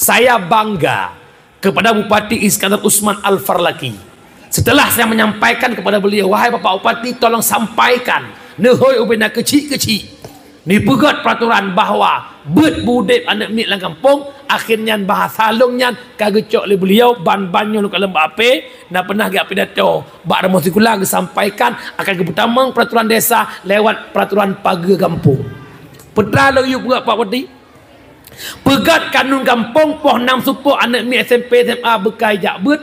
Saya bangga kepada Bupati Iskandar Usman Al-Farlaki. Setelah saya menyampaikan kepada beliau, wahai Bapak Bupati, tolong sampaikan nehoi ubena kecil-kecil ni pegat peraturan bahawa bet budep anak mik lang kampung, akhirnya bahasa salungnya kagecok oleh beliau ban-banyo lu kalau ape na pernah gak pidato bak remo sikula sampaikan akan kebutamang peraturan desa lewat peraturan pagar kampung. Petra lu buat Pak Bupati. Pegat kanun kampung poh 6 supuk anak mik SMP SMA bekai jak bet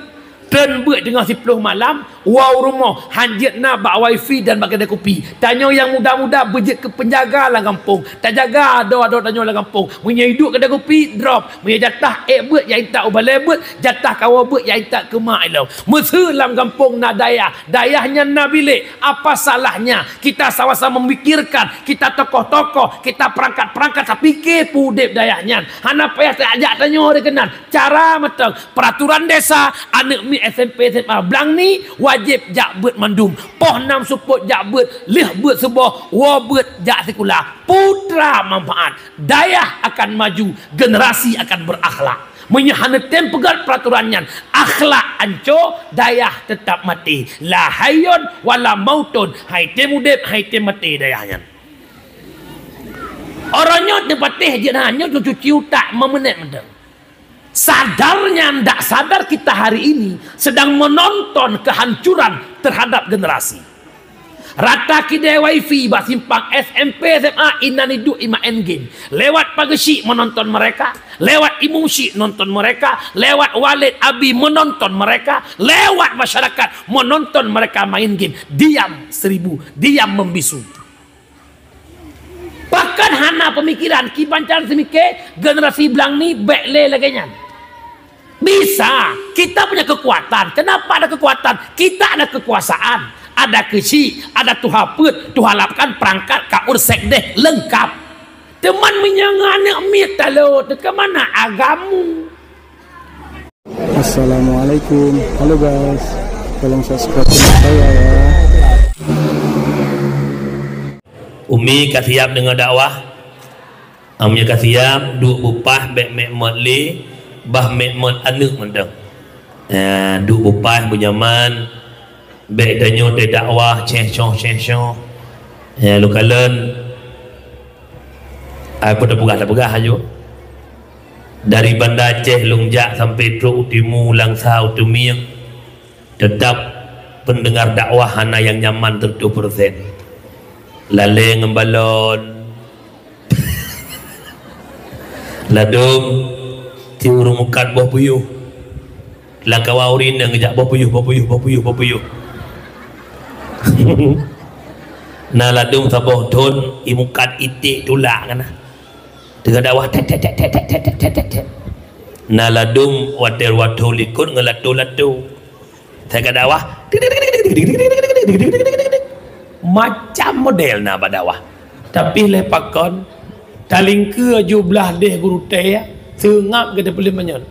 dan buat tengah 10 malam, wow rumah hanjit nak bak wifi dan bak kedai kopi. Tanya yang muda-muda berjet ke penjaga lah kampung. Tak jaga ada tanya lah kampung. Punya hidup kedai kopi drop. Punya jatah buat yang tak ubah lebut, jatah kawan buat yang tak kemak ilo. Mesra dalam kampung nak dayah. Dayahnya nak bilik. Apa salahnya? Kita sama-sama memikirkan, kita tokoh-tokoh, kita perangkat-perangkat tak fikir pudip dayahnya. Hana payah tak ajak tanya dia kenal. Cara matang peraturan desa anak mi SMP SMA belang ni wajib jak bet mandum poh 6 suput jak bet lih bet sebuah wa bet jak sekolah putra manfaat dayah akan maju generasi akan berakhlak menyahana tempegat peraturannya akhlak anco dayah tetap mati la hayyun wala mautun hai temudep hai temati dayahnya orangnya depatih je hanya cuci utak memenit mendeng. Sadarnya tidak sadar kita hari ini sedang menonton kehancuran terhadap generasi. Rata kidai wifi bak simpang SMP SMA inani du ima endgame. Lewat pagesi menonton mereka, lewat imusi nonton mereka, lewat walid abi menonton mereka, lewat masyarakat menonton mereka main game. Diam 1000, diam membisu. Bahkan hana pemikiran kibancar semike generasi belang ni bekle laganya. Bisa, kita punya kekuatan. Kenapa ada kekuatan? Kita ada kekuasaan, ada kesi, ada tuhaput, tuhalapkan perangkat kaur sekdeh lengkap. Teman menyangan mit talo, ke mana agamu? Assalamualaikum. Halo guys. Tolong subscribe channel saya ya. Umi kasiap dengan dakwah. Amnya kasiap duk bupah bek mek motli bah mek mot anak mendeng. Duk bupah bunyaman bek danyo te dakwah ceh-choh. Lu kalen apa dah pegah aja. Dari Banda Aceh Lungjak sampai Truk Utimu Langsa Utumiang tetap pendengar dakwah hana yang nyaman 30%. Lale ngembalon ladung tiuru mukat boh puyuh langkawa urin yang ngejak boh puyuh na ladung saboh don imukat itik tulak kana dengan dakwah tet na ladung water likun ngelatu saya dakwah macam model na badawah tapi lepakon taling ke jublah deh guru teh sengap ke depan menyan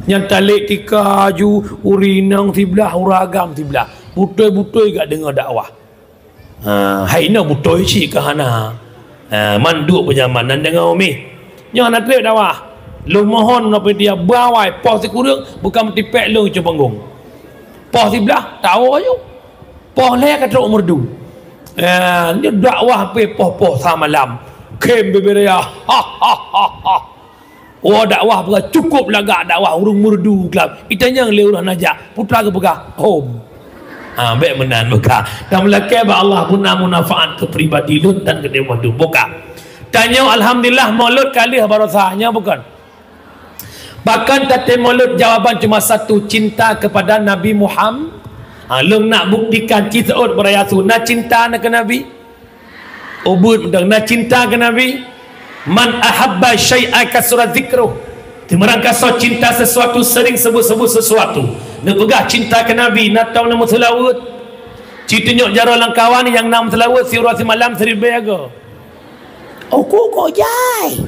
yang talik tika ju urinang tiblah uragam tiblah butoi gak dengar dakwah haina butoi si ke hana manduk penyamanan dengan umi yang nak trip dakwah lu mohon apa dia bawai pos kurang bukan tipek lu ke panggung pos tiblah tahu aja poh leh kat Truk Merdu. Dia dakwah pe poh samalam. Kem beberia. Oh dakwah pega cukup lagak dakwah urung Merdu kelab. Itanya le urang najak. Putra ke pega home. Baik menan buka. Dan melake ba Allah guna manfaat ke pribadi lut dan ke Merdu buka. Tanya alhamdulillah maulud kali barasahnya bukan. Bahkan kata maulud jawaban cuma satu, cinta kepada Nabi Muhammad. Long nak buktikan kita beraya sunnah cinta ke Nabi. Ubud nak cinta ke Nabi. Man ahabba syai'a kasura zikruh. Timarang kasau cinta sesuatu sering sebut-sebut sesuatu. Nak pegah cinta ke Nabi, nak tahu nama selawat. Citunjuk jaro langkawan yang nama selawat si urasi malam seribu ago. Oh kok jai.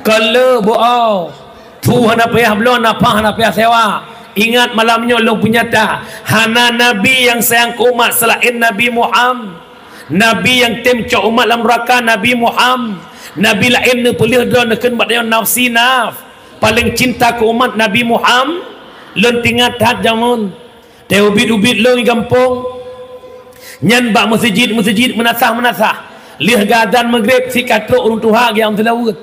Kalau boau. Tuhan apa ya belum apa apa sewa. Ingat malamnya long punya tak hana Nabi yang sayang ke umat selain Nabi Muhammad. Nabi yang temcok umat dalam neraka Nabi Muhammad. Nabi lain ni pelih dah neken badai nafsi naf. paling cinta ke umat Nabi Muhammad lun tinggal hat jamun teh ubit-ubit lung kampung nyan bak masjid menasah lih gadan maghrib si katuk urung tuha yang telawut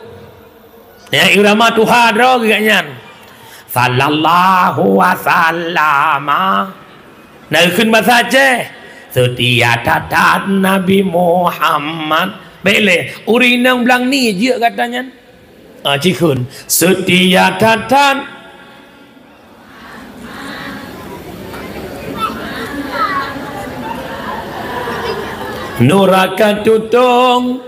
ya irama tuha dro gaknyan sallallahu wasallama nah keun bahasa Aceh setia tatat Nabi Muhammad bele urinang belang ni je katanya cikun setia tatat nuraka tutung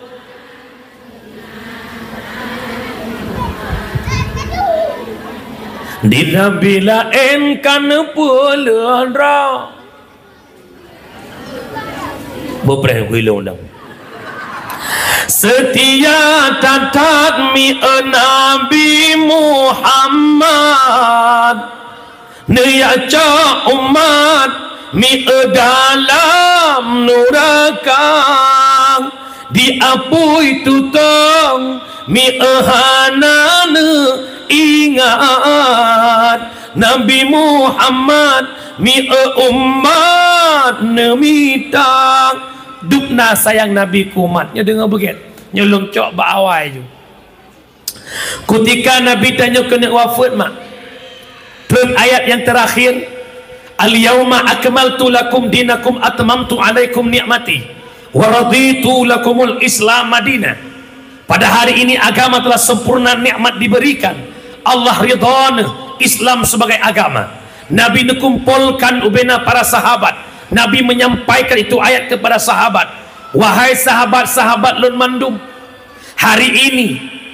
dinabila enkan pulun ra bepreh wilong dong setia tatat mi Nabi Muhammad niaca umat mi dalam neraka diapui tutong mi hana ingat Nabi Muhammad mi umat nemitang dukna sayang Nabi kumatnya dengar begitu nyolong cok bawai je ketika Nabi tanya kena wafat mak turun ayat yang terakhir al-yawma akmaltu lakum dinakum atmamtu alaikum ni'mati wa raditu lakumul islam madinah pada hari ini agama telah sempurna nikmat diberikan Allah ridhana Islam sebagai agama Nabi dikumpulkan ubena para sahabat Nabi menyampaikan itu ayat kepada sahabat wahai sahabat-sahabat lun mandum hari ini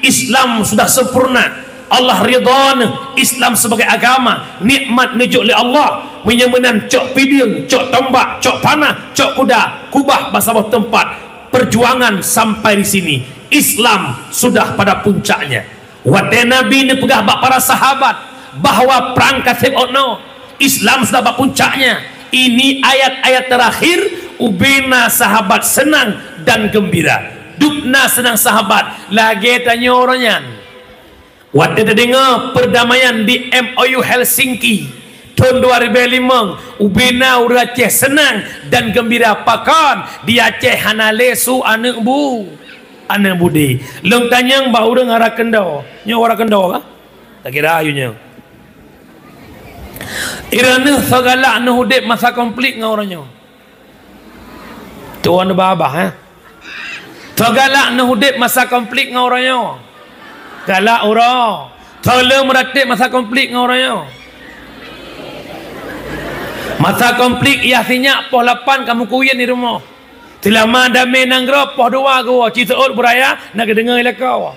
Islam sudah sempurna Allah ridhana Islam sebagai agama nikmat nujuk oleh Allah menyamanan cok piding cok tombak cok panah cok kuda kubah bahasa bawah tempat perjuangan sampai di sini Islam sudah pada puncaknya wadai Nabi ini pegah bak para sahabat bahawa perang kasih ono Islam sudah pada puncaknya ini ayat-ayat terakhir ubena sahabat senang dan gembira dukna senang sahabat lagi tanya orangnya waktu kita dengar perdamaian di MOU Helsinki tahun 2005 ubena ura Aceh senang dan gembira pakan di Aceh hana lesu anak budi long tanyang bau dengan arah kendau nyawa arah kendau kah tak kira ayunya irana segala anu hudip masa konflik dengan orangnya tuan babah segala anu hudip masa konflik dengan orangnya galak orang tolong meratip masa konflik dengan orangnya masa konflik ia sinyak poh 8 kamu kuyen di rumah selama damai nanggro poh 2 gua ciseut beraya nak dengar kau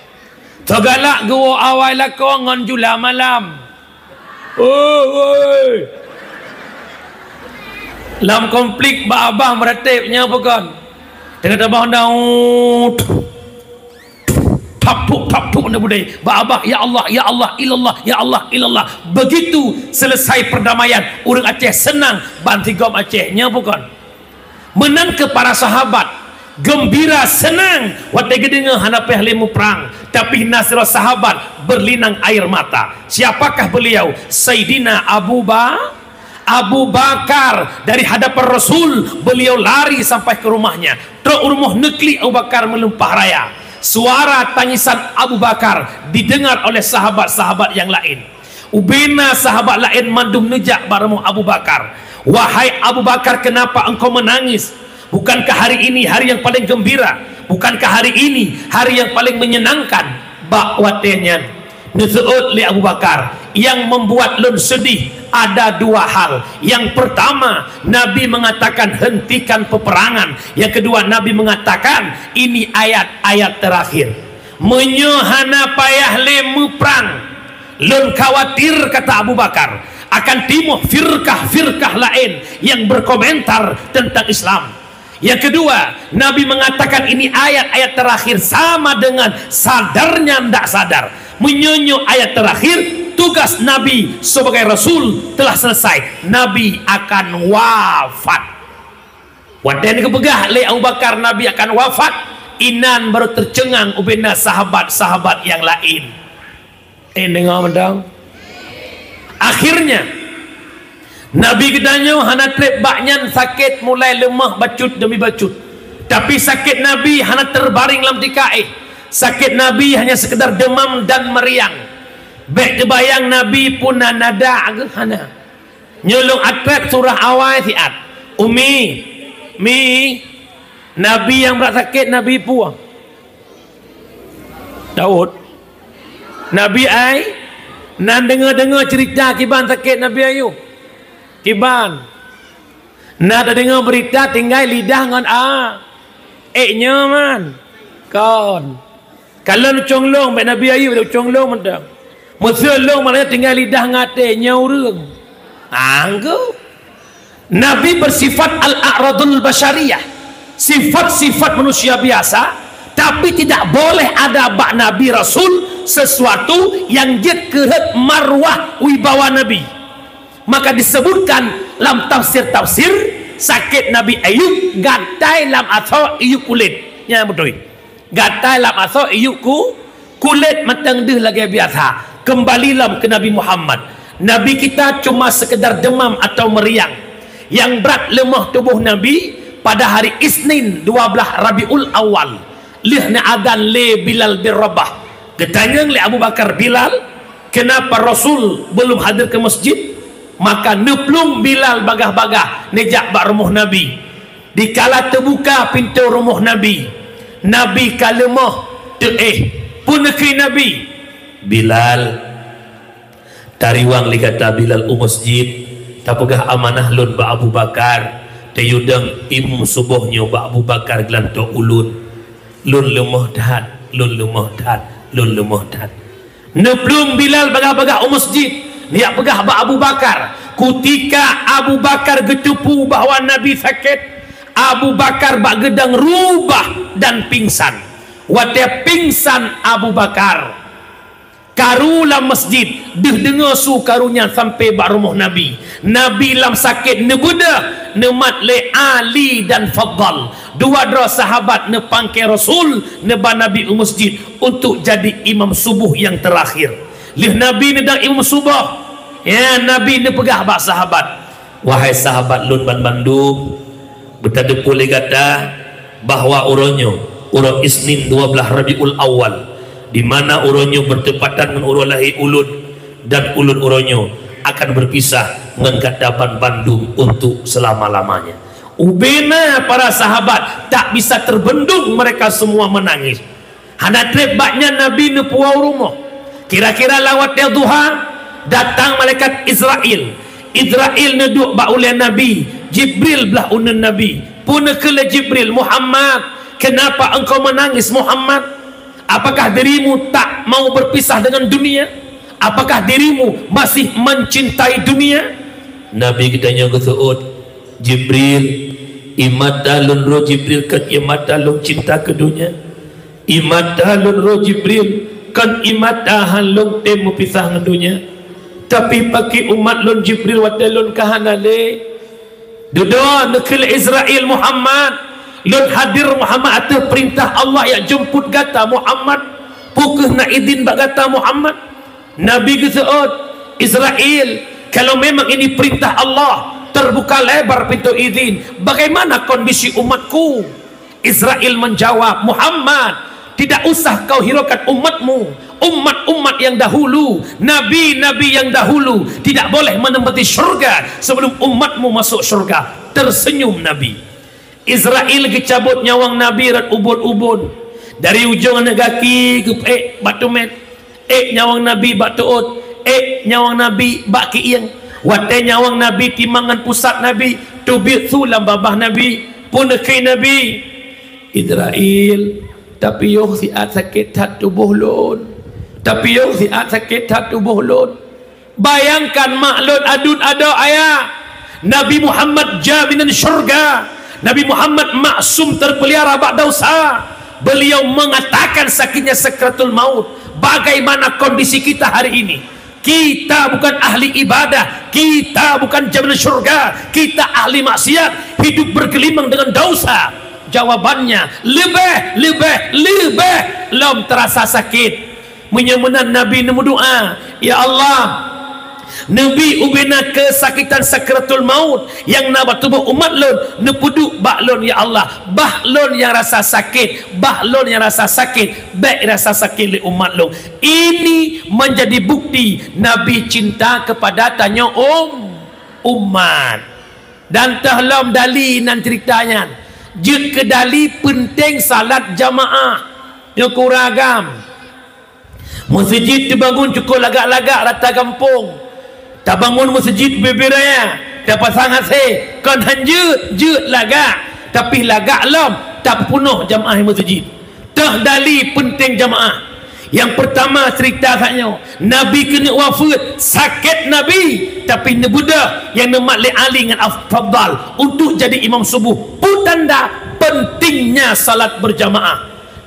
segalak gua awal kau ngan jula malam oi lam konflik ba abah meratipnya bukan dengan abah daun tapuk nak budai ba abah ya Allah illallah ya Allah illallah begitu selesai perdamaian orang Aceh senang banti gom Acehnya bukan menang ke para sahabat gembira senang waktu dengar hanapi halimu perang tapi nasir sahabat berlinang air mata siapakah beliau Sayyidina Abu Bakar dari hadapan Rasul beliau lari sampai ke rumahnya truk rumah nekli Abu Bakar melumpah raya suara tangisan Abu Bakar didengar oleh sahabat-sahabat yang lain ubena sahabat lain mandum nejak baremu Abu Bakar wahai Abu Bakar kenapa engkau menangis bukankah hari ini hari yang paling gembira bukankah hari ini hari yang paling menyenangkan bakwatenya nusu'ud li Abu Bakar yang membuat lun sedih ada 2 hal yang pertama Nabi mengatakan hentikan peperangan yang kedua Nabi mengatakan ini ayat-ayat terakhir menyohana payah lemu perang lun khawatir kata Abu Bakar akan timuh firkah lain yang berkomentar tentang Islam yang kedua Nabi mengatakan ini ayat-ayat terakhir sama dengan sadarnya tidak sadar menyonyo ayat terakhir tugas Nabi sebagai Rasul telah selesai Nabi akan wafat wadah kepegah oleh Abu Bakar Nabi akan wafat inan baru tercengang ubena sahabat-sahabat yang lain dengar mendang. Akhirnya Nabi gedanya hana trip baknyan sakit mulai lemah bacut demi bacut. Tapi sakit Nabi hana terbaring lam tikai. Sakit Nabi hanya sekedar demam dan meriang. Baik terbayang Nabi pun nada agak hana. Nyolong atrek surah awal siat. Umi, Nabi yang berat sakit Nabi puang. Daud. Nabi ai nan dengar cerita kiban sakit Nabi Ayub. Kiban nak ada dengar berita tinggal lidah dengan eknya man kon kalau lu conglong baik Nabi Ayub lu conglong mendang musulong malah tinggal lidah ngate nyaureng anggo. Nabi bersifat al-a'radul basyariyah, sifat-sifat manusia biasa, tapi tidak boleh ada bak Nabi Rasul sesuatu yang jet kehet marwah wibawa Nabi. Maka disebutkan dalam tafsir-tafsir sakit Nabi Ayub gatai lam atau iuk kulit. Ya betul. Gatai lam atau iuk kulit matang deh lagi biasa. Kembalilah ke Nabi Muhammad. Nabi kita cuma sekedar demam atau meriang. Yang berat lemah tubuh Nabi pada hari Isnin 12 Rabiul Awal. Lihna adan le Bilal bin Rabah. Ketanya oleh Abu Bakar Bilal, kenapa Rasul belum hadir ke masjid? Maka neplung Bilal bagah-bagah nejak bak rumah Nabi. Dikala terbuka pintu rumah Nabi, Nabi kalemah pun nekri Nabi. Bilal tariwang li kata Bilal masjid. Tapagah amanah lun ba Abu Bakar tayudang imam subuhnya ba Abu Bakar gelantok ulun lemah dat neplung Bilal bagah-bagah masjid niat pegah ba Abu Bakar. Ketika Abu Bakar getupu bahawa Nabi sakit, Abu Bakar bak gedang rubah dan pingsan. Watia pingsan Abu Bakar karulah masjid deh dengar su karunya sampai bak rumah Nabi. Nabi lam sakit nebuda nemat le Ali dan Fadl, dua sahabat ne pangkai Rasul neba Nabi masjid untuk jadi imam subuh yang terakhir. Lih Nabi nedang imam subuh ya, Nabi ne pegah bak sahabat. Wahai sahabat lun ban Bandung, betade pulih kata bahawa orang Isnin 12 Rabiul Awal, di mana uronyo bertepatan dengan urun lahir ulun, dan ulun uronyo akan berpisah dengan kadaban Bandung untuk selama-lamanya. Ubena para sahabat tak bisa terbendung, mereka semua menangis. Hana trebaknya Nabi nepuau rumah. Kira-kira lawat dia duha, datang malaikat Israel neduk bak oleh Nabi. Jibril belah unen Nabi. Puna kele Jibril, Muhammad, kenapa engkau menangis Muhammad? Apakah dirimu tak mau berpisah dengan dunia? Apakah dirimu masih mencintai dunia? Nabi kitanya kesuut, Jibril, imadalun roh Jibril kan imadalun cinta ke dunia. Imadalun roh Jibril kan imadahalun temu pisah dengan dunia. Tapi pakai umat lun Jibril wadalun kahanale. Duduk nekil Israel Muhammad. Lun hadir Muhammad atas perintah Allah yang jemput kata Muhammad pukul nak izin bak kata Muhammad. Nabi kesuut Israel, kalau memang ini perintah Allah, terbuka lebar pintu izin, bagaimana kondisi umatku? Israel menjawab, Muhammad, tidak usah kau hiraukan umatmu. Umat-umat yang dahulu, nabi-nabi yang dahulu tidak boleh menempati syurga sebelum umatmu masuk syurga. Tersenyum Nabi. Israel kecabut nyawang Nabi rat ubun-ubun dari ujung negaki ke batu met nyawang Nabi bak tuut nyawang Nabi bak kiing wate nyawang Nabi timangan pusat Nabi tubit sulam babah Nabi pun ke Nabi Israel. Tapi yo siat sakit hat tubuh lun, tapi yo siat sakit hat tubuh lun. Bayangkan maklun adun ada ayah Nabi Muhammad jaminan syurga, Nabi Muhammad maksum terpelihara bak dosa. Beliau mengatakan sakitnya sakratul maut. Bagaimana kondisi kita hari ini? Kita bukan ahli ibadah, kita bukan jaminan syurga, kita ahli maksiat, hidup bergelimang dengan dosa. Jawabannya lebih lam terasa sakit. menyemenan Nabi nemu doa, ya Allah, Nabi ubina kesakitan sakratul maut yang nak tubuh umat lon nepuduk baklon ya Allah, baklon yang rasa sakit, baklon yang rasa sakit, baik rasa sakit li umat lon. Ini menjadi bukti Nabi cinta kepada tanya umat. Dan tahlam dali nan ceritanya jut ke dali penting salat jamaah yang kuragam. Masjid dibangun cukup lagak-lagak rata kampung. Tak bangun masjid beberaya dapat sangat kan jut lagak, tapi lagak lam tak penuh jamaah masjid. Tah dali penting jamaah. Yang pertama cerita saya Nabi kena wafat sakit Nabi, tapi nebuda yang nemat li ali dengan afdal untuk jadi imam subuh pun tanda pentingnya salat berjamaah.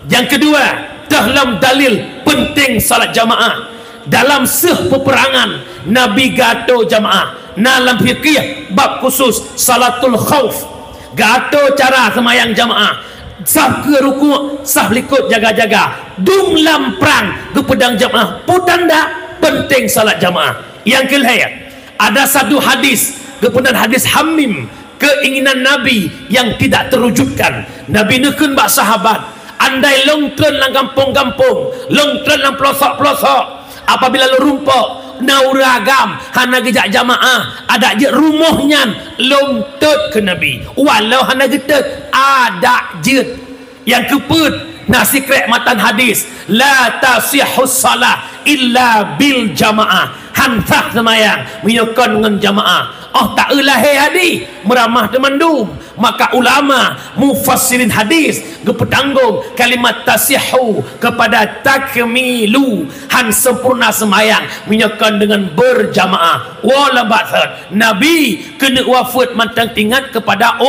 Yang kedua, dalam dalil penting salat jamaah. Dalam peperangan Nabi gato jamaah. Dalam fikih bab khusus salatul khauf, gato cara semayang jamaah. Sah ke ruku', sah likut jaga-jaga. Dung lam perang ke pedang jamaah. Putanda penting salat jamaah. Yang kelihatan ada satu hadis, kemudian hadis Hamim, keinginan Nabi yang tidak terwujudkan. Nabi nekun bak sahabat, andai longtren lang kampung-kampung, longtren lang pelosok-pelosok, apabila lu rumpok nauragam hana gejak jamaah ada je rumahnya lomtot ke Nabi, walau hana getet ada je. Yang keput nasi krek matan hadis, la tasihus salah illa bil jamaah, hantah semayang menyokon dengan jamaah. Oh tak ilahi hadis meramah temandum, maka ulama mufassirin hadis gepetanggung kalimat tasihu kepada takmilu, han sempurna semayang menyokon dengan berjamaah. Wala ba'thad Nabi kena wafat mantang tingkat kepada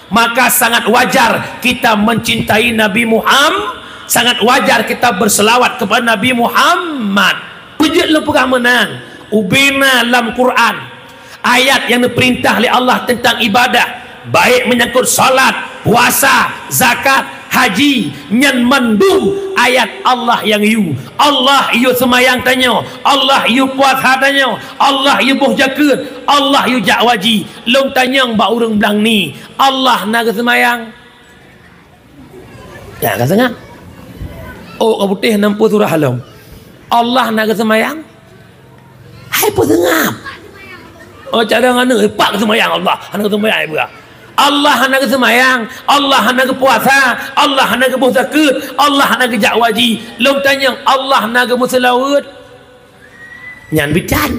maka sangat wajar kita mencintai Nabi Muhammad, sangat wajar kita berselawat kepada Nabi Muhammad. Pujud lu pengamanan ubina dalam Quran ayat yang diperintah oleh Allah tentang ibadah, baik menyangkut salat, puasa, zakat, haji, nyan mandum ayat Allah yang Allah semayang tanya, Allah puasa tanya, Allah boh jaket, Allah jakwaji. Long tanya mbak urang belang ni Allah naga semayang ya katanya kau putih 60 surah halam Allah naga semayang hai pun tengah cara ngana pak semayang Allah anak semayang ibu Allah nak semayang, Allah nak puasa, Allah nak boh zakat, Allah nak jakwaji. Long tanya Allah nak muselawat nyan bican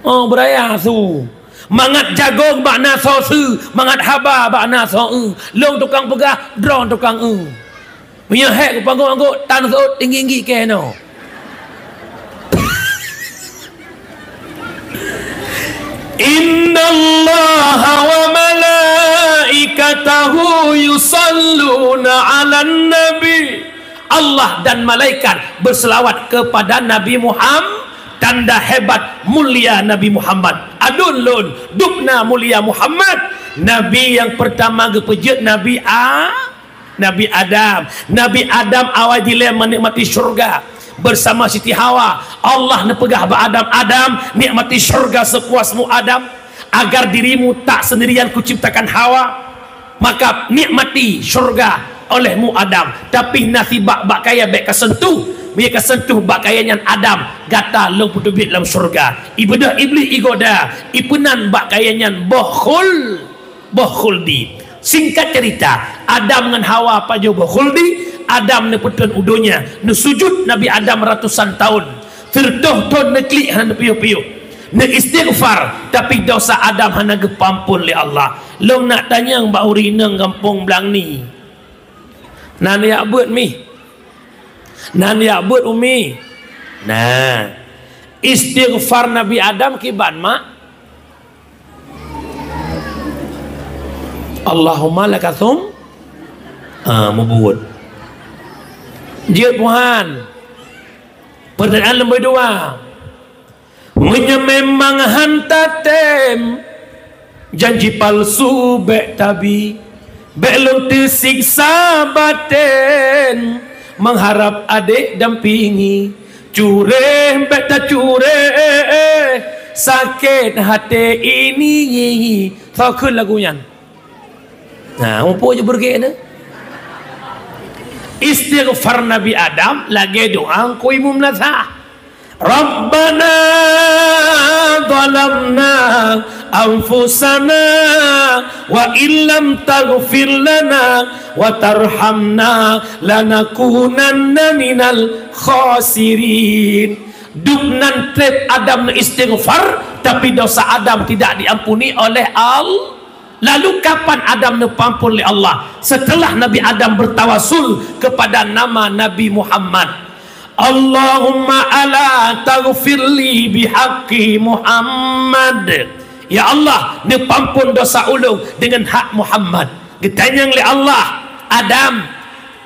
beraya su mangat jagong bak naso su, mangat haba bak naso long tukang pegah drone tukang punya hek panggung-anggung tan sot tinggi-tinggi ke no. Innallaha wa malaikatahu yusalluna 'alan nabi. Allah dan malaikat berselawat kepada Nabi Muhammad, tanda hebat mulia Nabi Muhammad. Adun lun dukna mulia Muhammad. Nabi yang pertama gepejut Nabi Adam. Nabi Adam awajile menikmati syurga bersama Siti Hawa. Allah nepegah ba Adam nikmati syurga sepuasmu Adam, agar dirimu tak sendirian kuciptakan Hawa, maka nikmati syurga olehmu Adam. Tapi nasibak bak kaya baik kesentuh, mereka sentuh bak kayanya Adam gata long putubit dalam syurga. Ibadah iblis igoda ipunan bak kayanya bohuldi. Singkat cerita, Adam dengan Hawa apa jo bohuldi. Adam ne petun udonya ne sujud Nabi Adam ratusan tahun tertoh-toh ne klik hana piuh-piuh ne istighfar, tapi dosa Adam hana gepampun li Allah. Long nak tanya mbak uri nang kampung belang ni nan ya buat mi nan ya buat umi nah istighfar Nabi Adam kiban mak Allahumma lakathum membuat dia Tuhan pertanyaan lembai doa menyemang hantatem janji palsu bek tabi belum tersiksa baten mengharap adik dampingi. Cureh beta cureh, sakit hati ini. Takut lagunya. Nah, apa je bergek ni? Istighfar Nabi Adam lagi doa ku imam nazah. Rabbana zalamna anfusana wa illam taghfir lana wa tarhamna lanakunanna minal khasirin. Duknan trep Adam istighfar, tapi dosa Adam tidak diampuni oleh Allah. Lalu kapan Adam diampuni oleh Allah? Setelah Nabi Adam bertawasul kepada nama Nabi Muhammad. Allahumma ala taghfirli bihaqqi Muhammad. Ya Allah, ni pampun dosa ulung dengan hak Muhammad. Ditanya oleh Allah, Adam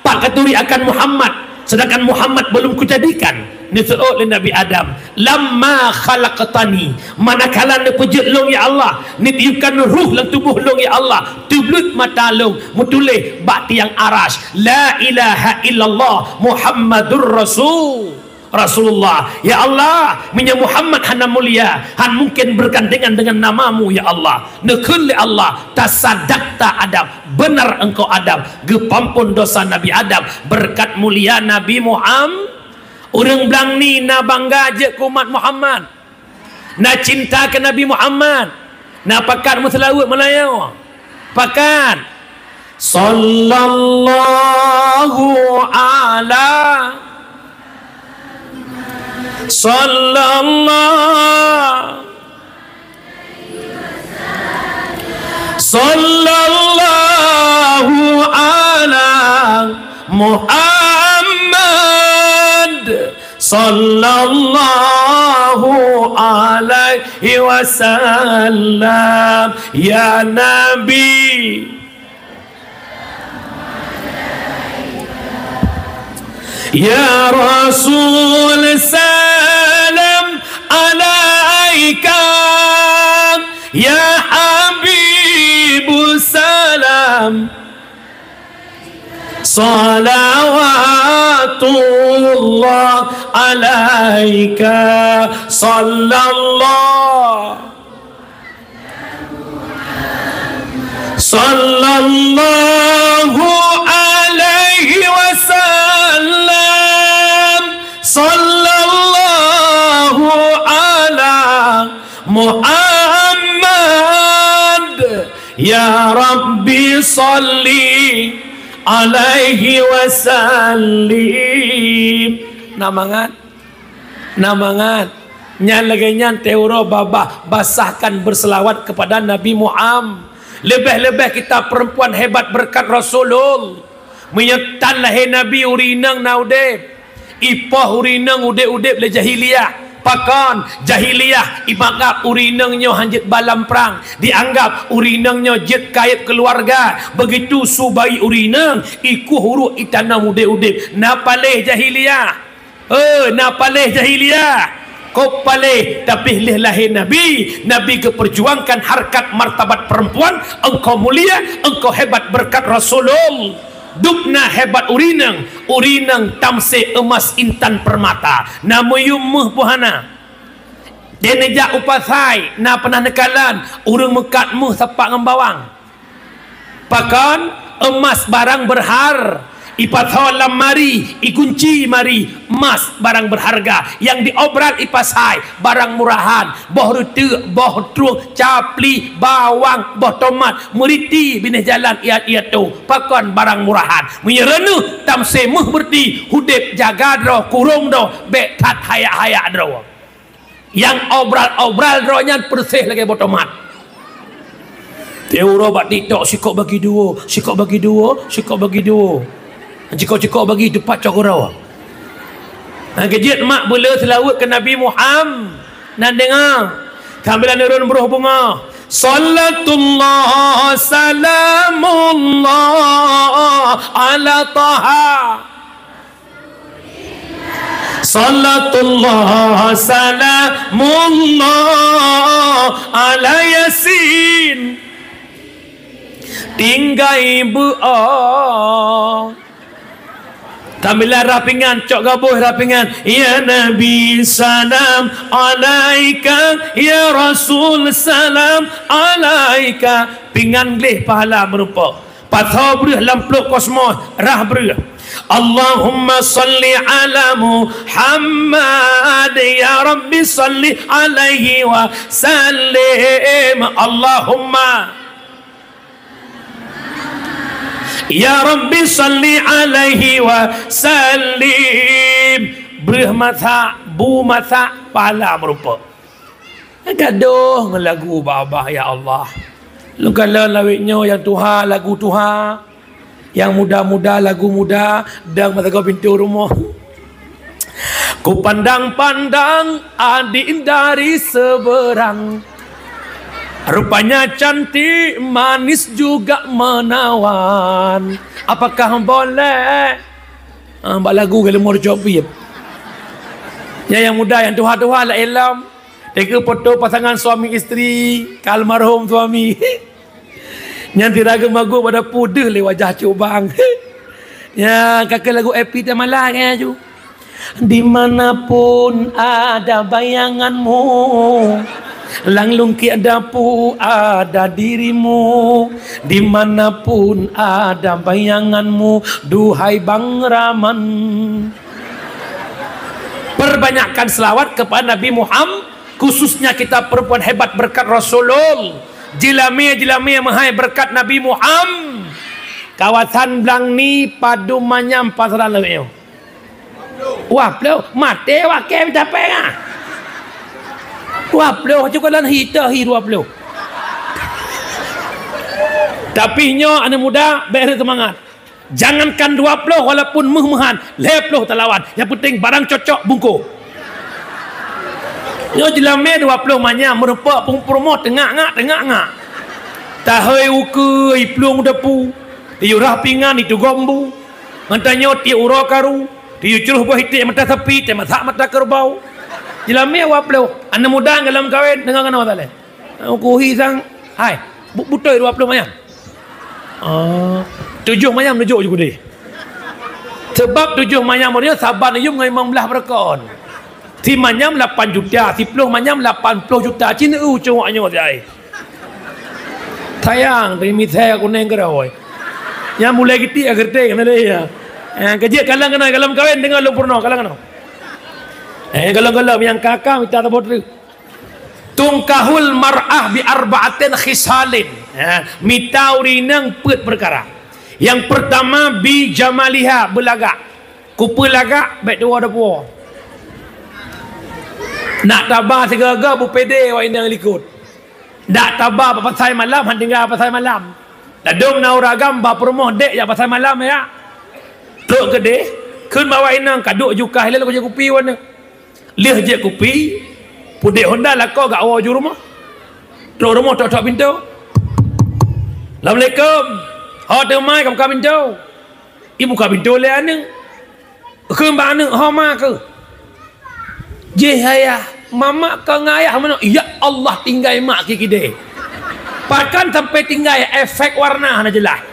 pak katuri akan Muhammad, sedangkan Muhammad belum kujadikan. Ni suruh oleh Nabi Adam, lamma khalaqtani, manakala ni pujud long ya Allah, ni tiupkan ruh dalam tubuh long ya Allah, tublut mata long, mutulih bak tiang arash, la ilaha illallah Muhammadur Rasulullah. Ya Allah, minya Muhammad hana mulia, han mungkin bergandengan dengan namamu ya Allah. Nekul Allah, tasadakta Adam, benar engkau Adam, gepampun dosa Nabi Adam berkat mulia Nabi Muhammad. Orang bilang ni na bangga je ke umat Muhammad, na cinta ke Nabi Muhammad, na pakat muslawat Melayu pakat sallallahu ala Muhammad sallallahu alaihi wasallam. Ya Nabi, ya Rasul, salam alaika, ya Habibu, salam salawatullah alaika, sallallahu alaihi wasallam, sallallahu ala Muhammad, ya Rabbi salli alaihi wasallim. Namangan nyan lagi nyan teuro babah basahkan berselawat kepada Nabi Muhammad. Lebih-lebih kita perempuan hebat berkat Rasulul menyetan lahir Nabi urinang naudib ipah urinang udib-udib le jahiliyah. Pakon jahiliyah ibanggap urinangnya hanjit balam perang, dianggap urinangnya jet kait keluarga. Begitu subai urinang iku huruf itana udib-udib. Napaleh jahiliyah, napaleh jahiliyah. Kau paleh tapi leh lahir Nabi. Nabi keperjuangkan harkat martabat perempuan. Engkau mulia, engkau hebat berkat Rasulul. Dukna hebat urinang tamse emas intan permata. Nama yumuh puhana. Deneja upasai na pernah nekalan urang mekatmu sepak ngembawang. Pakan emas barang berhar. Ipatholam mari, ikunci mari, emas barang berharga. Yang diobral ipasai barang murahan. Boh rute, boh truang, capli, bawang, boh tomat, meriti binih jalan iat-iat tu. Pakon barang murahan. Menyerenu tam semuh berdi, hudip jaga dro, kurung dro, bekat hayak-hayak dro. Yang obral-obral dro nyan persih lagi boh tomat. Teuro bak TikTok sikok bagi dua, sikok bagi dua, sikok bagi dua. Cikok-cikok bagi depan cakura. Kejit mak bela selawat ke Nabi Muhammad. Nan dengar. Sambil nurun beruh bunga. Sallatullah salamullah ala Taha. Sallatullah salamullah ala Yasin. Tinggai bu'ah. Kamilah rapingan, cok gabuh rapingan. Ya Nabi salam alaika, ya Rasul salam alaika. Pingan gleh pahala merupa. Pathau beruh lampluk kosmos, rah beruh. Allahumma salli ala Muhammad, ya Rabbi salli alaihi wa sallim. Allahumma ya Rabbi salli alaihi wa sallim. Berih mata, bu mata, pahala merupa. Gaduh dengan lagu babah, ya Allah. Lu kalau lawiknya yang Tuhan, lagu Tuhan. Yang muda-muda, lagu muda. Dan mata kau pintu rumah. Ku pandang-pandang adik dari seberang. Rupanya cantik, manis juga menawan. Apakah boleh? Mbak lagu kalau mau coba. Yang muda, yang Tuhan-Tuhan lah ilham. Teka foto pasangan suami isteri, kalmarhum suami. Yang tiraga magu pada pudeh le wajah cubang. Ya, kakak lagu epi dan malah kan ju. Dimanapun ada bayanganmu, langlungki ada pu ada dirimu. Dimanapun ada bayanganmu, duhai Bang Raman. Perbanyakkan selawat kepada Nabi Muhammad. Khususnya kita perempuan hebat berkat Rasulullah. Jilami-jilami yang mahal berkat Nabi Muhammad. Kawasan Belang ni padu manyam pasaran leweo. Wah, pleu mate wah ke dapat ah. Wah, pleu juga lan hita hi dua pleu. Tapi nyo anak muda beri semangat. Jangankan 20 walaupun meh-mehan, 20 talawan. Yang penting barang cocok bungku. Nyo jelame 20 manya merupa promo tengak-ngak. Tahai ukai plung depu. Tiu rapingan itu gombu. Mantanyo tiu uro karu. Tiu curuh buah hitik mata tepi, mata mata kerbau. Jelame 20. Anak muda dalam kawin dengan kana tale. Aku hisang, hai, butoi 20 manya. 7 mayam nujuk juga dia. Sebab 7 mayam dia sabar ni dengan 15 berkon. Si mayam 8 juta, si 10 mayam 80 juta. Cina cowoknya saya. Sayang, demi saya aku neng kerawai. Yang mulai gitu agar teh kena dia. Kejik kalang kena kalam kawin dengan lu purno kalang kena. Kalang yang kakak minta tabot tu. Tungkahul mar'ah bi arba'atin khisalin. Mitau rinang pet perkara. Yang pertama bi jamaliha belagak. Kupa lagak baik dua ada puan. Nak tabah segala bu pede wa indang likut. Nak tabah pasal malam handingga pasal malam. Dadung nau ragam ba promoh dek ya pasal malam ya. Truk gede keun bawa inang kaduk juga hilal ko je kupi wana. Leh je kupi. Pudek Honda lah kau gak awal ju rumah. Truk rumah tok pintu. Assalamualaikum. Ha temai kam ka pintu. Ibu ka pintu le ane. Ke mbak ane ha ma ke. Je saya mama ke ngayah mana? Ya Allah tinggal mak kide. Bahkan sampai tinggal efek warna na jelas.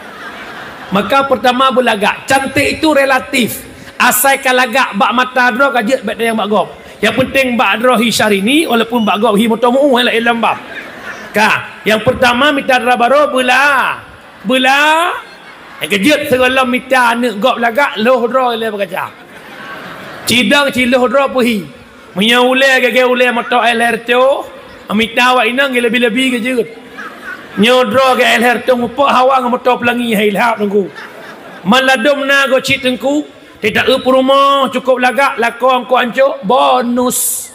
Maka pertama belagak. Cantik itu relatif. Asal kalagak bak mata dro kajit bak yang bak gop. Yang penting bak dro hi syahrini walaupun bak gop hi motomu hela ilam bab. Ka, yang pertama mita drabaro bela. Yang kejut segala mita nek gop lagak loh dro le bakaca. Cidang ciloh dro puhi. Menyaule gage ule moto LR tu. Mita wa inang lebih-lebih kejut. Nyodro ke LR tu ngupo hawang moto pelangi hailhap tengku. Maladum na go cit tengku. Tidak rumah cukup lagak lakon ko anco bonus.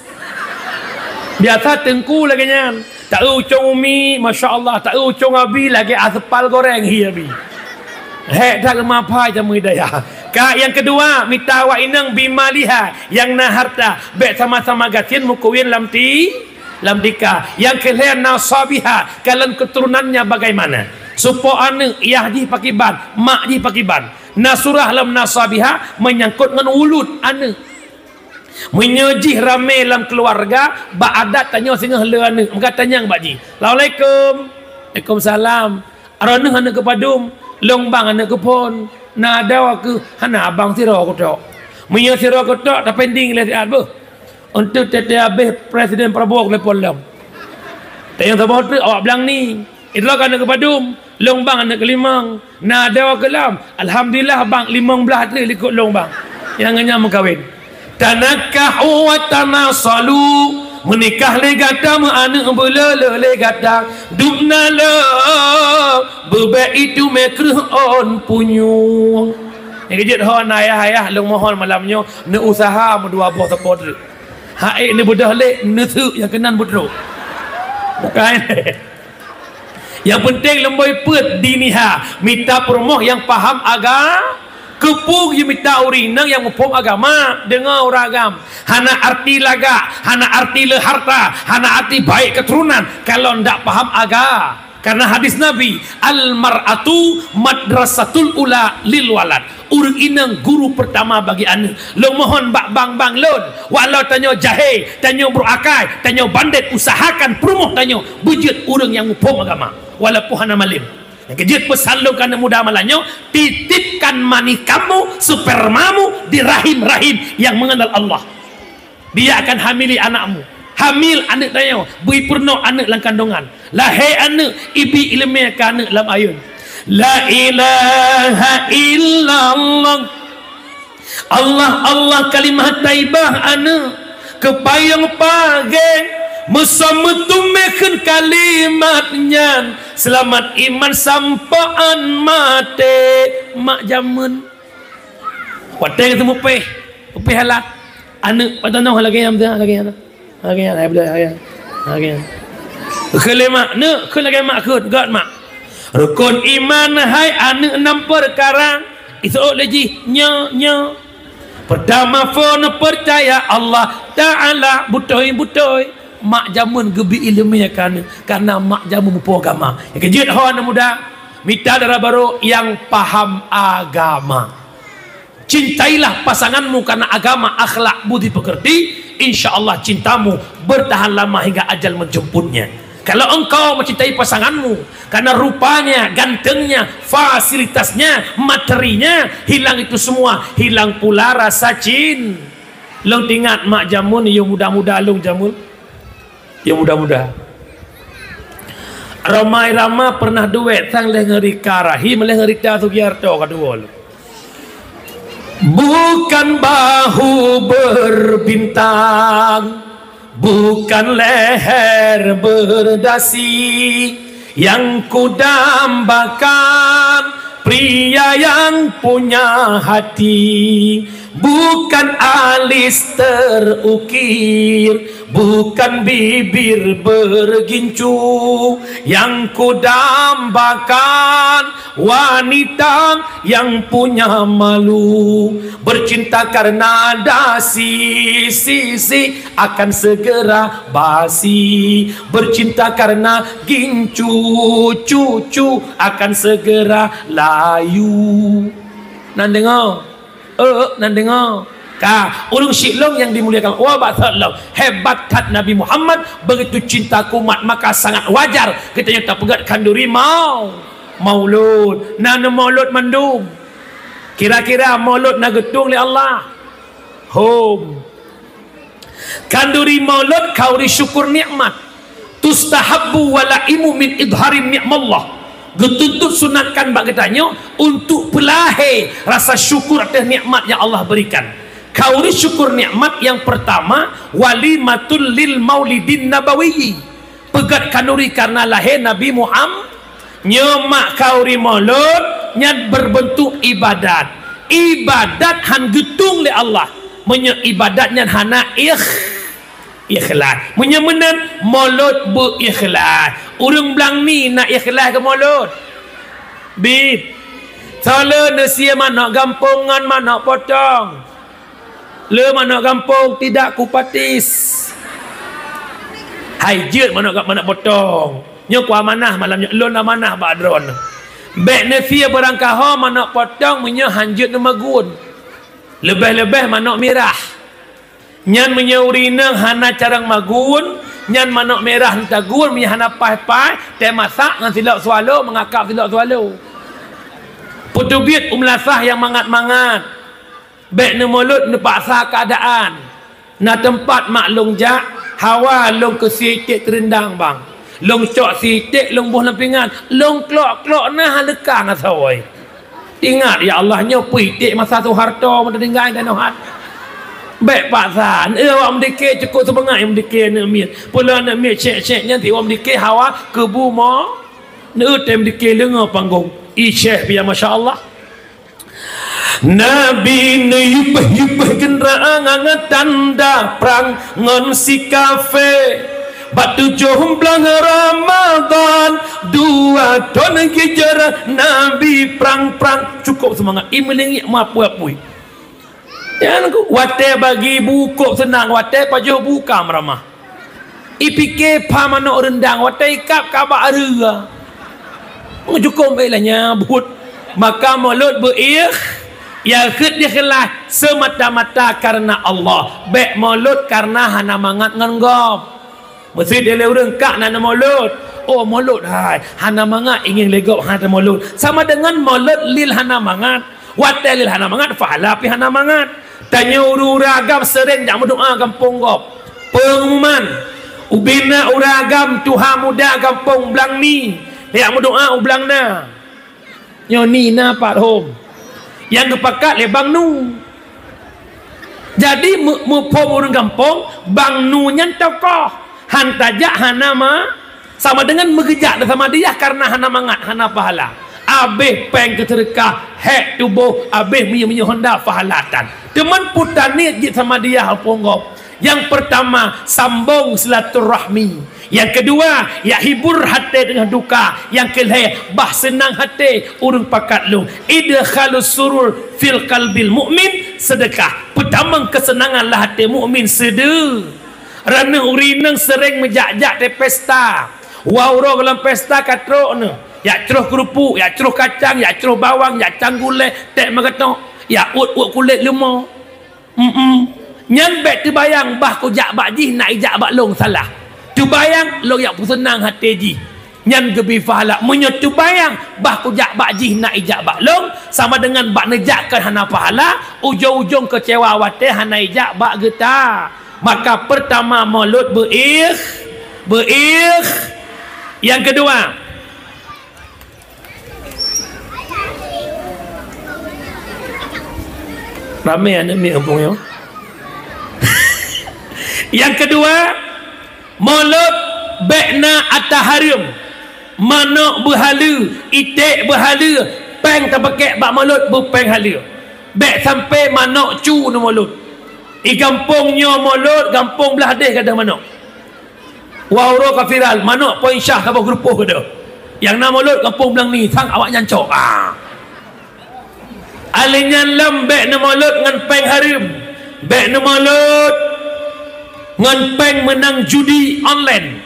Biasa tengku lagi nyan. Tak ucung umi, masya-Allah, tak ucung abi lagi aspal goreng hi abi. Hek dak mapai jamu hidayah. Ka yang kedua, mita wa inang bimaliha yang na harta, be sama-sama gatin mukuin lam dika. Yang kalian nasabiha, kalian keturunannya bagaimana? Supo ane iyah di pakiban, mak di pakiban. Nasurah lam nasabiha menyangkut dengan ulut ane. Menyejih ramai dalam keluarga, bak adat tanya singa hele ane. Maka tanya bak ji. Assalamualaikum. Waalaikumsalam. Aranah ane kepadum, longbang ane kepon. na ada ke hana abang sira kotak mia sira kotak tak pending le siat ber untuk tete habis presiden Prabowo le polam tayang tabah tu awak bilang ni itulah kan ke Badum long bang anak kelimang na ada kelam alhamdulillah bang 15 tri ikut long bang yang nganya mengkawin tanakahu wa tanasalu menikah le gata mu anak belele le gata dubna le bebe itu mekruh on punyung yang kejut hon ayah long mohon malamnya ne usaha mu dua buah support haik ne bedah le ne tu yang kenan budro bukan yang penting lemboi put diniha minta promoh yang paham agama kepung yang minta urinang yang mempom agama dengar uragam hana arti laga hana arti le harta hana arti baik keturunan kalau ndak paham agama karena hadis Nabi al mar'atu madrasatul ula lil walad urang inang guru pertama bagi anak lo mohon bang lon walau tanya jahe tanya berakai tanya bandit usahakan promoh tanya bujut urang yang mempom agama walaupun hana malim yang kejut pesan lo kana muda malanyo titipkan mani kamu spermamu di rahim-rahim yang mengenal Allah dia akan hamili anakmu hamil anak tanya bui purno anak dalam kandungan lahir anak ibi ilmiah ke anak dalam ayun la ilaha illallah Allah Allah kalimah taibah anak kepayang pagi Mesama tumehkan kalimatnya selamat iman sampaan mate mak jamun wateng tu mupeh halat anak patanoh lagi yang kelima ne ke lagi mak ke god mak rukun iman hai anak 6 perkara itu lagi nya pertama fon percaya Allah Taala butoi mak jamun gebi ilmiah karena mak jamun mupo agama yang kejut hawan muda minta darah baru yang paham agama cintailah pasanganmu karena agama akhlak budi pekerti insyaallah cintamu bertahan lama hingga ajal menjemputnya kalau engkau mencintai pasanganmu karena rupanya gantengnya fasilitasnya materinya hilang itu semua hilang pula rasa cinta long tingat mak jamun yang muda-muda long jamun yang muda-muda ramai-ramai pernah duit sang leh ngeri karahi meleh ngeri ta Sugiarto kedua bukan bahu berbintang bukan leher berdasi yang kudambakan pria yang punya hati bukan alis terukir bukan bibir bergincu yang kudambakan wanita yang punya malu bercinta karena ada sisi akan segera basi bercinta karena gincu cucu akan segera layu nan dengar nan dengar urung syiklong yang dimuliakan wa ba'athallahu hebat kat Nabi Muhammad begitu cinta kumat maka sangat wajar kita yang tak pegat kanduri maulud nana maulud mandum kira-kira maulud na getung li Allah home kanduri maulud kauri syukur nikmat tustahabbu walaimu min idharin ni'mallah getuntut sunatkan bagi tanya untuk pelahir rasa syukur atas nikmat yang Allah berikan kauri syukur nikmat yang pertama walimatul lil maulidin nabawi pegat kanuri karena lahir Nabi Muhammad nyemak kauri maulud nyat berbentuk ibadat han getung li Allah menye ibadatnya hana ikhlas menyemenan maulud berikhlas urang belang ni nak ikhlas ke maulud bib sala nesia mana gampungan mana potong le mana gampung tidak kupatis hajut mana potong nyo ku amanah malamnya lon amanah badron bek nefia berangkah mana potong menyo hanjut nama gun lebih-lebih mana merah nyan menyaurina hana carang magun nyan manok merah entah gun menyo hana pai teh masak ngan silap swallow mengakap silap swallow Putubit umlasah yang mangat-mangat. Bek ne mulut ne paksa keadaan. Na tempat maklung jak, hawa long ke sitik terendang bang. Long cok sitik, long buh lempingan, long klok-klok nah halekang asawai. Ingat ya Allah nyopui tik masa tu harta mana tinggal dan hat. Baik paksa, awak mendikir cukup sebengat yang mendikir nak mir. Pula nak mir cek-cek nanti awak mendikir hawa ke buma. Nak tem mendikir lenga panggung. Syekh biar masya-Allah. Nabi ne yupah kenderaan angat tanda perang ngon si kafe. Batu jomblang Ramadan 2 tahun hijrah Nabi perang cukup semangat imelingi mapu-apui. Yang wate bagi buku senang wate pajuh buka meramah. Ipike pamanok rendang wate ikap kabak arega. Cukup baiklah nyabut. Maka mulut beir ya khid dia kelah semata-mata karena Allah. Baik mulut karena hana mangat ngengop. Mesti dia orang kak nak mulut. Oh mulut hai. Hana mangat ingin legop hana mulut. Sama dengan mulut lil hana mangat. Wate lil hana mangat fahala pi hana mangat. Tanya uragam sering jak berdoa kampung gop. Pengumuman ubina uragam Tuhan muda kampung belang ni. Jak berdoa ublang na. Nyo ni na pat home. Yang kepakat le bang nu. Jadi mupom orang kampung bang nu nyan tokoh. Han tajak hana ma sama dengan megejak sama dia karena hana mangat hana pahala. Abih peng keterkah hek tubuh abih minyak honda pahalatan. Teman putani jit sama dia halponggop. Yang pertama sambung silaturahmi. Yang kedua ya hibur hati dengan duka. Yang ketiga bah senang hati urang pakat lu. Idkhalus surur fil qalbil mu'min sedekah. Pertama kesenangan lah hati mukmin sedekah. Rana urinang sering menjak-jak di pesta. Wauro dalam pesta katrok ne. Ya ceruh kerupuk, ya ceruh kacang, ya ceruh bawang, ya canggulai, tek mengetok, ya ut-ut kulit lemah. Nyan bet tu bayang bah ku jak bak ji nak ijak bak long salah. Tu bayang lo yang senang hati ji. Nyan gebi fahala menyut tu bayang bah ku jak bak ji nak ijak bak long sama dengan bak nejakkan hana pahala, ujung-ujung kecewa wate hana ijak bak geta. Maka pertama mulut beir. Yang kedua ramai anak mi kampung yo. Yang kedua mulut bekna ataharim. Manok berhala, itik berhala, peng terpekek bak mulut berpeng hala. Bek sampai manok cu no mulut. I kampungnya mulut, kampung belah hadis kata manok. Wauro kafiral, manok poin syah kabah gerupuh kata. Yang nama mulut kampung belang ni, sang awak nyancok. Alinyan lam bek na mulut ngan peng harim. Bek na mulut ngan peng menang judi online.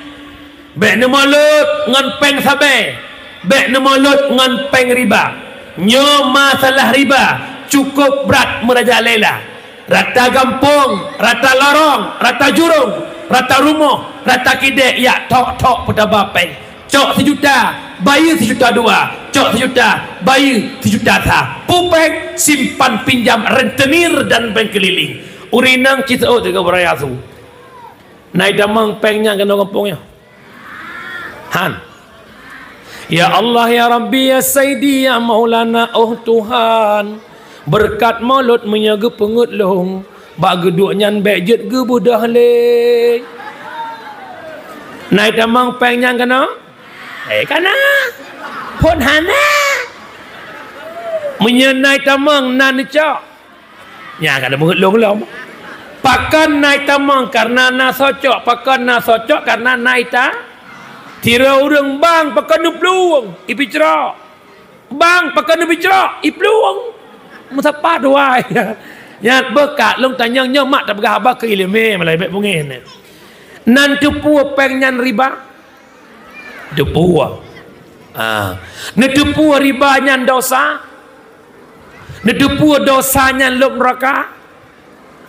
Bek na mulut ngan peng sabai. Bek na mulut ngan peng riba. Nyo masalah riba cukup berat merajalela. Rata kampung, rata lorong, rata jurung, rata rumah, rata kidek ya tok-tok pada bapeng. Cok 1 juta, bayar 1 juta 2. Cok 1 juta, bayar 1 juta sah. Pupeng simpan pinjam rentenir dan bank keliling. Urinang cita tiga beraya tu. Naik damang pengnya kena kampungnya. Han. Ya Allah ya Rabbi ya Sayyidi ya Maulana oh Tuhan. Berkat mulut menyaga pengut long. Bak geduk nyan bek jet ge budah le. Naik damang pengnya kena. Kana. Pun hana. Menyenai tamang nan cak. Nya kada mengut long lom. Pakan naik tamang karena na socok, pakan na socok karena naik ta. Tira urang bang pakan nu peluang, ipicra. Bang pakan nu picra, ipluang. Musapa doai. Ya bekat long tanyang nya mak tak begah abah ke ilmu malai bet pungin. Nan tu pu peng nyan riba. Tu pu. Ne tu pu riba nyan dosa. Ne tu pu dosa nyan lop neraka.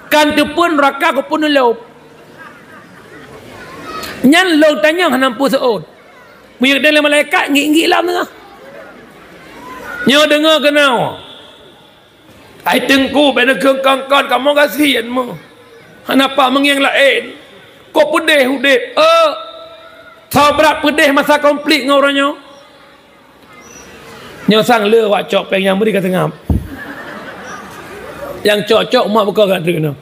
Kan tu pun neraka ko pun lop. Nyan long tanyang hanam pu seon. Muyak dalam malaikat ngik-ngik lam tengah. Nyo dengar kena. Ai tengku bena kengkangkan kamu kasihan mu. Kenapa mengiang lain? Kau pedih udik. Sabrak pedih masa konflik dengan orangnya. Nyo sang le wak cok peng yang beri kata ngap. Yang cok-cok mak buka kat kena.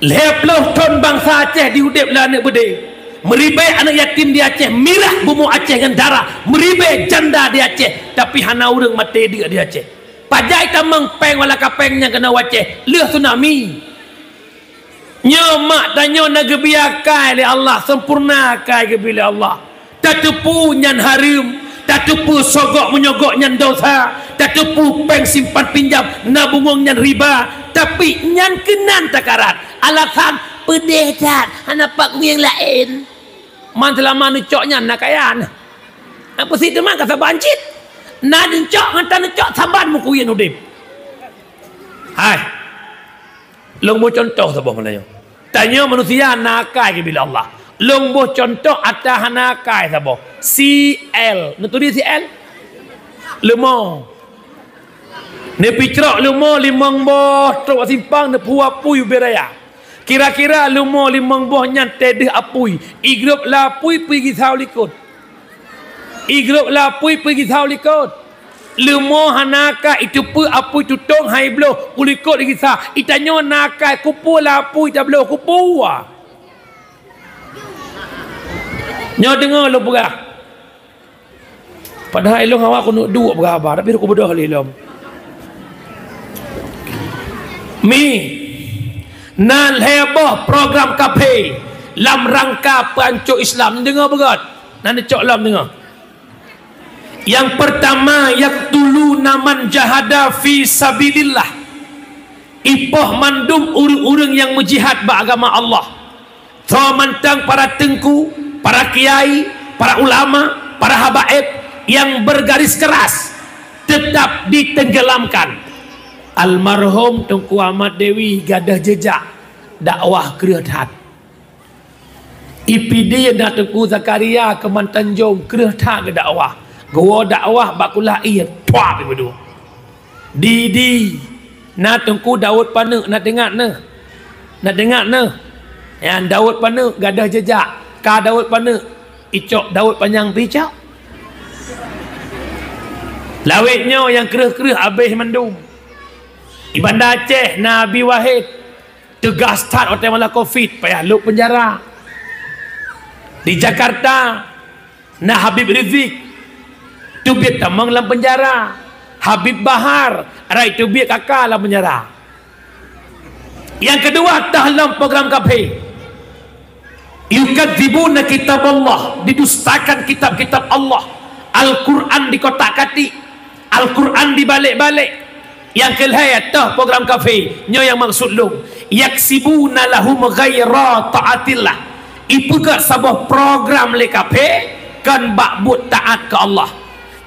Leploh ton bangsa Aceh di udip lah anak pedih. Meribai anak yatim di Aceh, mirah bumbu Aceh dengan darah, meribai janda di Aceh, tapi hana urang mati dia di Aceh. Pajai tamang peng wala kapengnya kena Aceh, leh tsunami. Nyo mak tanyo na gebiakai oleh Allah, sempurnakai gebila Allah. Tatupu nyan harim, tatupu sogok menyogok nyan dosa, tatupu peng simpan pinjam nabungong nyan riba, tapi nyan kenan takarat. Alasan pedih tat, hanapak yang lain. Man selama nu cok nyan nak kayan. Apa sih tu man kata bancit. Na nu cok ngata nu cok saban mu kuyen udip. Hai. Long bo contoh sabah Melayu. Tanya manusia nakai ke bila Allah. Long bo contoh atah nakai sabah. CL. Nu tulis CL. Lemah. Ne picrok lemah limang boh tok simpang ne puapui beraya. Kira-kira lumo limang boh nyan tedeh apui. Igrup lapui pergi thau likut. Igrup lapui pergi thau likut. Lumo hanaka itu pu apui tutong hai bloh ulikut lagi sa. Itanyo nakai kupu lapui ta bloh kupu ah. Nyo dengar lu berah. Padahal elong awak aku nak duk berabah tapi aku bodoh lelom. Nan heboh program kafe lam rangka pancuk Islam. Dengar begat. Nan cok lam dengar. Yang pertama yaqtuluna man jahada fi sabilillah. Ipoh mandum urang-urang yang menjihad beragama Allah. Tho mantang para tengku, para kiai, para ulama, para habaib yang bergaris keras tetap ditenggelamkan. Almarhum Tunku Ahmad Dewi gadah jejak dakwah Kerehat. IPD dan Tunku Zakaria Kemantanjung Kerehat ke dakwah. Gua dakwah bakulah iya tuak begitu. Didi na Tunku Daud Pane nak dengar ne. Nak dengar ne. Yang Daud Pane gadah jejak. Ka Daud Pane icok Daud panjang picak. Lawitnya yang kereh-kereh habis mendung. Di Bandar Aceh Nabi Wahid tegas start hotel malah Covid payah luk penjara. Di Jakarta nah Habib Rizik tu biar tamang dalam penjara. Habib Bahar rai tu biar kakak dalam penjara. Yang kedua dalam program kafe yukadzibuna kitab Allah, didustakan kitab-kitab Allah. Al-Quran dikotak-katik, Al-Quran dibalik-balik. Yang kelihaya tah program kafe nyo yang maksud lu yaksibuna lahum ghaira taatillah. Ipu ke sebuah program le kafe kan bakbut taat ke Allah.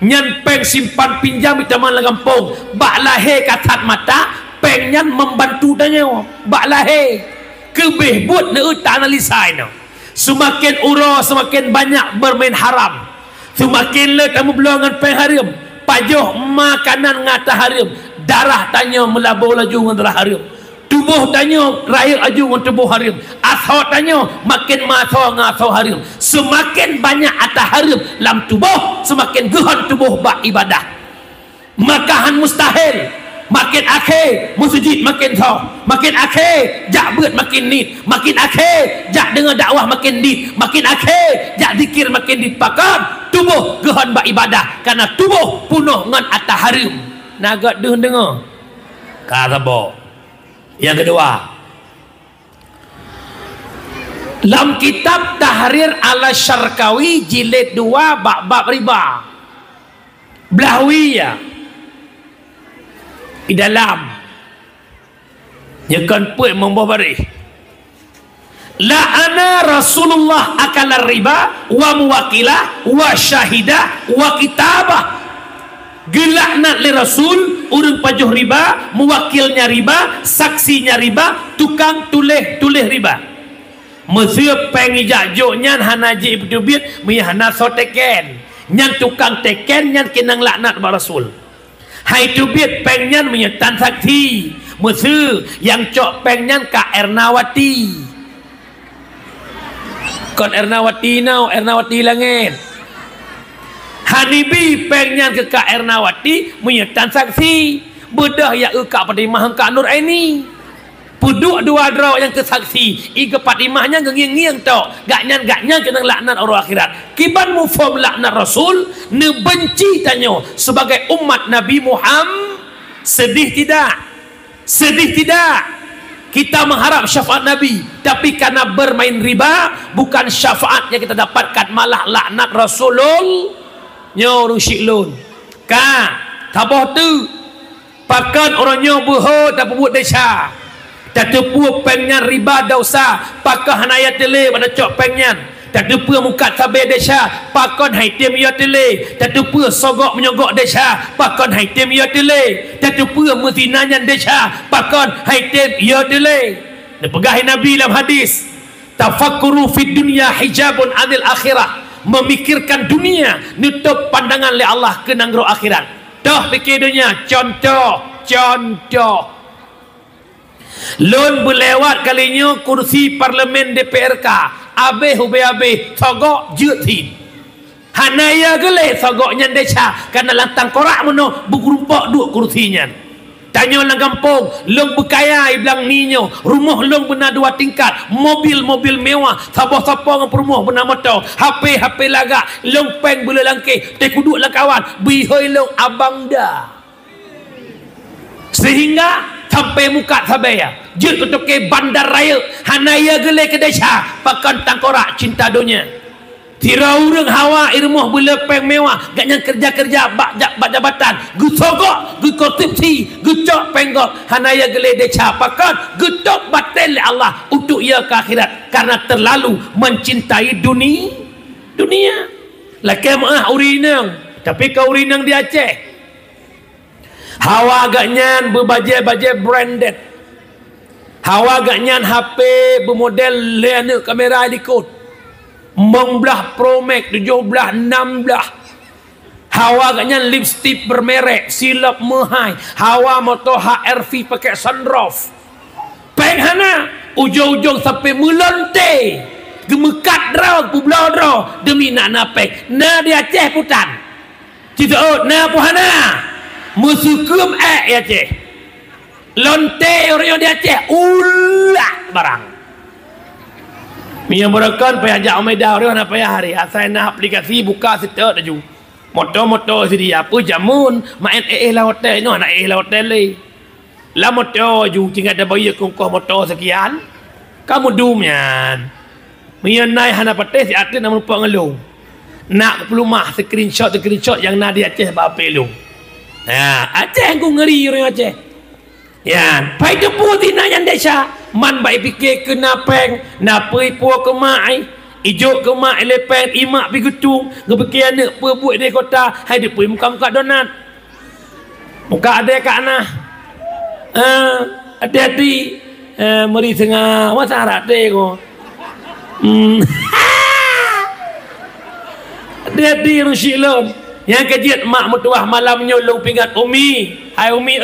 Nyan peng simpan pinjam di taman Lagampung bak lahir katat mata peng nyan membantu danyo bak lahir kebih buat ne uta analisa no. Semakin ura semakin banyak bermain haram. Semakin le kamu belongan peng haram. Pajuh makanan ngata haram. Darah tanya melabur laju dengan darah haram. Tubuh tanya rahir aju dengan tubuh haram. Asal tanya makin masal dengan asal haram. Semakin banyak atas haram dalam tubuh, semakin gehan tubuh bak ibadah. Makahan mustahil. Makin akhir musjid makin sah. Makin akhir jak berat makin nit. Makin akhir jak dengar dakwah makin nit. Makin akhir jak zikir makin nit. Pakam tubuh gehan bak ibadah karena tubuh penuh dengan atas haram. Nagat deh dengar. Kata bo. Yang kedua, dalam kitab Tahrir ala Syarkawi jilid 2 bab-bab riba. Blahwiyah. Di dalam nyekan puik membawa barih. La'ana Rasulullah akala riba wa muwakilah wa syahidah wa kitabah. Gelaknat li Rasul urang pajuh riba, mewakilnya riba, saksinya riba, tukang tulis riba. Mesir pengi jajuk nyan hanaji ibdubit mi hana so teken. Nyan tukang teken nyan kinang laknat ba Rasul. Hai tu biết pengen menyetan sakti Mesir yang cok pengen Kak Ernawati kon Ernawati now Ernawati langit Hanibi pengen ke Kak Ernawati menyetan saksi bedah ya Kak Padimah Kak Nur Aini puduk dua draw yang kesaksi iga Padimahnya ngiang-ngiang tau gaknya kena laknat orang akhirat kiban mufam laknat Rasul ne benci tanyo sebagai umat Nabi Muhammad sedih tidak kita mengharap syafaat Nabi tapi karena bermain riba bukan syafaat yang kita dapatkan malah laknat Rasulul nyo rusik lun ka tabah tu pakan orangnya buho tak buat desha tak tepu pengen riba dosa pakah hanaya tele pada cok pengen tak tepu muka tabe desha pakon haitem ya tele tak tepu sogok menyogok desha pakon haitem ya tele tak tepu mezinanya desha pakon haitem ya tele pegahi Nabi dalam hadis tafakkuru fid dunya hijabun anil akhirah memikirkan dunia nutup pandangan oleh Allah ke nanggro akhirat dah fikir dunia contoh lon berlewat kalinya kursi parlimen DPRK abeh sogok jutin hanaya gele sogoknya desha karena lantang korak meno bergerumpok dua kursinya tanya orang kampung long berkaya bilang ninyo rumah long benar 2 tingkat mobil mewah sabah-sabah dengan rumah benar motor HP lagak long peng bela langkih te kuduk lah kawan bihoi long abang dah sehingga sampai muka sabaya je ketuke bandar raya hanaya gele ke desa pakan tangkorak cinta dunia tira urang hawa irmoh bela peng mewah gaknya kerja bak jabatan gusogok korupsi gucok penggok hanaya gele desa pakan gutok batel Allah untuk ia ke akhirat karena terlalu mencintai dunia laki maah urinang tapi kau urinang di Aceh hawa agaknya berbajai-bajai branded hawa agaknya HP bermodel lena kamera dikut 16 Pro Max 17 16 hawa agaknya lipstick bermerek silap mahai hawa motor HRV pakai sunroof penghana ujung-ujung sampai melonte gemekat draw publau draw demi nak napek na di Aceh putan tidak na puhana musukum ya Aceh lonte orang di Aceh ulah barang minyak berakan payah ajak Umedah orang nak payah hari asal nak aplikasi buka situ dah motor sedia apa jamun main lah hotel no nak lah hotel lah motor ju tinggal ada bayar kongkos motor sekian kamu dumyan minyak naik hana patih si atin nak lupa ngelung nak pelumah screenshot yang nak di Aceh apa lu Aceh aku ngeri orang Aceh ya pai tepu tina yang desa man baik fikir ke napeng napai puak ke mai ijuk ke mai lepeng imak pi getung ngepikir anak perbuat di kota hai dia pergi muka donat muka ada kat nah hati-hati meri tengah masa harap deh ko hati-hati rusyik lon yang kejit mak mertuah malam nyolong pingat Umi hai Umi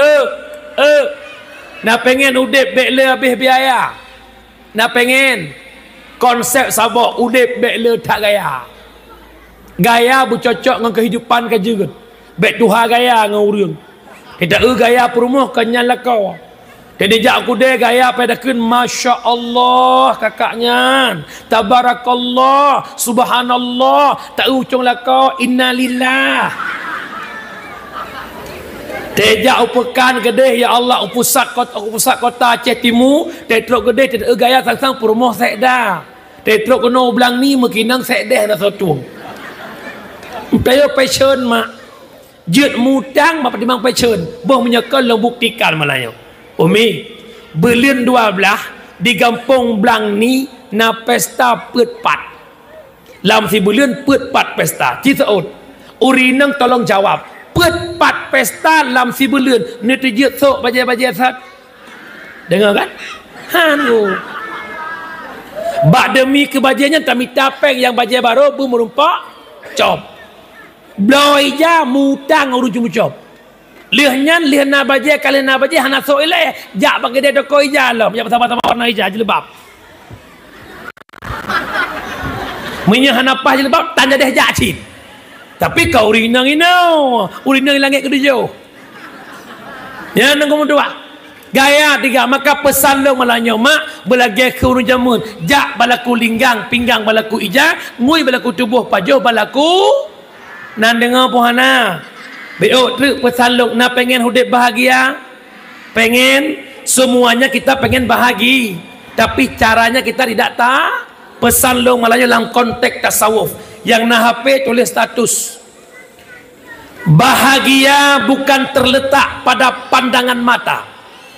nak pengen udip bekle habis biaya nak pengen konsep sabak udip bekle tak gaya bercocok dengan kehidupan kajegut bek tuha gaya dengan urang tidak gaya perumah kenyal lakau jadi jak aku deh gaya pedakeun Masya Allah kakaknya tabarakallah subhanallah tak ucung lakau innalillah tejak upekan gede ya Allah upusat kota Aceh Timur tetrok gede tidak gaya sang perumah sekda tetrok kena belang ni mekinang sekdeh dah satu kaya passion mak jet mutang bapak timang passion boh menyekal lo buktikan malanya Umi berlian 12 di kampung belang ni na pesta petpat lam si berlian petpat pesta citaut urinang tolong jawab petpat pesta lam si berlian ni terjut sok bajai-bajai sat dengar kan hanu bak demi kebajainya kami tapeng yang bajai baru merumpak cop bloi ja mutang urung cop Liahnya liah na baje kali na baje hana so ile jak bagi dia doko ija lah ya sama-sama warna ija jilbab punya hana pas jilbab tanda dia jak cin tapi kau urinang langit kedujuh ya nombor 2 gaya 3 maka pesan lo malanyo mak belagi kurun jamun jak balaku linggang pinggang balaku ija ngui balaku tubuh pajuh balaku nan dengar pohana beok tu pesan lo na pengen hidup bahagia pengen semuanya kita pengen bahagi tapi caranya kita tidak tahu pesan lo malanyo dalam konteks tasawuf yang na HP tulis status bahagia bukan terletak pada pandangan mata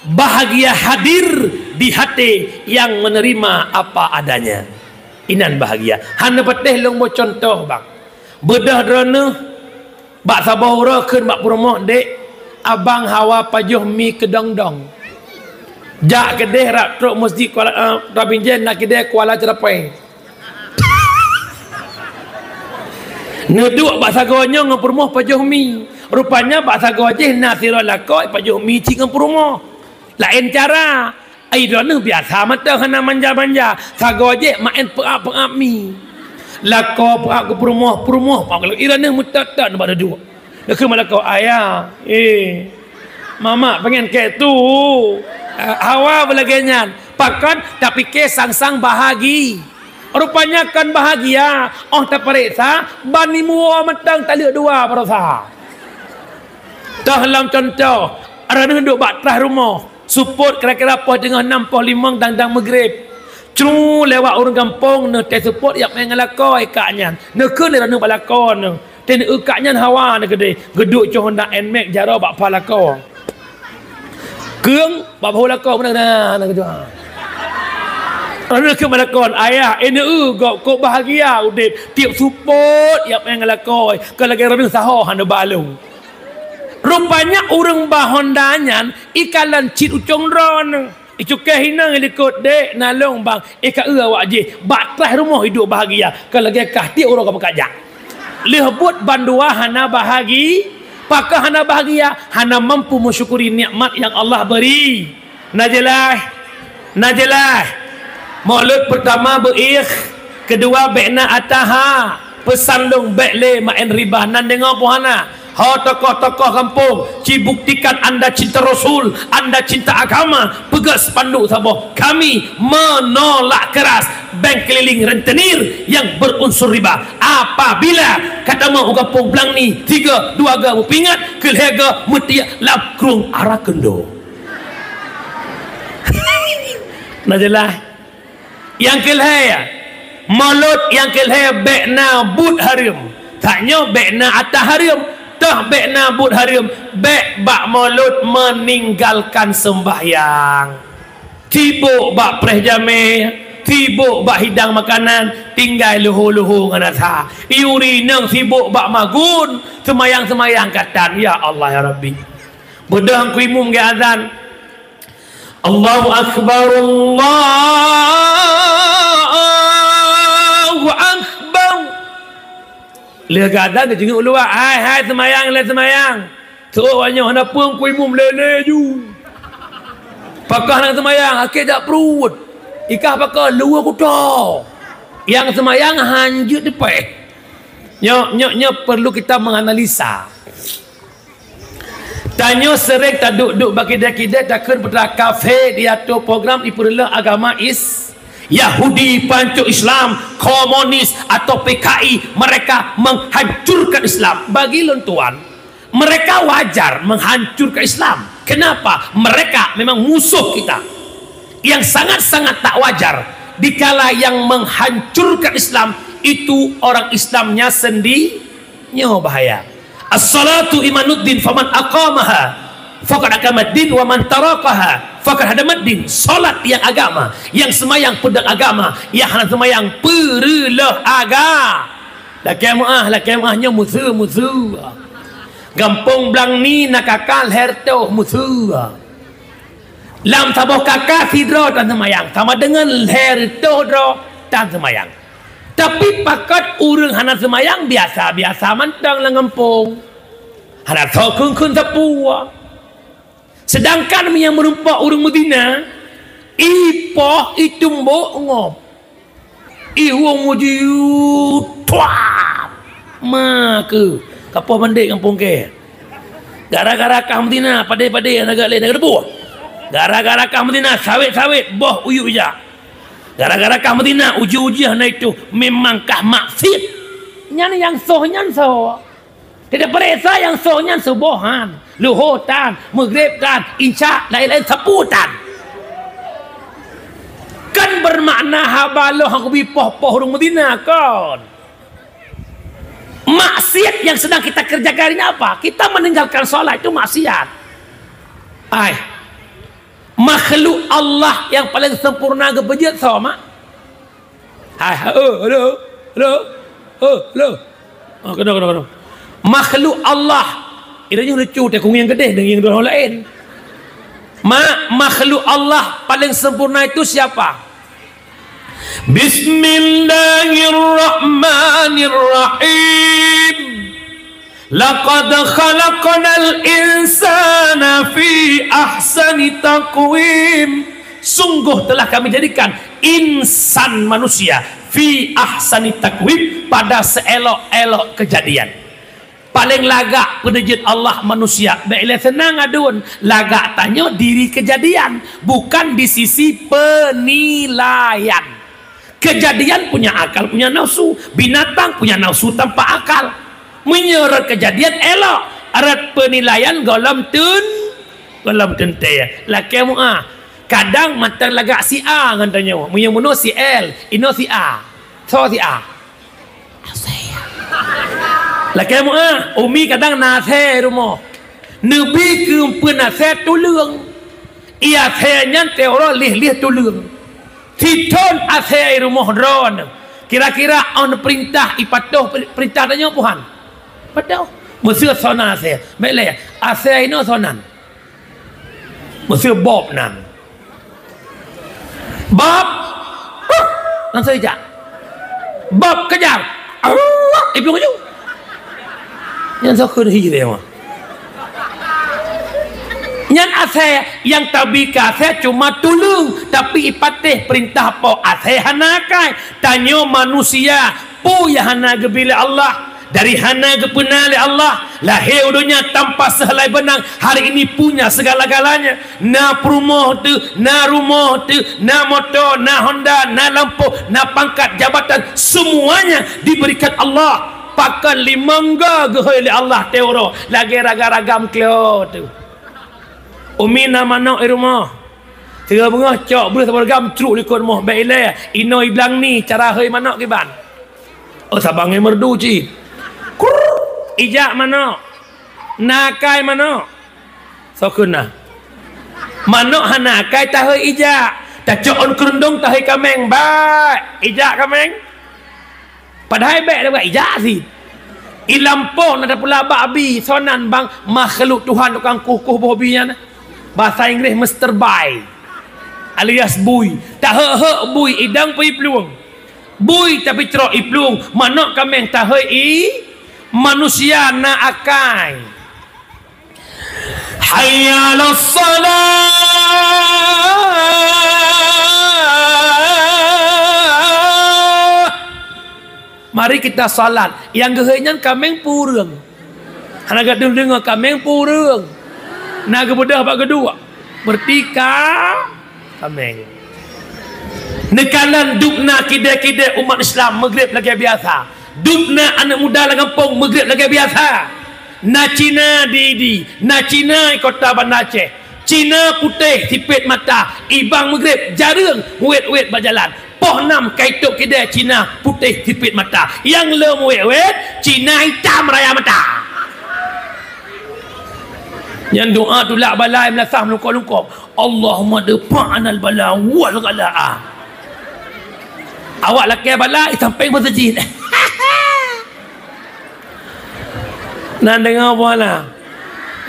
bahagia hadir di hati yang menerima apa adanya inan bahagia hanya betih long mo contoh bang bedah drone bak sabahura keun bak promoh dek abang hawa pajuh mi kedong-dong jak kedeh rak truk masjid Kuala Rabinjen nak kedeh Kuala Cerapai neduk bak sagonya ngam promoh pajuh mi rupanya bak sagoje nasirul lakoi pajuh mi ci ngam promoh lain cara ai drone biasa mata hana manja-manja sagoje main peak mi lako peak ke perumoh pak kalau irane mutatan pada dua dak ke malako ayah mama pengen ke tu hawa belagenyan pakan tapi ke sang-sang bahagi rupanya kan bahagia tak periksa bani mua matang tali dua perasa dah dalam contoh arane duduk bak terah rumah support kira-kira pos dengan 65 dandang maghrib cru lewat orang kampung ne teh support yak mengalakoi kaknya ne keun le ne balakon ne ten kaknya hawa ne gede geduk cho Honda Nmax jaro bak palako keung bak palako benar na geduk ana ke balakon ayah kok bahagia udip tiap support yak mengalakoi kalau lagi rene saho hana balu rupanya orang bahondanyan ikalan cit ucong ron Icukai hina ikut dek nalong bang eka awak je batrah rumah hidup bahagia kalau lagi kahti orang apa kajak lehbut bandua hana bahagi pakah hana bahagia hana mampu mensyukuri nikmat yang Allah beri najelah maulud pertama beikh kedua bekna ataha pesan long bekle main ribah nan dengar pohana tokoh-tokoh kampung buktikan anda cinta Rasul anda cinta agama pegas panduk saboh kami menolak keras bank keliling rentenir yang berunsur riba apabila kata mau kampung belang ni 3 2 ga pingat kelhega metiak lakrung arah kendo najelah yang kelhaya malut yang kelhaya bekna bud harim taknya bekna atas harim dah bek nabut harim bek bak mulut meninggalkan sembahyang tibuk bak preh jame tibuk bak hidang makanan tinggal luhu-luhu nganasa iuri nang tibuk bak magun semayang-semayang katan ya Allah ya Rabbi bedah kuimum ke azan Allahu Akbar Allahu Akbar lihat keadaan dia jenguk luar hai semayang seorangnya hendak pun kuimum lele ju pakah nak semayang akhir tak perut ikah pakah luar kuda yang semayang hanjut depan nyok perlu kita menganalisa tanya sering tak duduk bagi dia takkan pada kafe dia tu program ipulah agama Yahudi, Pancuk Islam, Komunis atau PKI mereka menghancurkan Islam. Bagi lontuan mereka wajar menghancurkan Islam. Kenapa? Mereka memang musuh kita. Yang sangat-sangat tak wajar dikala yang menghancurkan Islam itu orang Islamnya sendirinya bahaya. As-salatu imanuddin faman aqamaha faqad akamaddin wa man tarakaha faqad hadamaddin. Solat yang agama, yang semayang pedang agama, yang hana semayang perelah agama. Lakemahnya musuh gampung belang ni nak kakal herto musuh lam taboh kakak sidro tan semayang sama dengan herto dro tan semayang. Tapi pakat urang hana semayang biasa-biasa mantang lang gampung Hendak kun tapua. Sedangkan yang merumpak orang Medina, ipoh itu mbok ngop. Iwong mujiu tuap. Maka kapal mandik kampung ke. Gara-gara kah Medina padai-padai agak lain negara buah. Gara-gara kah Medina sawit-sawit boh uyuk je. Gara-gara kah Medina uji-ujian itu memangkah maksiat. Nyan yang soh nyan soh. Tidak peresa yang soh nyan subuhan, luhutan, maghribkan, insya lain-lain seputan. Kan bermakna habaloh aku bipoh-poh orang Medina kan. Maksiat yang sedang kita kerjakan ini apa? Kita meninggalkan sholat itu maksiat. Makhluk Allah yang paling sempurna kebejat sama. Hello. Kena. Makhluk Allah. Iranya lucu tak kung yang gede dengan yang orang lain. Makhluk Allah paling sempurna itu siapa? Bismillahirrahmanirrahim. Laqad khalaqnal insana fi ahsani taqwim. Sungguh telah kami jadikan insan manusia fi ahsani taqwim, pada seelok-elok kejadian. Paling lagak penejit Allah manusia. Baiklah senang adun. Lagak tanya diri kejadian, bukan di sisi penilaian. Kejadian punya akal, punya nafsu. Binatang punya nafsu tanpa akal. Menyeret kejadian elok. Arat penilaian golam tentaya. Laki mu'ah. Kadang mata lagak si A ngantanya. Menyemuno si L. Ino si A. So si A. Laki mu'ah. Umi kadang nase rumah. Nabi kempen nase tulung. Ia senyang teora lih tulung. Titon ase rumah ron. Kira-kira on perintah ipatuh perintah tanya Tuhan. Patuh. Mesti sonan ase. Baiklah. Ase ini sonan. Mesti Bob nan. Bob. Langsung saja. Bob kejar. Ibu keju. Yang saya kena hijau. Yang ase yang tabika ase cuma tulung, tapi ipateh perintah po ase hanakai. Tanyo manusia pu ya hana gebila Allah. Dari hana kepenali Allah, lahir dunia tanpa sehelai benang. Hari ini punya segala-galanya. Na rumah tu, na motor, na Honda, na lampu, na pangkat jabatan, semuanya diberikan Allah. Pakan limangga gehoi Allah teoro. Lagi raga-ragam kleo tu. Umi nama nak rumah. Tiga bunga cok boleh terbergam ceruk di rumah. Baiklah, ino iblang ni cara hoi manak kiban. Oh sabang merdu cik. Ijak mana? Nakai mana? Sokuna. Mana hanakai tahe ijak. Tak cokon kerundung tahe kameng. Baik. Ijak kameng. Padahal baik dah buat ijak sih. Ilampong ada pula babi. Sonan bang makhluk Tuhan tukang kukuh bobinya. Bahasa Inggeris Mr. Bai. Alias bui. Tak hek bui. Idang pergi peluang. Bui tapi cerok iplung. Mana kameng tahe manusia na akai. Hayya 'alas salah. Mari kita salat. Yang gehenyan kameng purung. Hanaga dengar kameng purung. Naga bedah pak kedua. Bertika kameng. Nekalan dukna kide-kide umat Islam Maghrib lagi biasa. Dukna anak muda lah kampung Maghrib lagi biasa. Na Cina di na Cina kota Bandar Aceh. Cina putih sipit mata. Ibang Maghrib jarang wet berjalan. Poh 6 kaituk kedai Cina putih sipit mata. Yang lem wet Cina hitam raya mata. Yang doa tu lak balai melasah melungkop-lungkop. Allahumma dafa'anal bala wal ghalaa. Awak laki balai sampai masjid. Nak dengar apa lah?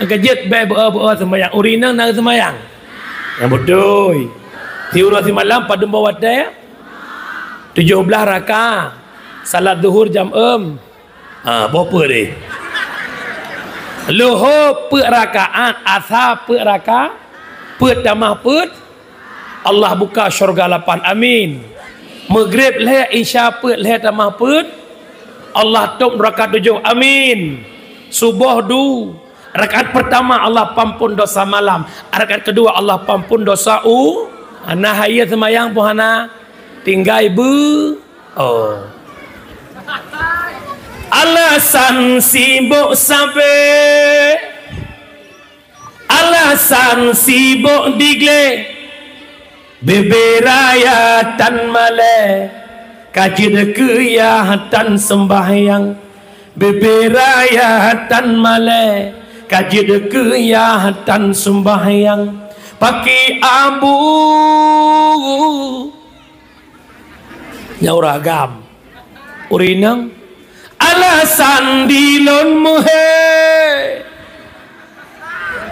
Kejut baik berapa sembahyang. Urinang nak sembahyang. Yang betul. Tiura si malam pada bawah dia 17 rakaat. Salat zuhur jam berapa dia? Luhur put rakaat, asar put rakaat, put damah put. Allah buka syurga 8. Amin. Maghrib leh, isya put leh damah put. Allah tok rakaat 7. Amin. Subuh du. Rakaat pertama Allah pampun dosa malam. Rakaat kedua Allah pampun dosa Ana hayat semayang pohana tinggal ibu. Oh. Alasan sibuk sampai, alasan sibuk digle, beberaya tan male, kaji dekaya tan sembahyang, beberaya tan male, kaji dekaya tan sembahyang, pakai abu nyauragam urinang. Alasan dilon muhe,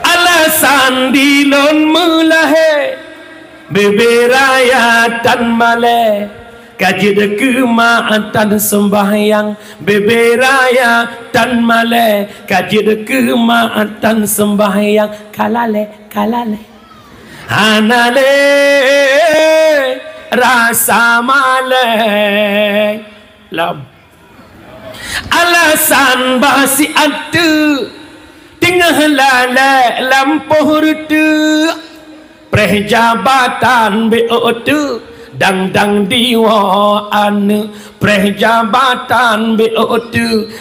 alasan dilon mulahe, beberaya tan male, kaji dekema tan sembahyang, beberaya tan male, kaji dekema tan sembahyang, kalale kalale, hanale rasa male lam. Alasan basi ada tengah lala lampuh retu prejabatan BOT dang diwa ane prejabatan BOT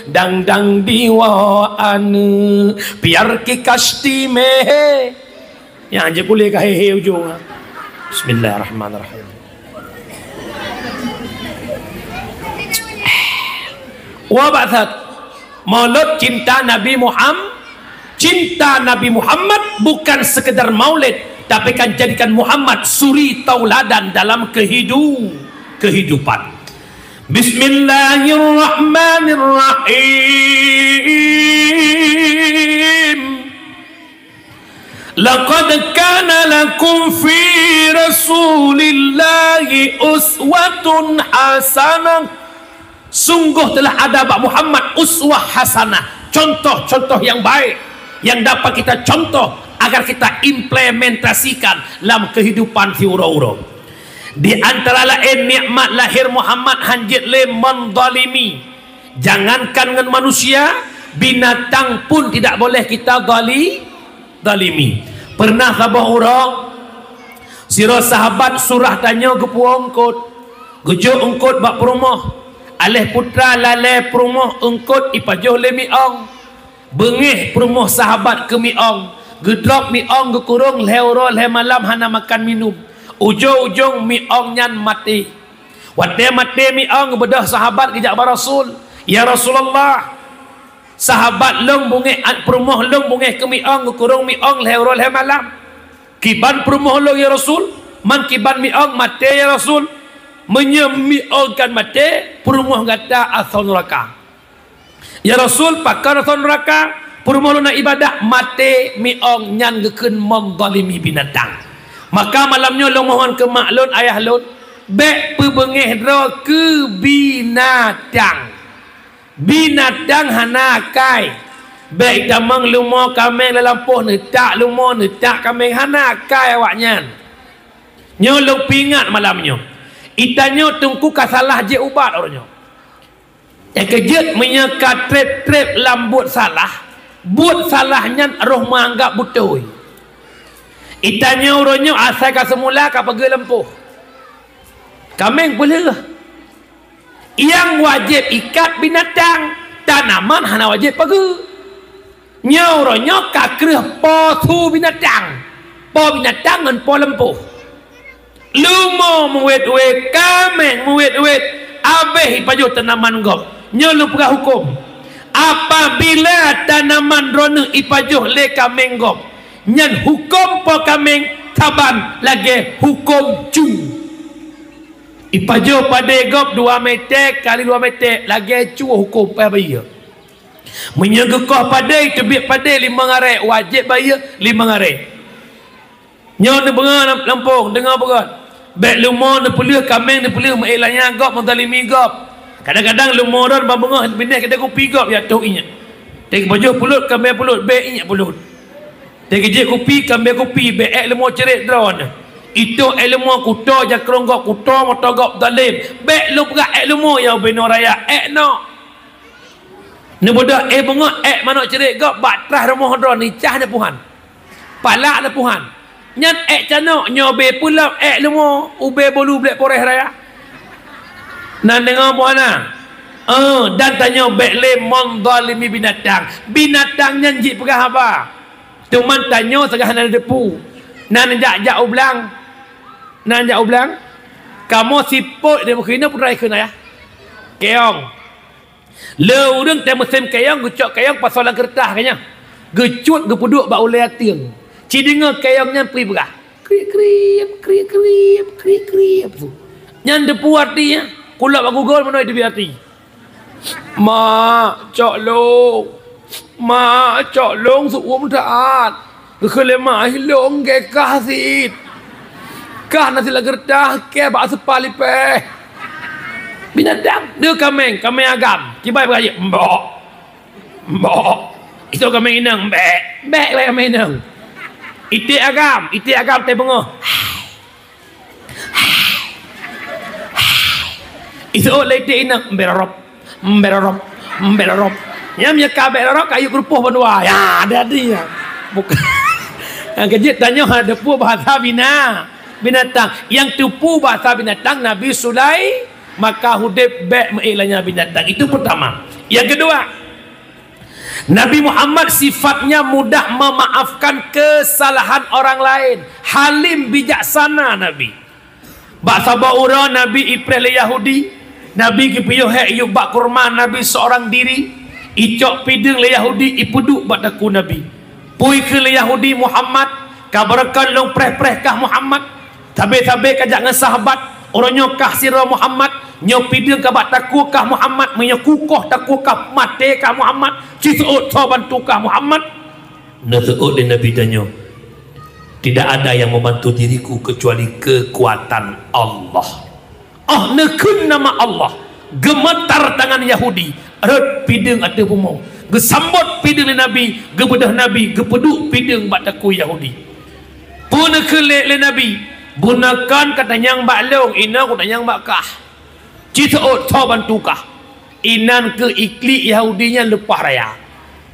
dang diwa ane biar ki kasti me yang je boleh kah he ujung. Bismillahirrahmanirrahim. Wabathat maulid cinta Nabi Muhammad. Cinta Nabi Muhammad bukan sekedar maulid, tapi kan jadikan Muhammad suri tauladan dalam kehidupan. Bismillahirrahmanirrahim. Laqad kana lakum fi rasulillahi uswatun hasanah. Sungguh telah ada bagi Muhammad uswah hasanah, contoh-contoh yang baik yang dapat kita contoh agar kita implementasikan dalam kehidupan fiura-ura. Di antara lain nikmat lahir Muhammad hanjit le mendalimi. Jangankan dengan manusia, binatang pun tidak boleh kita dalimi. Pernah sabah orang sira sahabat surah tanya ke puangkot, gejuk engkot bak perumah. Alih putra lalai perumah engkot ipajuh le miong. Bengih perumah sahabat ke miong. Gedrok miong ke kurung leuro le malam hana makan minum. Ujung-ujung miong nyan mati. Wate mati miong bedah sahabat kejak Rasul. Ya Rasulullah, sahabat long bungih perumah long bungih ke miong ke kurung miong leuro le malam. Kiban perumah long ya Rasul. Man kiban miong mati ya Rasul. Menyemiongkan mati perumah kata asal neraka. Ya Rasul pakar asal neraka perumah lu nak ibadah mati miong nyan gekeun mendalimi binatang. Maka malamnya lu mohon ke maklun ayah lun bek pebengih dro ke binatang. Binatang hana kai. Bek damang lu mau kameng dalam poh netak lu mau netak kameng hana kai awaknya. Nyo lu pingat malamnya. Itanya tungku kasalah je ubat orangnya. Yang kejut menyeka trep-trep lambut salah. Buat salahnya roh menganggap betul. Itanya orangnya asal ka semula ka pergi lempuh. Kameng boleh lah. Yang wajib ikat binatang, tanaman hana wajib pergi. Orangnya ka kereh po tu binatang. Po binatang dan po lempuh. Lumo muwet-wet, kameng muwet-wet, abeh pajuh tanaman gop. Nyolu pegah hukum. Apabila tanaman rona ipajuh le kameng gop, nyan hukum po kameng taban lagi hukum cu. Ipajuh pada gop 2 meter kali 2 meter lagi cu hukum payah bayar. Menyegekoh pada itu biar pada 5 ngarai wajib bayar 5 ngarai. Nyon dengar lampung dengar berat. Bek lumur ni pelih kameng ni pelih mailanya gop mentalimi gop. Kadang-kadang lumur dan bangah pindah kita kopi gop ya tu inya. Tegi baju pulut, kambing pulut, be inyak pulut. Tegi je kopi, kambing kopi, be ilmu cerit drone. Itu ilmu kuto jakrongok kuto motogok dalim. Be lu perak ilmu yang beno raya. No. Ni bodoh bengok manok cerit gok batrah rumah drone ni cah na puhan. Palak na puhan. Nyan canok nyobe pula ilmu ube bolu blek poreh raya. Nan dengar puana. Dan tanya bekle menzalimi binatang. Binatang nyanji pegah apa? Tuman tanya segah nan depu. Nan jak ublang. Nan jak ublang. Kamu siput dia mukina purai kena ya. Keong. Le urang teh musim keong gucok keong pasolan kertas kanya. Gecut gepuduk ba ulai tiang. Cidinga keongnya pergi berah. Krip. Nyan depu artinya. Kulak ba gugol mana dia hati. Mak cok long suum taat kelemah hilong ke kasit kah nasi lagertah ke ba sepali pe binatang dia kameng agam kibai beraya mbok itu kameng inang bek kameng inang iti agam teh bengoh itu lete inang berorop nyam ya kabeh berorop kayu kerupuh benua ya ada dia bukan yang kejit tanya ada pu bahasa binatang yang tupu bahasa binatang Nabi Sulai maka hudib bek meilanya binatang itu pertama. Yang kedua, Nabi Muhammad sifatnya mudah memaafkan kesalahan orang lain, halim bijaksana Nabi. Bahasa baura Nabi Iprel Yahudi Nabi kipiyuh yuk bak kurma Nabi seorang diri icok pideng le Yahudi ipuduk bataku Nabi pui ke le Yahudi Muhammad kabarkan long preh kah Muhammad tabe kajak dengan sahabat orangnya kah sirah Muhammad nyo pideng ka bataku kah Muhammad menyakukoh taku kah mate kah Muhammad cisut so bantu kah Muhammad naseut de Nabi danyo tidak ada yang membantu diriku kecuali kekuatan Allah. Nekun nama Allah gemetar tangan Yahudi red pideng ada pumong gesambut pideng Nabi gebedah Nabi gepeduk pideng bataku Yahudi pun le Nabi gunakan kata yang baklong ina kata yang bakah citaut so bantukah inan ke ikli Yahudinya lepah raya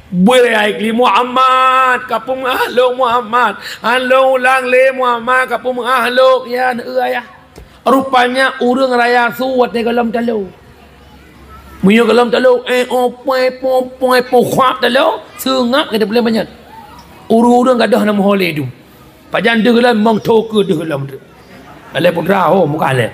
boleh ikli Muhammad kapung ahlong Muhammad ahlong ulang le Muhammad kapung ahlong ya ayah rupanya urang raya suat di dalam talu. Munyo dalam talu po khap talu sengak kita boleh banyak. Urang gadah nama hole tu. Pajan de dalam mong toke de dalam tu. Ale putra muka ale.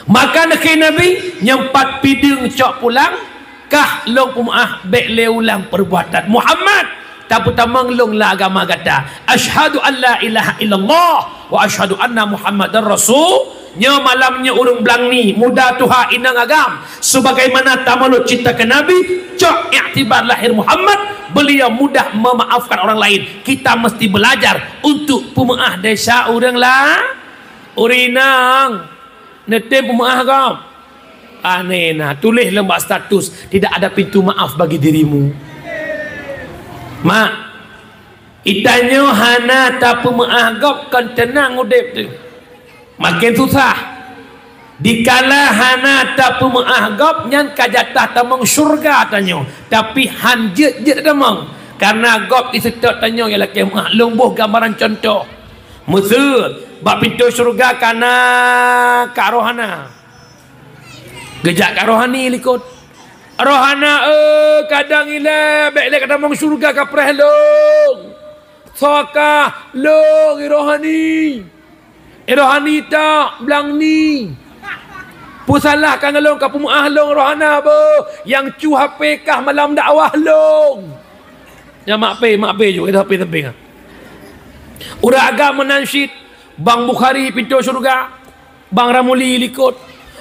Maka nak Nabi nyempat pideng cok pulang kah long pumaah bek le ulang perbuatan Muhammad tapi tamang long la agama kata asyhadu an la ilaha illallah wa asyhadu anna muhammadar rasul nya malamnya urang belang ni muda tuha inang agam sebagaimana tamalut cinta ke Nabi cok iktibar lahir Muhammad beliau mudah memaafkan orang lain. Kita mesti belajar untuk pemaah desa urang lah urinang netem pemaah gam aneh tulis lembak status tidak ada pintu maaf bagi dirimu. Mak itanyo hana tapi menganggap kan tenang udip tu makin susah dikala hana tapi menganggap nyan kajatah tamang syurga tanyo tapi hanjet tamang karena gop disetok tanyo ialah ke maklum boh gambaran contoh musul bab pintu syurga kana karohana gejak karohani likut rohana kadang ile bekle kadang mong surga ka prehlong soka long rohani tak belang ni pusalah kan long ka pumuah long rohana bo yang cu HP kah malam dakwah long ya mak pe juga HP tebing ura agama menansyid Bang Bukhari pintu surga Bang Ramuli likut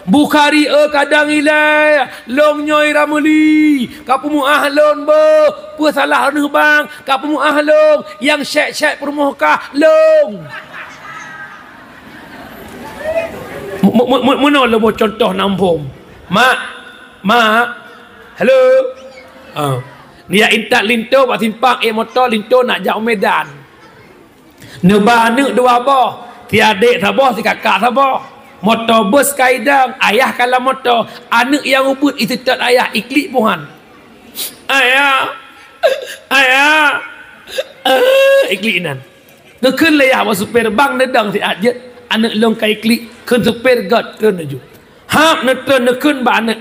Bukhari kadang ilai long nyoy ramuli kapumu ahlon bo pu salah nu bang kapumu ahlong yang syek permuhkah long mana lo contoh nampung mak hello Dia intak linto buat simpang motor linto nak jauh Medan. Neba anak dua boh, si adik sabah, si kakak sabah. Motor bus kaidang, ayah kalau motor, anak yang ubud itu tak ayah iklik puhan. Ayah, iklik nan. Ngekun layah buat supir bang nedang si ajet, anak long kai iklik, kun supir god kun aju. Hap nekun ba anak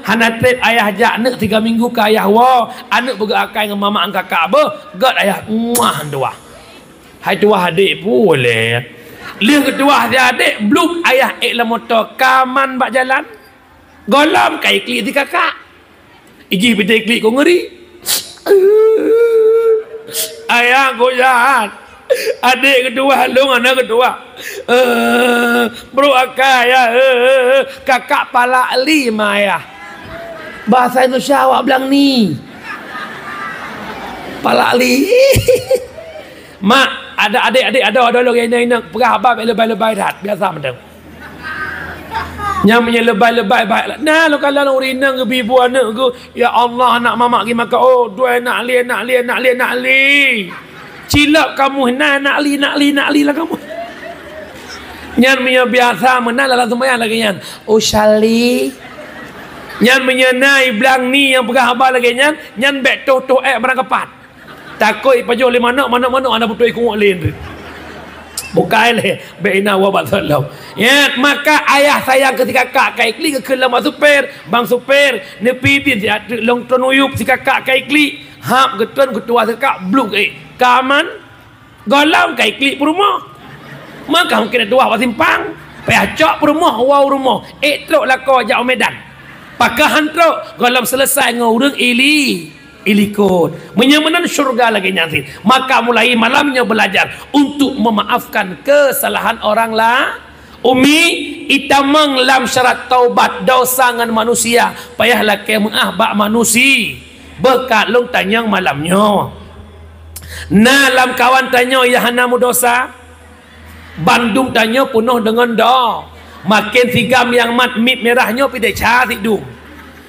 hanatrip ayah jak anak 3 minggu ke ayah wa anak bergerak dengan mama ang kakak apa god ayah muah dua hai dua adik boleh liang kedua dia adik bluk ayah dalam motor kaman bak jalan golam kai klik di kakak iji pete klik ko ngeri ayah ko jahat adik kedua long anak kedua bro akak ya kakak pala lima ya bahasa Indonesia awak bilang ni pala li mak ada adik ada orang yang perah abang lebay-lebay dah biasa macam yang punya lebay-lebay baik nah lo kalau orang rinang ke bibu anak ke ya Allah nak mamak pergi makan oh dua nak li cilap kamu nak li lah kamu nyan punya biasa menang dalam sembahyang lagi nyan oh Shali nyan menyenai belang ni yang pegang abang lagi nyan bek toh barang kepat takut pajo le mana anda betul ikut lain tu bukan le bek ina wa batallau ya maka ayah sayang ketika kakak kai klik ke lama supir bang supir nepi din si long tonuyup si kakak kai klik hap getun ketua kakak bluk kaman golam kai klik rumah maka mungkin dua awak simpang payah cok rumah wow rumah truk lako jauh Medan pakahan truk golam selesai ngurung ilikut menyamanan syurga lagi nanti maka mulai malamnya belajar untuk memaafkan kesalahan orang lah umi itamang lam syarat taubat dosa ngan manusia payahlah ke bak manusia bekat long tanyang malamnya nah lam kawan tanya ya hanamu dosa Bandung tanya penuh dengan dah makin sigam yang mat mip merahnya pidai cari dum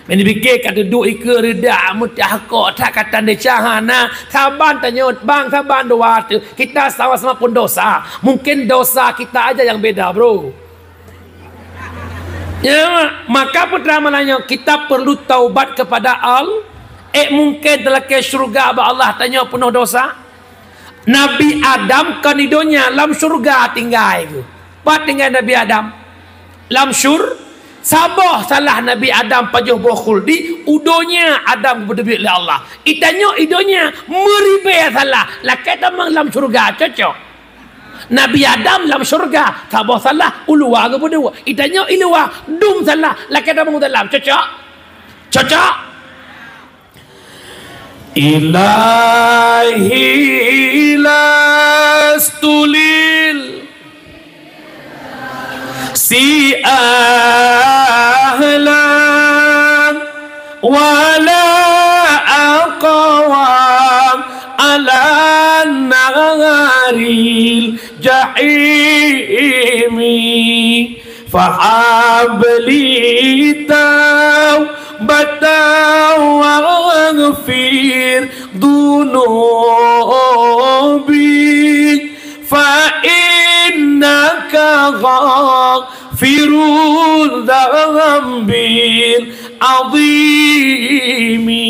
ini fikir kata duduk ika reda mutahkok tak kata dia cahana saban tanya bang saban doa tu kita sama-sama pun dosa mungkin dosa kita aja yang beda bro ya maka putra menanya kita perlu taubat kepada Allah mungkin telah ke syurga Allah tanya penuh dosa Nabi Adam kan idonya lam syurga tinggal itu. Apa tinggal Nabi Adam? Lam syur sabah salah Nabi Adam pajuh bokhuldi udonya Adam berdebit oleh Allah. Itanya idonya meribah salah. Lah kata mang lam syurga cocok. Nabi Adam lam syurga sabah salah ulua ke berdua. Itanya ilua dum salah. Lah kata mang dalam cocok. Cocok. Ilahi lastulil si ahlam wala aqwam ala naril jahimi fahabli tawbatan waghfir dunubi fa innaka ghafirul dzambil azimi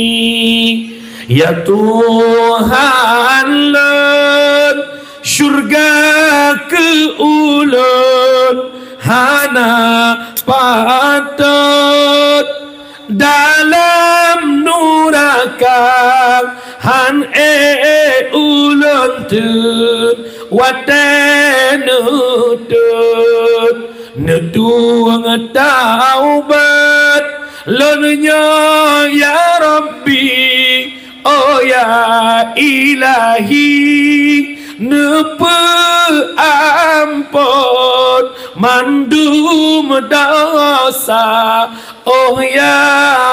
ya Tuhan lan syurga ke ulun hana patut dalam nuraka han ulun tun watenutut netuang taubat lonnya ya Rabbi oh ya ilahi nepe ampun mandum dosa oh ya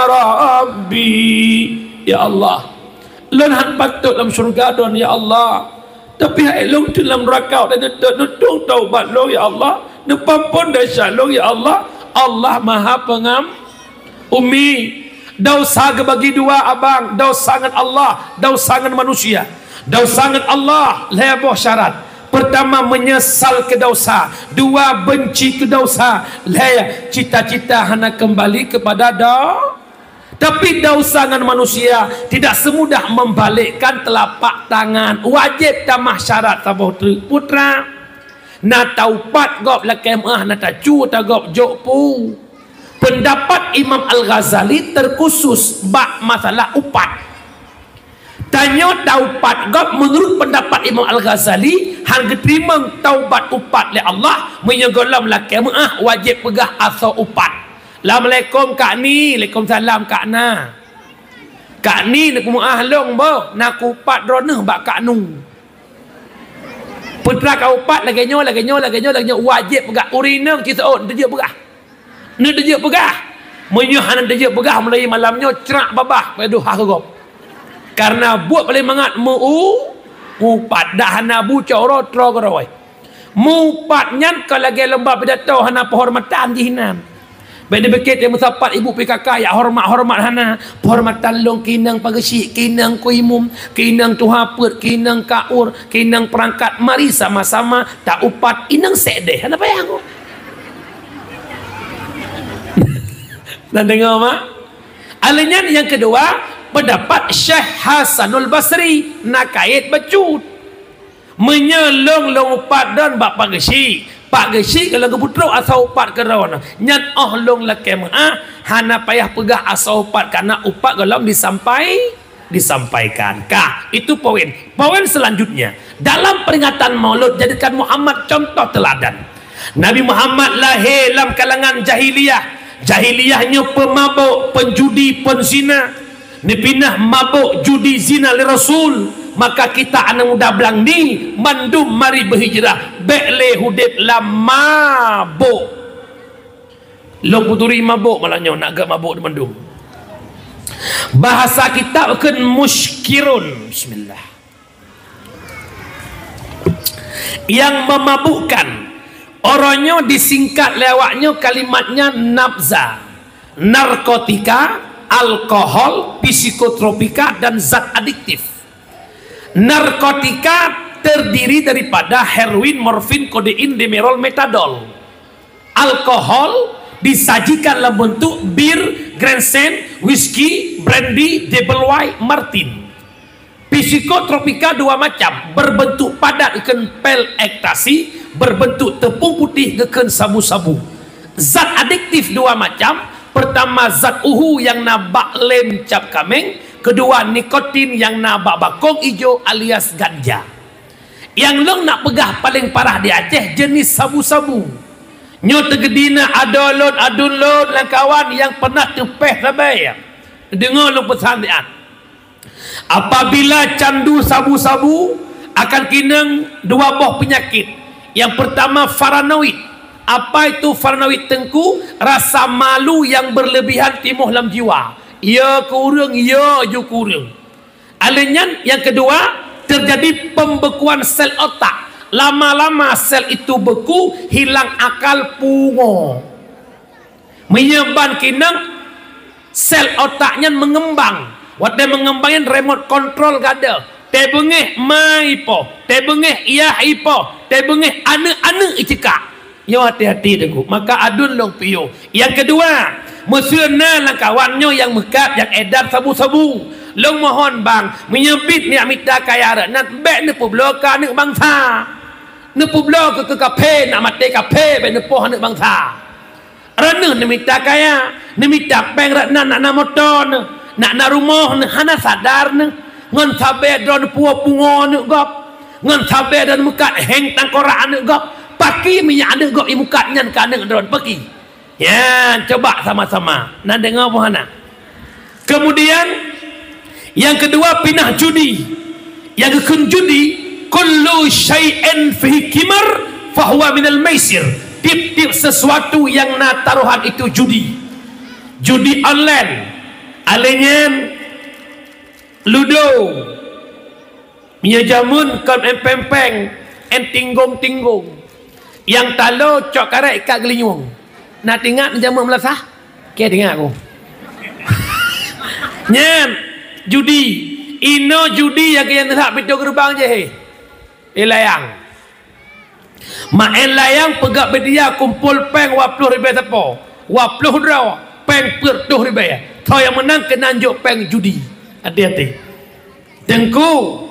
Rabbi ya Allah lenhan patut dalam syurga don ya Allah tapi hai long dalam neraka dan nutung taubat lo ya Allah nepampun dosa lo ya Allah Allah maha pengam umi Dosa bagi dua abang, dosa dengan Allah, dosa dengan manusia. Dosa dengan Allah lebih syarat. Pertama, menyesal ke dosa. Dua, benci ke dosa. Cita-cita hana kembali kepada dosa. Tapi dosa dengan manusia tidak semudah membalikkan telapak tangan. Wajib tamah syarat sabah putra. Na taupat gop la kemah na tacu ta gop jok pu. Pendapat Imam Al-Ghazali terkhusus bab masalah upat. Tanya taubat gop menurut pendapat Imam Al-Ghazali hang diterima taubat upat oleh Allah menyegolam laki maah wajib pegah asal upat. Assalamualaikum kak ni, Waalaikumsalam kak na. Kak ni nak maah long bo, nak upat droneh bak kak nu. Putra kau upat lagi nyo wajib pegah urineng kita on dia pegah. Ni dia pegah. Menyuhan dia pegah mulai malamnya cerak babah pada duha gop. Karena buat paling mangat upat dah hana buca rotro geroi mupat nyan kalau lagi lembab pidato hana penghormatan jihinan benda bekit yang musapat ibu PKK ya hormat hana penghormatan long kinang pagesik kinang kuimum kinang tuhaput kinang kaur kinang perangkat mari sama-sama tak upat inang sedeh hana payah aku dan dengar mak alinyan yang kedua pendapat Syekh Hasanul Basri nak kait becut menyelong long upat dan bak pagesi pak gesi kalau keputruk asal upat kerana nyat long laki maah hana payah pegah asal upat karena upat kalau disampaikan kah itu poin selanjutnya dalam peringatan maulud jadikan Muhammad contoh teladan. Nabi Muhammad lahir dalam kalangan jahiliyahnya pemabuk, penjudi, penzina. Ni pindah mabuk judi zina li Rasul, maka kita anak muda belang ni mandum mari berhijrah bekle hudib lam mabuk lo puturi mabuk malahnya nak agak mabuk di mandum. Bahasa kita akan muskirun, bismillah, yang memabukkan. Orangnya disingkat lewatnya kalimatnya nabza, narkotika, alkohol, psikotropika, dan zat adiktif. Narkotika terdiri daripada heroin, morfin, kodein, demerol, metadol. Alkohol disajikan dalam bentuk bir, Grandstand, whisky, brandy, double white, martin. Psikotropika dua macam, berbentuk padat ikan pel ekstasi, berbentuk tepung putih ikan sabu-sabu. Zat adiktif dua macam. Pertama zat uhu yang nabak lem cap kameng, kedua nikotin yang nabak bakong hijau alias ganja. Yang long nak pegah paling parah di Aceh jenis sabu-sabu. Nyo tegedina adolot adunlot dan kawan yang pernah tepeh sabai. Dengar lu pesan dia. Apabila candu sabu-sabu akan kineng dua buah penyakit. Yang pertama paranoid. Apa itu paranoid tengku? Rasa malu yang berlebihan timuh dalam jiwa. Ya kurang, ya ju kurang. Alinyan yang kedua, terjadi pembekuan sel otak. Lama-lama sel itu beku, hilang akal pungo. Menyebabkan kinang sel otaknya mengembang. Waktu mengembangin remote control gada. Tebengeh mai po, tebengeh iya ipo, tebengeh ane-ane icika. Ya hati-hati dengku. Maka adun long piyo. Yang kedua, mesena lang kawannya yang mekat yang edar sabu-sabu. Long mohon bang, menyebit ni amita kaya nak bek ni publika ni bangsa. Ni publika ke kafe nak mati kafe be ni poh ni bangsa. Rana ni minta kaya, ni minta peng nak motor ni, nak rumah ni hana sadar ni. Ngan sabe don puo pungo ni gop. Ngan sabe dan mekat heng tangkorak ni gop. Pakai minyak ada gok imukatnya kan drone pakai. Ya, coba sama-sama. Nak dengar apa nak? Kemudian yang kedua pindah judi. Yang kekun judi, kullu syai'in fihi kimar fahuwa minal maisir. Tip-tip sesuatu yang nak taruhan itu judi. Judi online. Alinyan ludo. Minyak jamun kon empempeng, entinggong-tinggong. Yang talo cok karet ikat gelinyung. Nak tengok jamu melasah? Okey tengok aku. Nyen judi ino judi yang nak pintu gerbang je layang main layang pegak bedia kumpul peng 20 ribu tepo 20 draw peng 40 ribu tau yang menang kena anjuk peng judi. Hati-hati tengku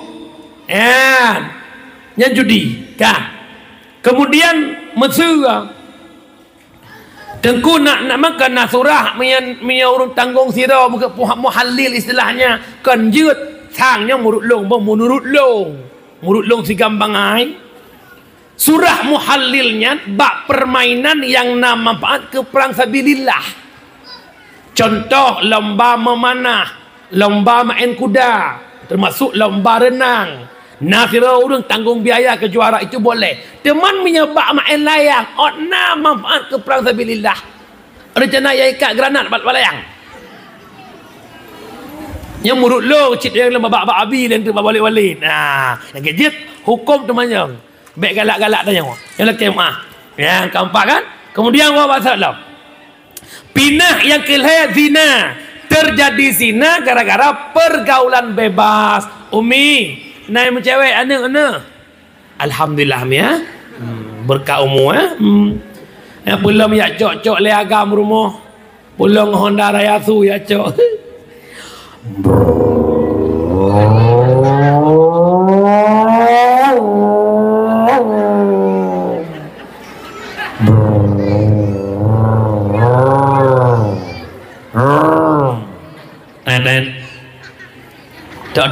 yang judi kan. Kemudian mesra tengku nak makan nasurah punya urung tanggung sira muhallil istilahnya kan jeut sangnya murut long si gambang ai surah muhallilnya bak permainan yang nama manfaat ke perang sabilillah. Contoh lomba memanah, lomba main kuda, termasuk lomba renang. Nah, kira orang tanggung biaya ke juara itu boleh. Teman menyebab main layang, nak manfaat ke perang sabilillah. Rencana yang ikat granat balayang. Yang murut lo, cik yang lemah bak abi dan tu balik-balik. Nah, yang kejut hukum temannya. Baik galak-galak tanya. Yang lekeh mah. Yang keempat kan? Kemudian apa masalah? Pinah yang kelihatan zina. Terjadi zina gara-gara pergaulan bebas. Umi. Naik mencewek anak. Alhamdulillah ya. Berkah umur ya. Belum ya cok le agam rumah. Belum Honda Raya tu ya cok.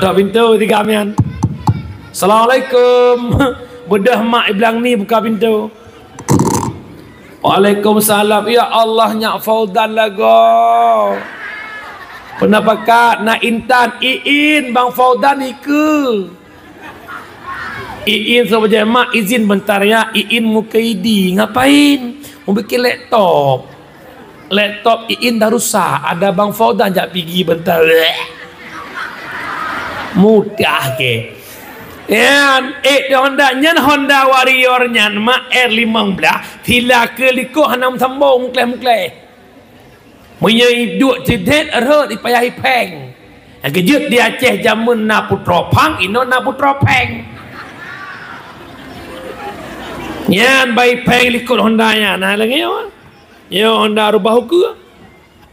Tok pintu tiga mian. Assalamualaikum. Bedah mak bilang ni buka pintu. Waalaikumsalam. Ya Allah nyak Faudan lagu. Penampakat nak Intan Iin Bang Faudan iku. Iin sahaja mak izin bentar ya. Iin mukaidi ngapain? Mau bikin laptop. Laptop Iin dah rusak. Ada Bang Faudan jak pergi bentar. Mudah ke. Yan Honda nyan Honda Warrior nyan mak R15 tila ke liko hanam sambung mukleh menyai duk cedet erhut dipayahi peng yang kejut di Aceh jamun na putra pang ino na putra peng yan bayi peng likut Honda nya nah lagi ya Honda rubah hukum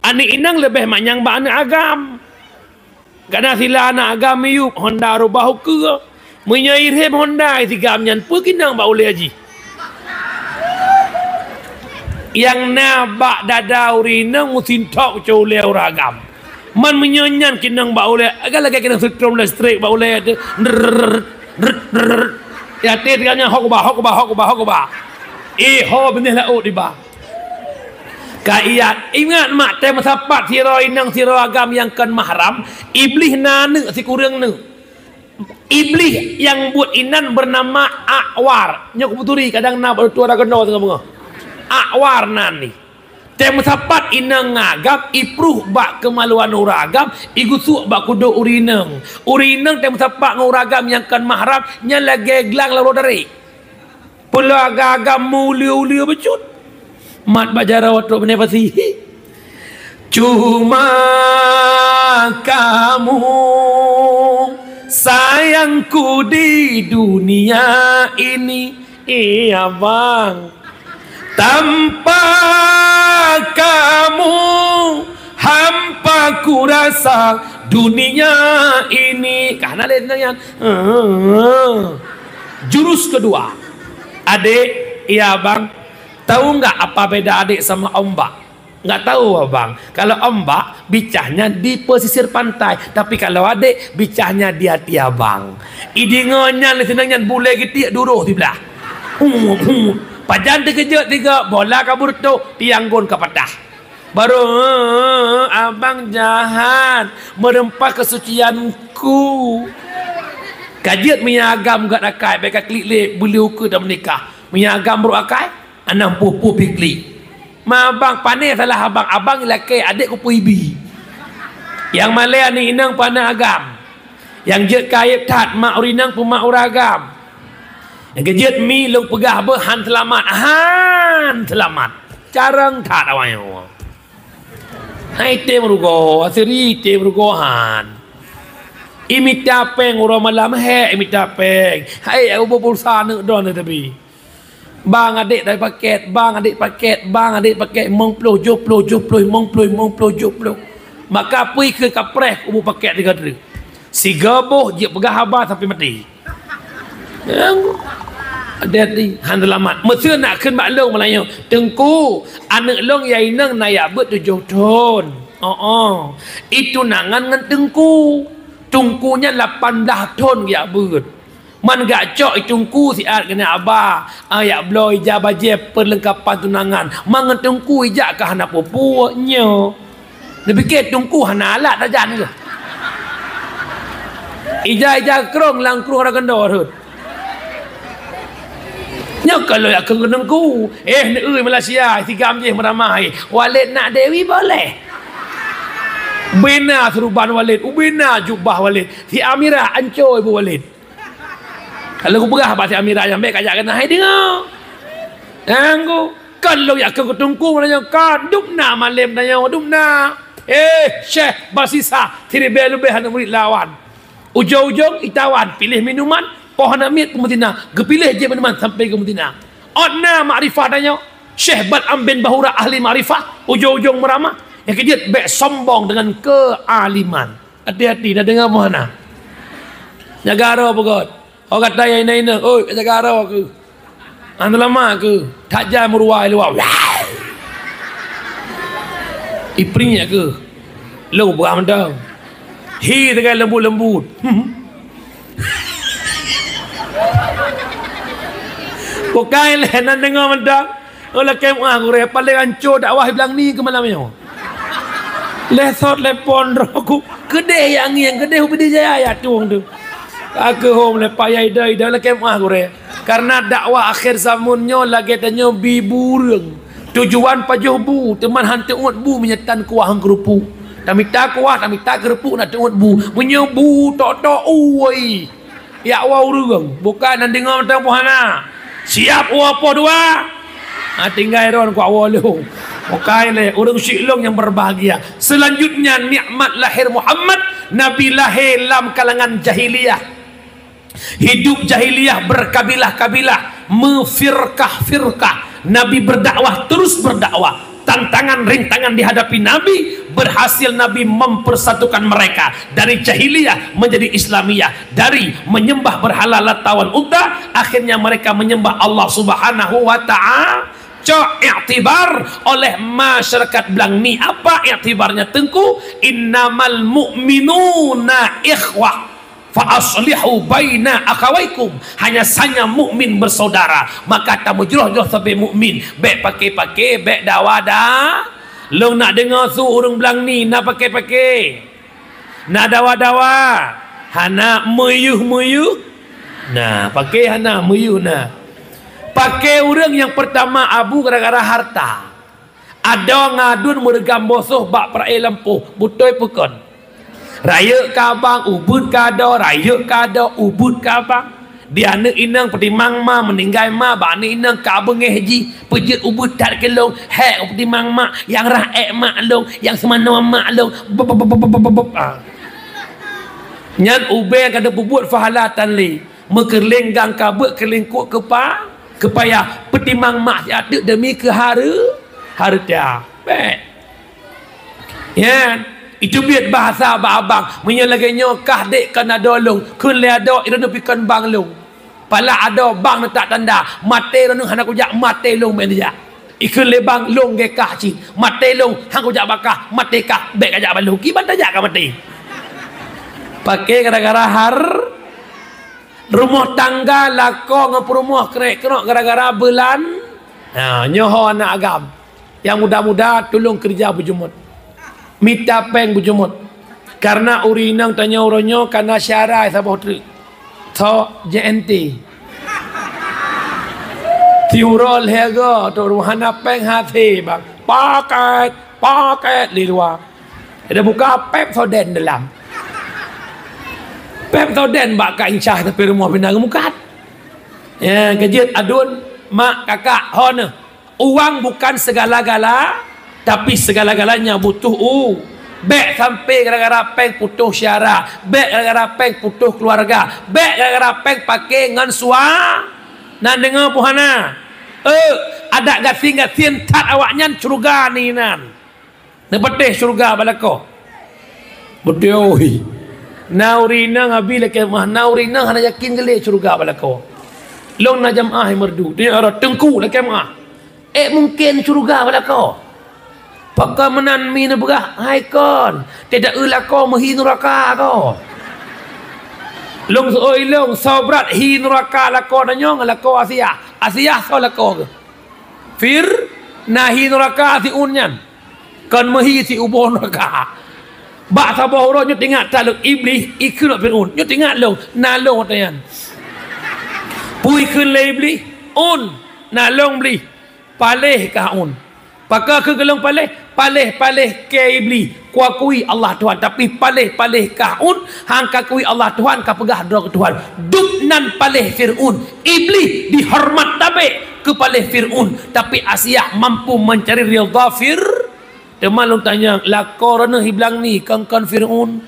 anik inang lebih manyang ba anak agam karena sila anak agam yuk Honda rubah hukum menyai rem Honda tiga amnyan pun kinang ba oleh haji yang nabak dada urina musin tok cole uragam man menyonyan kinang ba oleh agak lagi kinang setrum listrik ba oleh ya tiganya hok ba ho benih laut di ba kaiat ingat mak teh masapat sira inang sira agam yang kan mahram iblis nane si kurang ne iblis yang buat inan bernama Akwar nyok puturi kadang nak bertuara kena tengah Akwar nani teh musapat inang ngagap ipruh bak kemaluan uragam igusuk bak kudo urineng teh musapat nguragam yang kan mahram nya lagi gelang lalu dari pula agam mulia becut mat bajara waktu menepasi cuma kamu sayangku di dunia ini iya bang tanpa kamu hampa ku rasa dunia ini karena lainnya jurus kedua adik iya bang tahu nggak apa beda adik sama ombak? Nggak tahu abang. Kalau ombak bicahnya di pesisir pantai, tapi kalau adik bicahnya di hati abang. Idingonya senangnya boleh gitu duruh di belah. Pajan terkejut tiga bola kabur tu tianggun ke patah. Baru abang jahat merempah kesucianku. Kajiat menyagam gak rakai mereka klik beliau ke dah menikah. Menyagam berakai anak pupu piklik. Ma abang pandai salah abang lelaki adik ku ibi. Yang malaya ni inang pandai agam. Yang jet kayep tat mak urinang pumak uragam. Yang kejet mi long pegah berhan selamat. Han selamat. Carang tat awang. Hai te merugo, asiri te merugohan. Imita peng orang malam imita peng. Hai aku berpulsa nak don tapi. Bang adik dari paket, bang adik paket, mengpuluh jupluh, maka pergi ke kapreh ubu paket dia kata. Si gabuh dia pegah habar sampai mati. Hati-hati handalamat. Mesti nak ken maklum Melayu. Tengku anak long yai nang nayak bet 7 tahun. Itu nangan ngan tengku. Tungkunya 18 tahun ya bet. Man gak cok tungku si ad kena abah. Ayak blow ijab aje perlengkapan tunangan. Mangan tungku ijak ke hana pupunya. Dia fikir tungku hana alat aja ni ke. Ijak kerong langkruh orang kendor tu. Nya kalau yak kenengku, ni Malaysia 3 je meramai. Walid nak Dewi boleh. Bina seruban Walid, ubina jubah Walid. Si Amirah ancoi bu Walid. Kalau aku berah bahasa Amirah yang baik kajak kena hai dengar. Anggo kalau yak ke tungku nanya kan dupna malam nanya dupna. Syekh Basisa tidak lebih hana murid lawan. Ujung-ujung itawan pilih minuman pohon amit ke Madinah. Gepilih je minuman sampai ke Madinah. Odna makrifah nanya Syekh Bad Ambin Bahura ahli makrifah. Ujung-ujung meramah. Yang dia baik sombong dengan kealiman. Hati-hati dah dengar mana. Negara apa kot? Orang kata yang ini, oi, jaga arah ke? Anda lama ke? Tak jam meruai luar. Ipringnya ke? Lu buang dah. Hi dengan lembut-lembut. Bukan lenan dengar mendak. Kalau kem aku paling hancur dakwah bilang ni ke malamnya. Lesot lepon roku. Gede yang gede ubedi jaya tuang tu. Aku home lepas yai dah lah kemah gore. Karena dakwah akhir zamannya lagi tanya biburung. Tujuan pajuh bu teman hantu umat bu menyetan kuah hang kerupu. Kami tak kuah, kami tak kerupu nak umat bu. Menyebu tok oi. Ya wau urung. Bukan nan dengar tentang puhana. Siap apa dua? Tinggal ron ku awal lu. Bukan le urang syilong yang berbahagia. Selanjutnya nikmat lahir Muhammad, Nabi lahir dalam kalangan jahiliyah. Hidup jahiliyah berkabilah-kabilah, mefirkah-firkah. Nabi berdakwah, terus berdakwah. Tantangan, rintangan dihadapi Nabi, berhasil Nabi mempersatukan mereka dari jahiliyah menjadi Islamiyah, dari menyembah berhala Latawan Uzza, akhirnya mereka menyembah Allah Subhanahu wa taala. I'tibar oleh masyarakat bilang ni apa i'tibarnya tengku? Innamal mu'minuna ikhwah fa aslihu baina akhawaikum. Hanya saja mukmin bersaudara, maka tamu jroh-jroh sampai mukmin baik pakai baik dawada. Lu nak dengar su urang bilang ni nak pakai nak dawa hana meyuh nah pakai hana meyuh nah pakai orang yang pertama abu gara-gara harta. Ada ngadun meregam bosoh bak perai lempuh butoi pekon. Raya kabang ubud kada, raya kada ubud kabang. Dia anak inang petimang ma meninggal ma ba anak inang kabengeh haji pejit ubud tak kelong hek petimang ma yang raek mak long yang semana mak long. Nyan ube kada bubut fahalatan li mekerlenggang kabut kelingkuk kepayah petimang mak ada demi ke harta baik ya itu biar bahasa abang menyelagainya kah dek kena dolong kun le ada irana pikan bang long pala ada bang tak tanda mate ranu hana kujak mate long men dia ikun le bang long ge kah ci mate long hang kujak bakah mate kah bek kajak balong ki banda jak ka mate pakai gara-gara rumah tangga lakong rumah krek gara-gara bulan nyoho anak agam yang muda-muda tolong kerja berjumut minta peng berjumut karena urinang tanya uronyo karena syarai sabah trik to JNT tiurol hego to ruhana peng hati bang paket di luar ada buka pep soden dalam pep soden bak ka insah tapi rumah bina gemukat ya kejut adun mak kakak hon uang bukan segala-gala Tapi segala-galanya butuh beg sampai gara-gara peng putus syarah, beg gara-gara peng putus keluarga, beg gara-gara peng pakai ngan suar. Nan dengar puhana. Ada gating-gating tat awaknya syurga ni nan. Nepetih syurga balako. Betul. Naurina ngabi lek mah naurina hana yakin gele syurga balako. Long na jamaah merdu. Dia ara tengku lek mah. Mungkin syurga balako. Pakai menan mi na berah. Hai kon. Tidak ulako mahi neraka ko. Long oi long sabrat hi neraka lako nanyong lako Asia. Asia so lako. Fir nahi neraka si unyan. Kan mahi si ubo neraka. Bak sabah ro nyu tingat taluk iblis ikut firun. Nyu tingat long nalong tayan. Pui kun le iblis un nalong beli. Paleh ka un. Pakar ke gelong paleh ke iblis kuakui Allah Tuhan tapi paleh kahun hang kakui Allah Tuhan ka pegah dra ke Tuhan duk nan paleh Fir'un iblis dihormat tabe ke paleh Fir'un tapi Asia mampu mencari ridha teman tanya lakorana hiblang ni kan Fir'un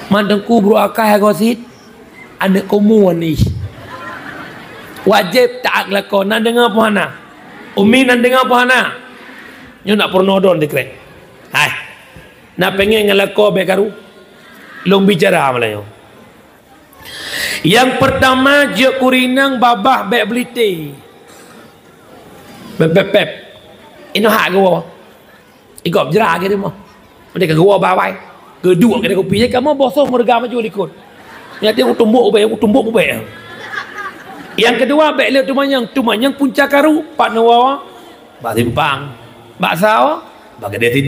mandengku bro akah gosit anak komu ni wajib taat lakon nan dengar puhana Umi nan dengar apa hana? Nyo nak pornodon dikrek. Hai. Nak pengen ngelako bekaru? Long bicara malah. Yang pertama je kurinang babah bek beliti. Pep. Ino hak gua. Ikop jera ke demo. Mereka gua bawai. Kedua ke kopi kamu bosong merga maju ikut. Ya dia tumbuk ubek. Yang kedua bek le tumanyang puncak karu pak nawa bak timpang bak sao bak gede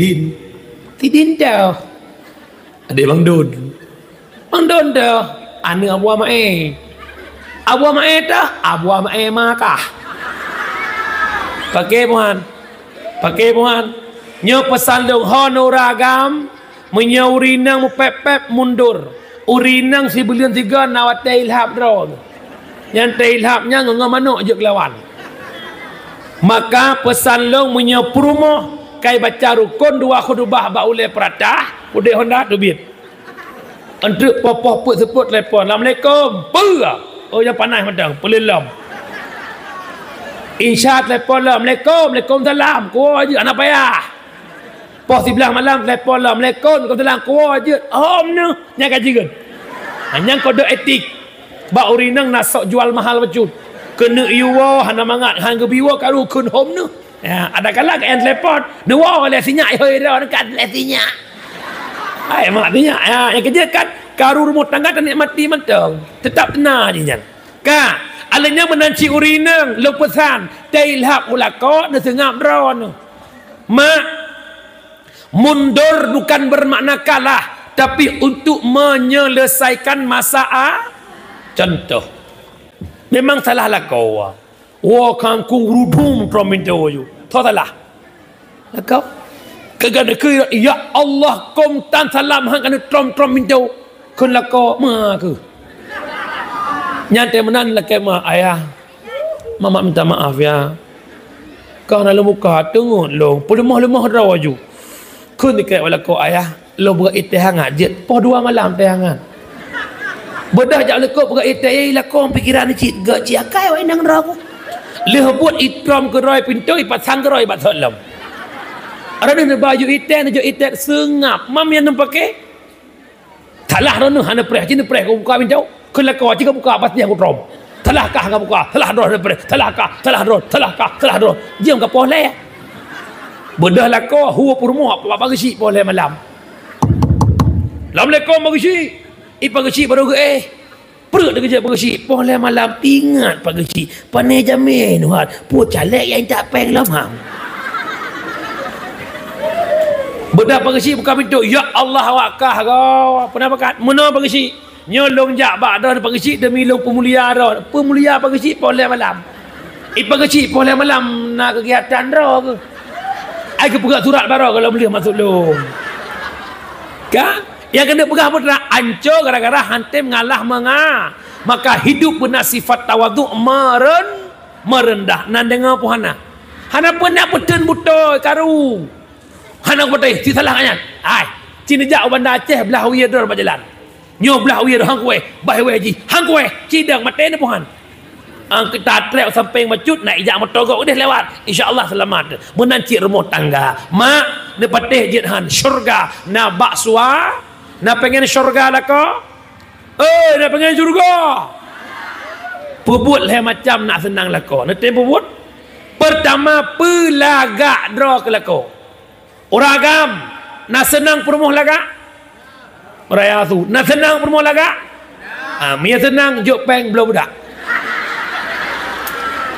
tidin dah ada bang don dah ane abua mae dah abua mae makah pakai puan nyo pesan dong honoragam menyaurinang pep mundur urinang si bilion 3 nawat ilhab drone yang terilhamnya ngengah manuk je kelawan maka pesan long menyepurumoh kai baca rukun 2 khutbah ba ulai peratah udai honda dubit untuk popoh put sebut telefon Assalamualaikum oh yang panas madang pelilom insya telefon Assalamualaikum salam kuah je anak payah poh 11 malam telefon Assalamualaikum salam kuah je ni nyaga jigen hanya kode etik ba urinang nasok jual mahal bejut kena iwa hana mangat hang gebiwa karu kun hom nu ya ada kala ke telepon nuwa oleh sinyak hoi dah dekat le sinyak ai mak sinyak ya yang kerja kan karu rumah tangga tak nikmati mentang tetap tenang je jan ka alanya menanci urinang lepesan tailhab ulako ne sengap dron mak mundur bukan bermakna kalah tapi untuk menyelesaikan masalah. Contoh memang salah lah kau wah kangkung rudum prominto you tu salah kau kegana ke ya Allah kom tan salam hang kana prominto kun la kau ma ke nyante menan la ke ma ayah mama minta maaf ya kau nak muka tengok lo lemah rawaju kun ke wala kau ayah lo buat itihangat je po 2 malam tihangat bedah jak lekop berat itai lakon pikiran ni cik gak cik akai wai nang ragu leh buat itram ke roi pintu pasang ke roi bat salam ada ni baju itai jo itai sengap mam yang pakai talah rono hana preh cin preh ko buka pintu kun lakon cik buka pas dia ko trom talah kah buka talah ro preh talah ro jam ka poleh bedah lakon huwa purmo apa bagi poleh malam Assalamualaikum bagi pagi baru perut dia kerja pagi boleh malam ingat pagi panai jamin hat pu calek yang tak peng lama bedah pagi buka pintu ya Allah wakah kau pernah bakat mana pagi nyolong jak bak dah pagi demi lo pemulia pagi boleh malam pagi boleh malam nak kegiatan dah ke ai ke pegang surat baru kalau boleh masuk lo kan yang kena pegang putra ancur gara-gara hantem ngalah maka hidup benar sifat tawaduk merendah nan dengar puhana Hana pun nak peten butoi karu. Hana putih si salah kan. Ai, cina jak bandar Aceh belah wiya dor berjalan. Nyo belah wiya hang kueh, bah we ji. Hang kueh cidang mate ni pohan. Ang kita trek sampai macut nak ijak motogok dah lewat. Insya-Allah selamat. Menancik rumah tangga. Mak ne patih jit han syurga na baksua. Na pengen syurga lah ko? Na pengen syurga. Pebut lah macam nak senang lah ko. Nanti pebut. Pertama pelagak draw ke lah ko. Orang agam nak senang perumuh lagak. Raya tu nak senang perumuh lagak. Mia senang jok peng belum budak.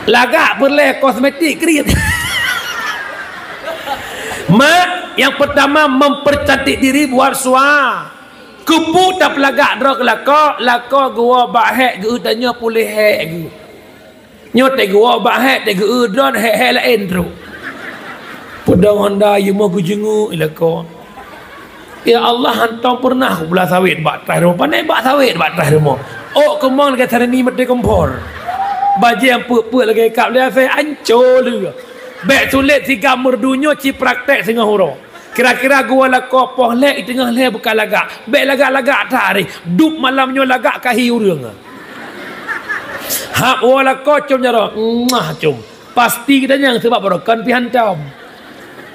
Lagak berleh kosmetik kriat. Mak, yang pertama mempercantik diri buat suar. Kupu tak pelagak drok lako gua bahek geu tanya pulih hek geu. Nyo te gua bahek te geu don hek lain tru. Pedang Honda ye mau gujengu lako. Ya Allah hantam pernah aku belah sawit bak tras rumah pandai bak sawit bak tras rumah. Oh kemang dekat sana ni mesti kompor. Baju yang puak-puak lagi kap dia saya hancur lu. Bek sulit si gamur dunia ci praktek sengah huruf. Kira-kira gua lah kopoh lek di tengah lek bukan lagak. Bek lagak-lagak tak hari. Dup malamnya lagak kahi urang. Hak wala kocom jaro. Cum. Pasti kita yang sebab berokan pi hantam.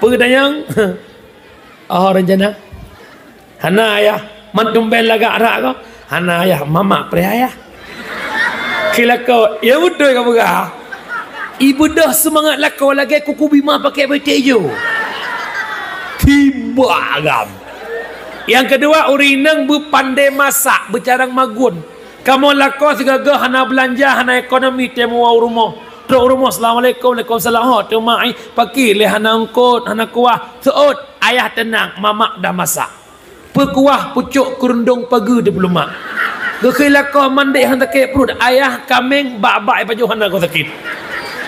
Pedanyang. Rencana. Hana ayah mantumben lagak rak ko. Hana ayah mama pre ayah. Kila kau, ya betul kau berah. Ibu dah semangat lah kau lagi kuku bima pakai betik je. Tiba agam. Yang kedua, urinang berpandai masak, bercarang magun. Kamu lah kau segala hana belanja, hana ekonomi, temu rumah. Teruk rumah, Assalamualaikum, Waalaikumsalam. Terima pakai le hana angkut, hana kuah. Seut, ayah tenang, mama dah masak. Pekuah pucuk kerundung pagi di belum mak. Gekilah kau mandi hang sakit perut. Ayah kambing bak-bak baju hang kau sakit.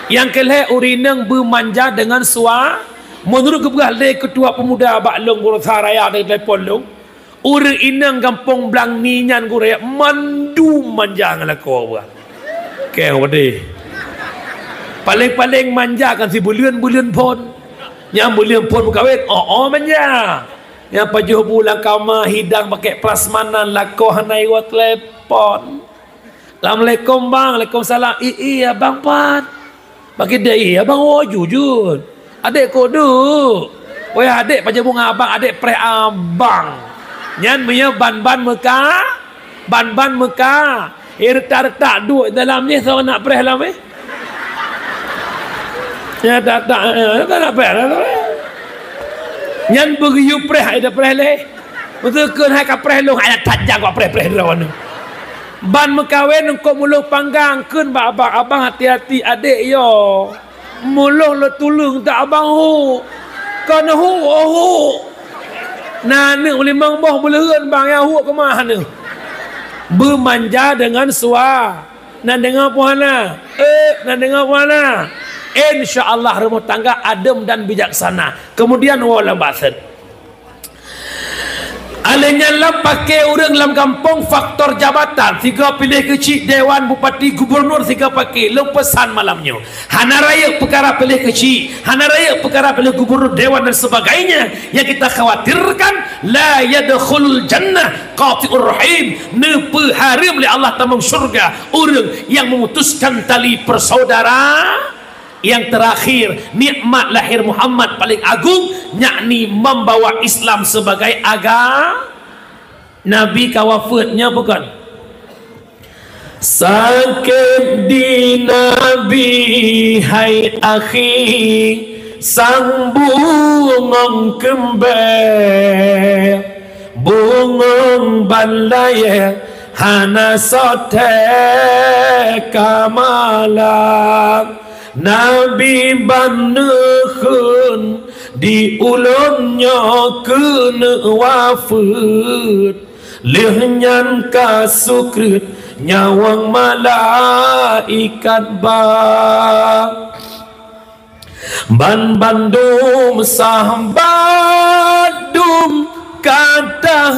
Yang kelih urinang bermanja dengan suar. Menurut kebelah ketua pemuda Baklong Gurusha Raya dari telefon long. Uri inang kampung Blang Ninyan Guraya mandu manja ngalah kau buat. Kau bade. Paling-paling manja kan si bulian-bulian pon. Yang bulian pon berkawin. Manja. Yang pajuh bulan kama hidang pakai prasmanan lako hanai wa telepon. Assalamualaikum bang, Waalaikumsalam. Abang Pat. Bagi dia abang jujur. Adik kodu. Weh adik pajuh bunga abang, adik pre abang. Nyan punya ban-ban Mekah. Ban-ban Mekah. Retak-retak duit dalam ni seorang nak pre dalam ni. Ya tak nak pre dalam. Nyan beriu preh ada preh le. Betul ke hai ka preh lu ada tajak kau preh-preh rawan. Ban mekawin engkau muluh panggang keun ba abang hati-hati adik yo. Muluh lo tulung tak abang hu. Kan hu. Nah ni boleh mang boh beleun bang ya hu ke mana? Bermanja dengan suar. Nan dengar puana. Nan dengar puana. InsyaAllah rumah tangga adem dan bijaksana. Kemudian wala baset. Alanya lah pakai orang dalam kampung faktor jabatan. Tiga pilih kecil dewan bupati gubernur tiga pakai. Lo pesan malamnya. Hana raya perkara pilih kecil. Hana raya perkara pilih gubernur dewan dan sebagainya. Yang kita khawatirkan la yadkhulul jannah qati'ur rahim. Nepe harim oleh Allah tamam syurga. Orang yang memutuskan tali persaudara. Yang terakhir, nikmat lahir Muhammad paling agung, yakni membawa Islam sebagai agama. Nabi kawafatnya bukan. Sakit di Nabi hai akhi, sang bungong kembar, bungong balaya hana sote kamalam. Nabi banuhun di ulunnya kena wafat lehnyan kasukrit nyawang malaikat ban bandum sahabat dum kata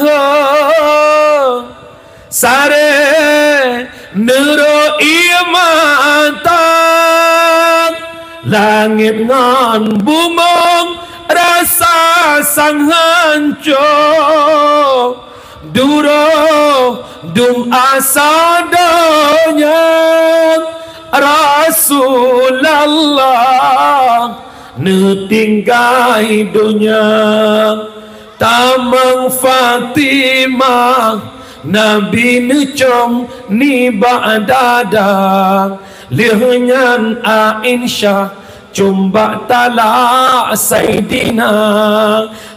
sare nero imatan la langit ngan bumong rasa sang hancur duro dum asadanya Rasulullah netinggai dunia tamang Fatimah Nabi necom ni ba'dada lihnyan Aisyah Cumba tala Sayyidina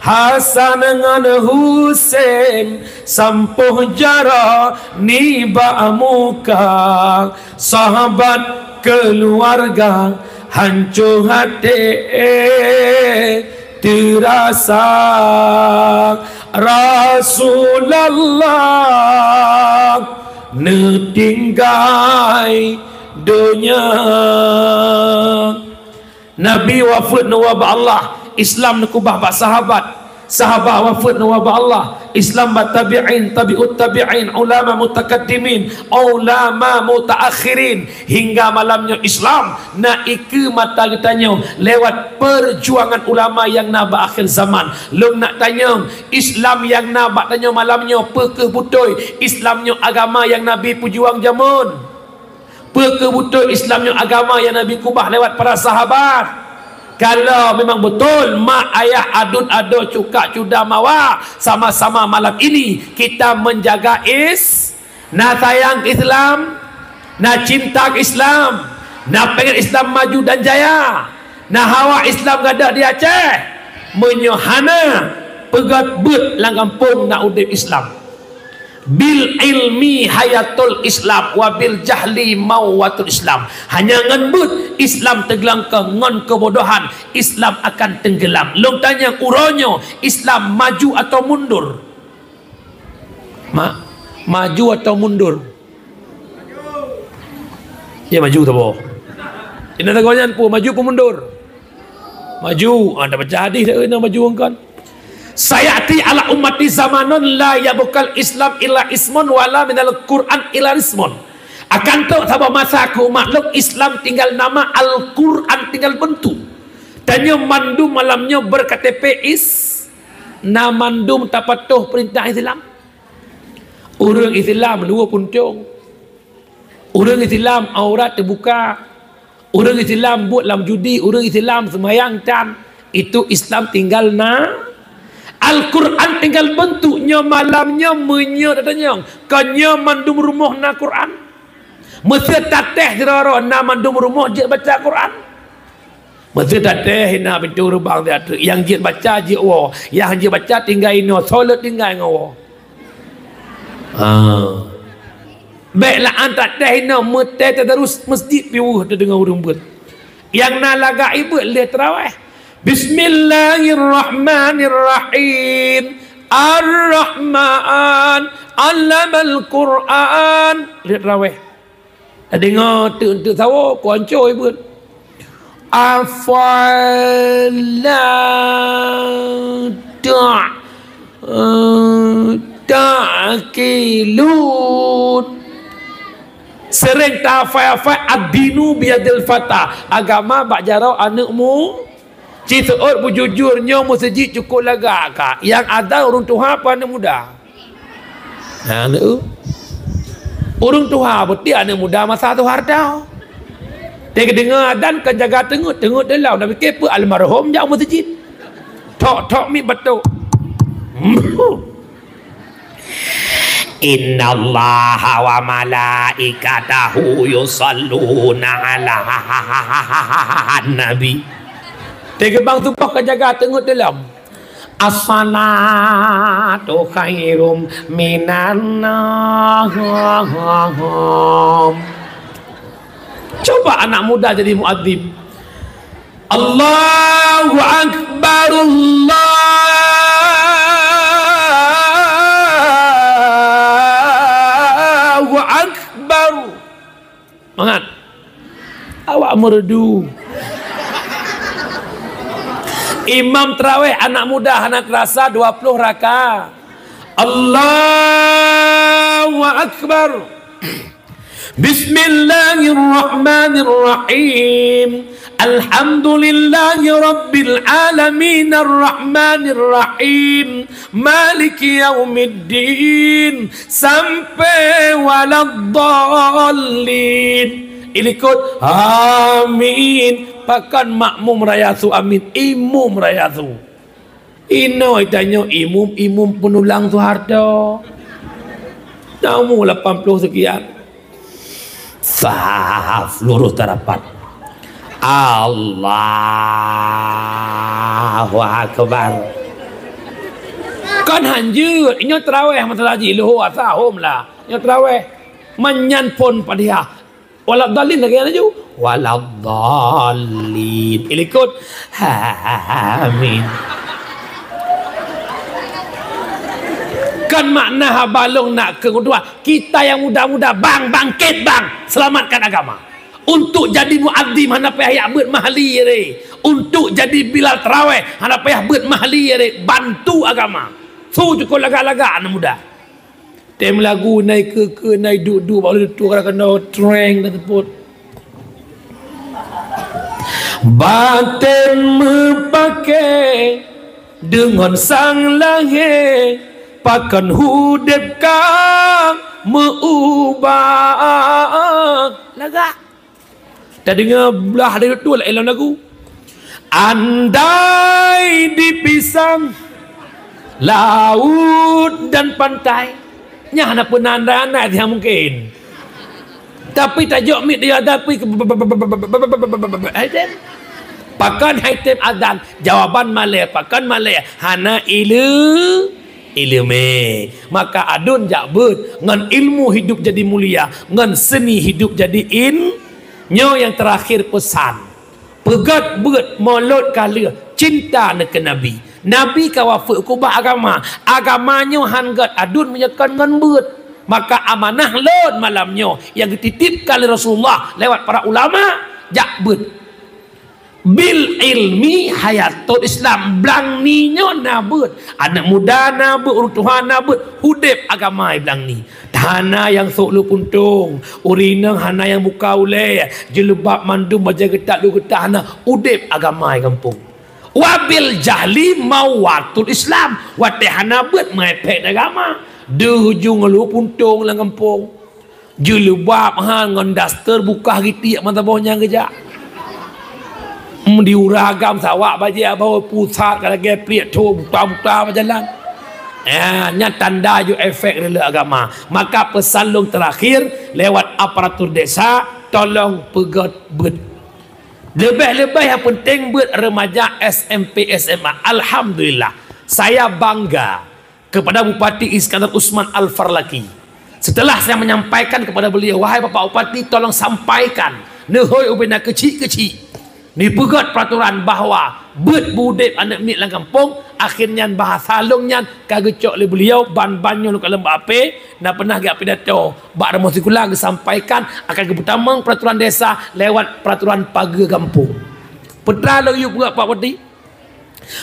Hasan dengan Husain sampuh jara ni muka sahabat keluarga hancur hati terasa Rasulullah netinggai dunia. Nabi wafat nawab Allah, Islam nakubah bak sahabat, sahabat wafat nawab Allah, Islam bak tabi'in, tabi'ut tabi'in, ulama mutakaddimin, ulama mutaakhirin, hingga malamnya Islam na ike mata tanya lewat perjuangan ulama yang nabak akhir zaman. Long nak tanya Islam yang nabak tanya malamnya pekeh butoi Islamnya agama yang Nabi pejuang jamun, perkebutuhan Islamnya agama yang Nabi kubah lewat para sahabat. Kalau memang betul mak ayah adun ado cukak cuda mawa sama-sama malam ini kita menjaga nak sayang Islam, nak cinta Islam, nak pengen Islam maju dan jaya, nak hawa Islam gada di Aceh, menyohana pegat bet lang kampung nak udip Islam. Bil ilmi hayatul Islam wa bil jahli mawatul Islam. Hanya ngebut Islam tenggelam ke ngon kebodohan, Islam akan tenggelam. Long tanya uronyo Islam maju atau mundur? Maju atau mundur? Ya maju tu boh. Ini tak kawan pun maju pun mundur. Maju. Anda baca hadis dah kena maju kan? Sayati ala ummati zamanun la yabukal Islam illa ismun wala minal Quran illa ismun. Akan tu sabah masa aku makhluk Islam tinggal nama, Al-Quran tinggal bentuk. Tanya mandum malamnya berKTP na mandum tak patuh perintah Islam. Orang Islam dua puntung. Orang Islam aurat terbuka. Orang Islam buat dalam judi. Orang Islam semayang can. Itu Islam tinggal Al-Quran tinggal bentuknya malamnya menya datanya kanya mandum rumah na Quran mesti tateh jerara na mandum rumah je baca Quran mesti tateh na pintu rubang dia yang je baca je wa yang je baca tinggal ino solat tinggal ngawa baiklah antat teh ino mete terus masjid piuh dengar urang ber yang na laga ibu le tarawih. Bismillahirrahmanirrahim. Ar-Rahman Allamal Quran. Lihat raweh. Dengar tu tahu ku hancur ibu. Afala ta'qilun. Sering tafai-fai ad-dinu biadil fatah. Agama bak jarau anakmu Cita bujujurnya masjid cukup lagak kak. Yang ada orang Tuhan apa anak muda. Orang Tuhan betul anak muda masa tu harta. Dia dengar adan ke jaga tengok dalam. Tapi kepa almarhum jauh masjid. Tok mi betul. Inna Allah wa malaikatahu yusalluna ala nabi. Tiga bang tu pak jaga tengok dalam. As-salatu khairum minan nawm. Coba anak muda jadi muadzib. Allahu akbar, Allahu akbar. Semangat. Awak merdu. Imam terawih anak muda anak rasa 20 rakaat. Allahu akbar. Bismillahirrahmanirrahim. Alhamdulillahi rabbil alamin arrahmanir rahim maliki yaumiddin sampai waladdallin. Ilikut amin. Pakan makmum rayatu amin, imum rayatu. Ino itanya imum penulang Soeharto. Namu 80 sekian. Saf lurus terapat. Allahu Akbar. Kan hanjut inyo terawih masalah ji luhu asahum lah. Inyo terawih menyan pun padihah. Waladdallin lagi aju. Waladdallin. Ilikut amin. Kan makna habalong nak ke kedua, kita yang muda-muda bangkit bang, selamatkan agama. Untuk jadi muadzim hana payah beut mahli re. Untuk jadi bilal tarawih hana payah beut mahli re, bantu agama. So cukup laga-laga anak muda. Tem lagu naik ke naik duduk baru tu kena treng dan teput. Batin mepakai dengan sang langit, pakan hudip kang meubah laga. Dah dengar belah dari tu lah elang lagu. Andai dipisah laut dan pantai, nya hana pun andai yang mungkin. Tapi tajuk mid dia tapi pakan haitem adan jawaban malay pakan malay hana ilmu. Maka adun jak beut ngan ilmu hidup jadi mulia, ngan seni hidup jadi nyo yang terakhir pesan. Pegat beut molot kala cinta nak ke Nabi. Nabi kawafuk kubah agama. Agamanya hanggat adun menyekan ngan beut. Maka amanah lon malamnya yang dititipkan oleh Rasulullah lewat para ulama jak beut. Bil ilmi hayatul Islam blang ni nyo nabut anak muda nabut orang Tuhan nabut hudip agama blang ni hana yang sok lu puntung urinang hana yang buka uleh jelebab mandum baja getak lu getak hana hudip agama kampung wabil jahli mawatul Islam wate hana bet mepek agama de hujung lu puntung lang kampung jelebab han ngan daster buka gitiak mata bawahnya gejak diuragam sawak baja bawa pusat kalau dia pliat tu buta-buta berjalan. Nya tanda ju efek rela agama. Maka pesan terakhir lewat aparatur desa tolong pegat beut. Lebih-lebih yang penting buat remaja SMP SMA. Alhamdulillah saya bangga kepada Bupati Iskandar Usman Al-Farlaki. Setelah saya menyampaikan kepada beliau, wahai Bapak Bupati tolong sampaikan nehoi ubena kecil-kecil ni pegat peraturan bahawa beut budep anak mik lang kampung akhirnya bahasa longnya kagecok oleh beliau ban-bannya luka lembak ape nak pernah gak pidato bak remo sikulah sampaikan akan keputamang peraturan desa lewat peraturan pagar kampung. Petra lagi buat Pak Bupati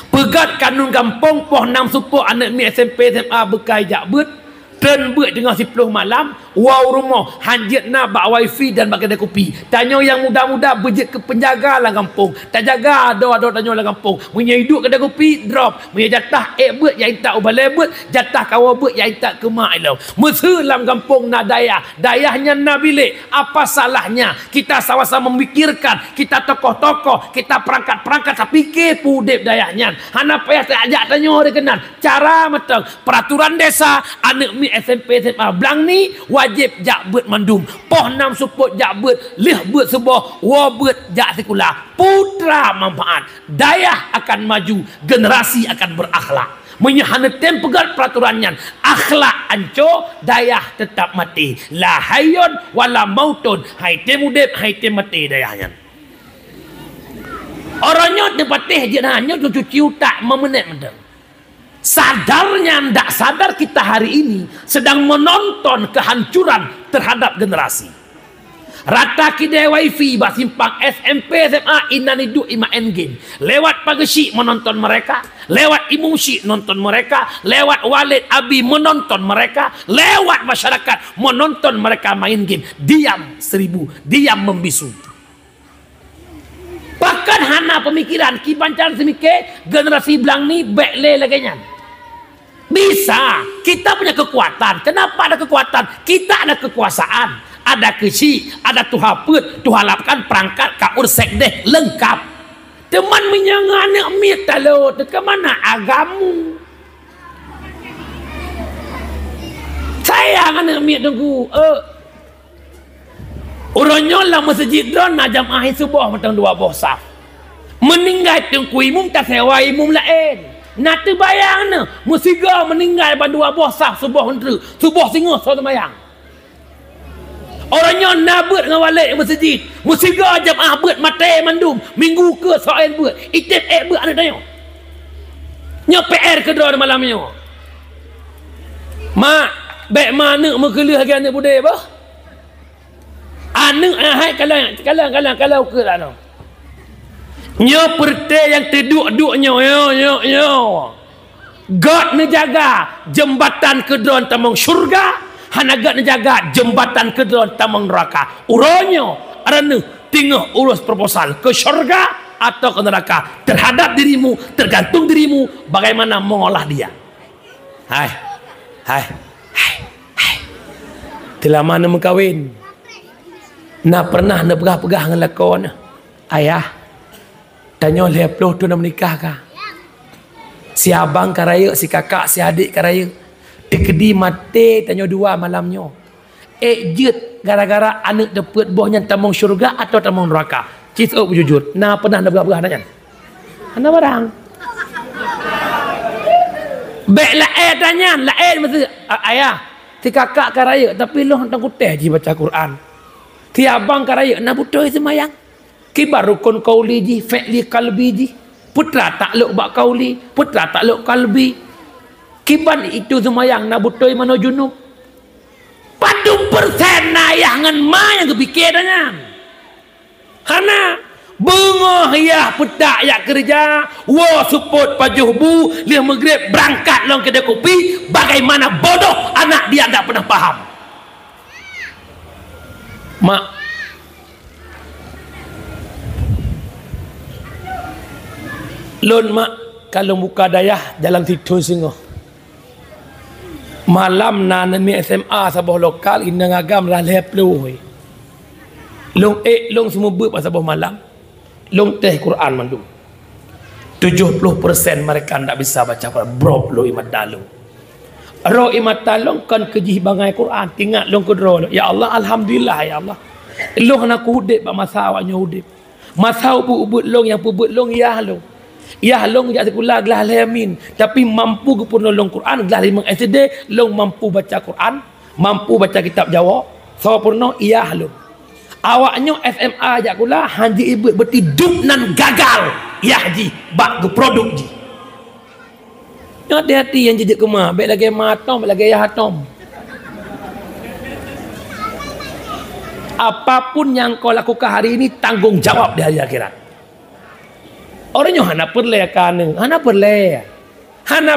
pegat kanun kampung poh 6 supuk anak mik SMP SMA bekai jak beut dan beut dengan 10 malam wow rumah hanjit nak bak wifi dan bak kedai kopi. Tanya yang muda-muda berjet ke penjaga lah kampung. Tak jaga ada tanya lah kampung. Punya hidup kedai kopi drop. Punya jatah beut yang tak ubale beut, jatah kawa beut yang tak kemak ilau. Mesir dalam kampung nak dayah. Dayahnya nak bilik. Apa salahnya? Kita sama-sama memikirkan, kita tokoh-tokoh, kita perangkat-perangkat tak fikir pudip dayahnya. Hana payah tak ajak tanya dia kenal. Cara matang peraturan desa anak mi SMP SMA blang ni wajib jak beut mandum poh 6 suput jak beut lih beut sebuah wa beut jak sekolah putra manfaat dayah akan maju generasi akan berakhlak menyahana tem pegat peraturannya akhlak anco dayah tetap mati la hayyun wala mautun hai tem udip hai tem mati dayahnya orangnya depatih je hanya cuci utak memenit mendeng. Sadarnya tidak sadar kita hari ini sedang menonton kehancuran terhadap generasi. Rata kedai wifi bak simpang SMP SMA inan hidup main game. Lewat pagi syik menonton mereka, lewat imam syik nonton mereka, lewat walid abi menonton mereka, lewat masyarakat menonton mereka main game. Diam 1000, diam membisu. Bahkan hana pemikiran kibancar semikir generasi belang ni bekle laganya. Bisa, kita punya kekuatan. Kenapa ada kekuatan? Kita ada kekuasaan. Ada kesi, ada tuha put, tuha lapkan perangkat kaur sekdeh lengkap. Teman menyangan nak mit talo, ke mana agamu? Saya akan nak mit tunggu. Orangnya lah masjid drone nak jamaah subuh matang 2 buah saf. Meninggal tengku imum tak sewa imum lain. Nak terbayang na, musiga meninggal pada 2 buah saf subuh menteri, subuh singa so temayang. Orangnya nabut dengan walik masjid. Musiga jamaah buat mati mandum. Minggu ke soal buat. Itip buat anak tanya. Nya PR ke drone malamnya. Mak, baik mana mengelih lagi anak budaya bah? Anak hai kalau ke lah no. Nya perte yang terduk-duknya yo. God menjaga jembatan ke drone tamang syurga. Hanagat menjaga jembatan ke dalam tamang neraka. Uranya arana tengah urus proposal ke syurga atau ke neraka. Terhadap dirimu, tergantung dirimu bagaimana mengolah dia. Hai. Telah mana mengkawin? Nak pernah nak pegah-pegah dengan lakon? Ayah, tanya oleh peluh tu nak menikah kah? Si abang karaya, si kakak, si adik karaya. Dekedi mati tanya 2 malamnya. Jet gara-gara anak dapat buahnya tamang syurga atau tamang neraka. Cik jujur. Nah pernah nak berapa nanya? Ana barang. Baiklah tanya, lain mesti ayah. Si kakak karaya tapi loh tang kuteh ji baca Quran. Si abang karaya nak butuh semayang. Kibar rukun qauli ji, fi'li qalbi ji. Putra takluk bak qauli, putra takluk qalbi. Kiban itu semayang nak butoi mana junub. Padu persen ayah ngan ma yang kepikirannya. Hana bunga ya pedak ya kerja. Wa support pajuh bu liah maghrib berangkat long kedai kopi. Bagaimana bodoh anak dia tak pernah faham. Mak, lon mak kalau buka dayah jalan situ singo. Malam nan mi SMA sabah lokal inang agam lah leplu. Long semua ber pasal sabah malam. Long teh Quran mandum. 70% mereka tak bisa baca Quran. Bro lo imat dalu. Ro imat dalong kan kejih bangai Quran. Ingat long kedro. Ya Allah alhamdulillah ya Allah. Long nak hudip masa awaknya hudip. Masa ubut long yang ubut long ya long. Ya long jak sekolah gelah lamin tapi mampu ke penolong Quran gelah 5 SD long mampu baca Quran, mampu baca kitab Jawa. Sempurna iya long. Awaknya SMA jak kula haji ibu berti duk nan gagal. Ya haji bak ke produk ji. Hati-hati yang jejak kemah, baik lagi matom, baik lagi ya hatom. Apapun yang kau lakukan hari ini tanggung jawab di hari akhirat. Orangnya hana perle kan, hana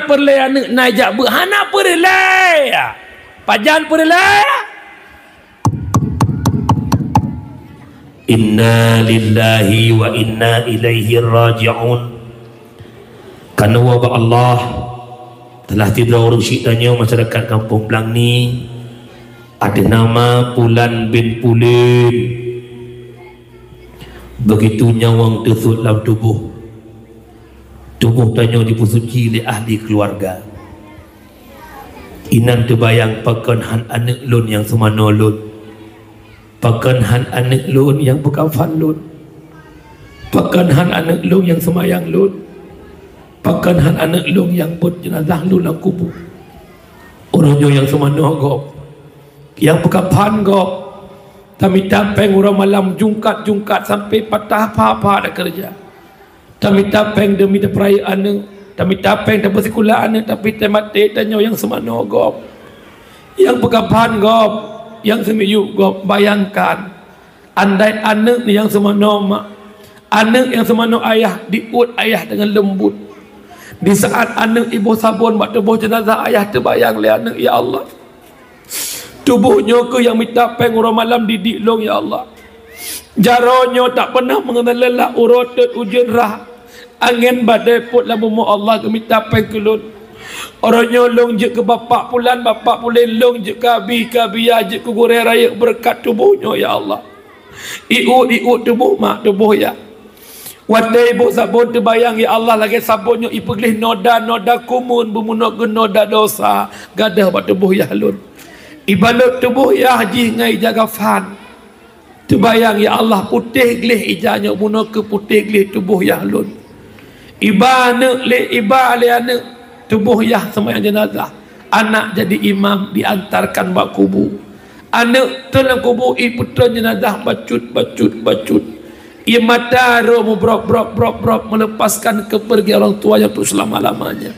perle anu najak bu, hana perle, pajan perle. Inna lillahi wa inna ilaihi raji'un. Karena wabak Allah telah tiba orang syiktanya masyarakat kampung Belang ni ada nama Pulan bin Pulin. Begitu nyawang tersut dalam tubuh tanya dipusuci oleh ahli keluarga. Inan terbayang pakan han anak lun yang semana lun, pakan han anak lun yang berkafan lun, pakan han anak lun yang semayang lun, pakan han anak lun yang berjenazah lun dalam kubur. Orangnya yang semana gop, yang berkafan gop, tapi tapeng orang malam jungkat sampai patah apa-apa ada kerja. Tapi tapeng demi perayaan, tapi tapeng dapat sekolah tapi temate tanya yang semana gop, yang berkapan gop, yang semiyu gop. Bayangkan Andai anak ni yang semana mak, anak yang semana ayah, diut ayah dengan lembut. Di saat anak ibu sabun buat tubuh jenazah ayah, terbayang le anak, ya Allah, tubuhnya ke yang minta peng orang malam didik long, ya Allah. Jaronya tak pernah mengenal lelah, urotot ujian rah, angin badai put lamu Allah ke minta peng kelun. Orangnya long je ke bapak pulan long je ke abi ya je ke goreng raya berkat tubuhnya, ya Allah. Iut tubuh mak, tubuh ya. Wadai ibu sabun terbayang, ya Allah, lagi sabunnya ipeglih noda kumun bermunok ke noda dosa gadah buat tubuh ya halun. Ibadat tubuh ya haji ngai jaga fan. Terbayang, ya Allah, putih glih ijanya munok ke putih glih tubuh ya halun. Ibane anak tubuh ya sembahyang jenazah. Anak jadi imam diantarkan bak kubur. Anak dalam kubur putra jenazah bacut. Ia mata roh brok melepaskan kepergi orang tua yang untuk selama-lamanya.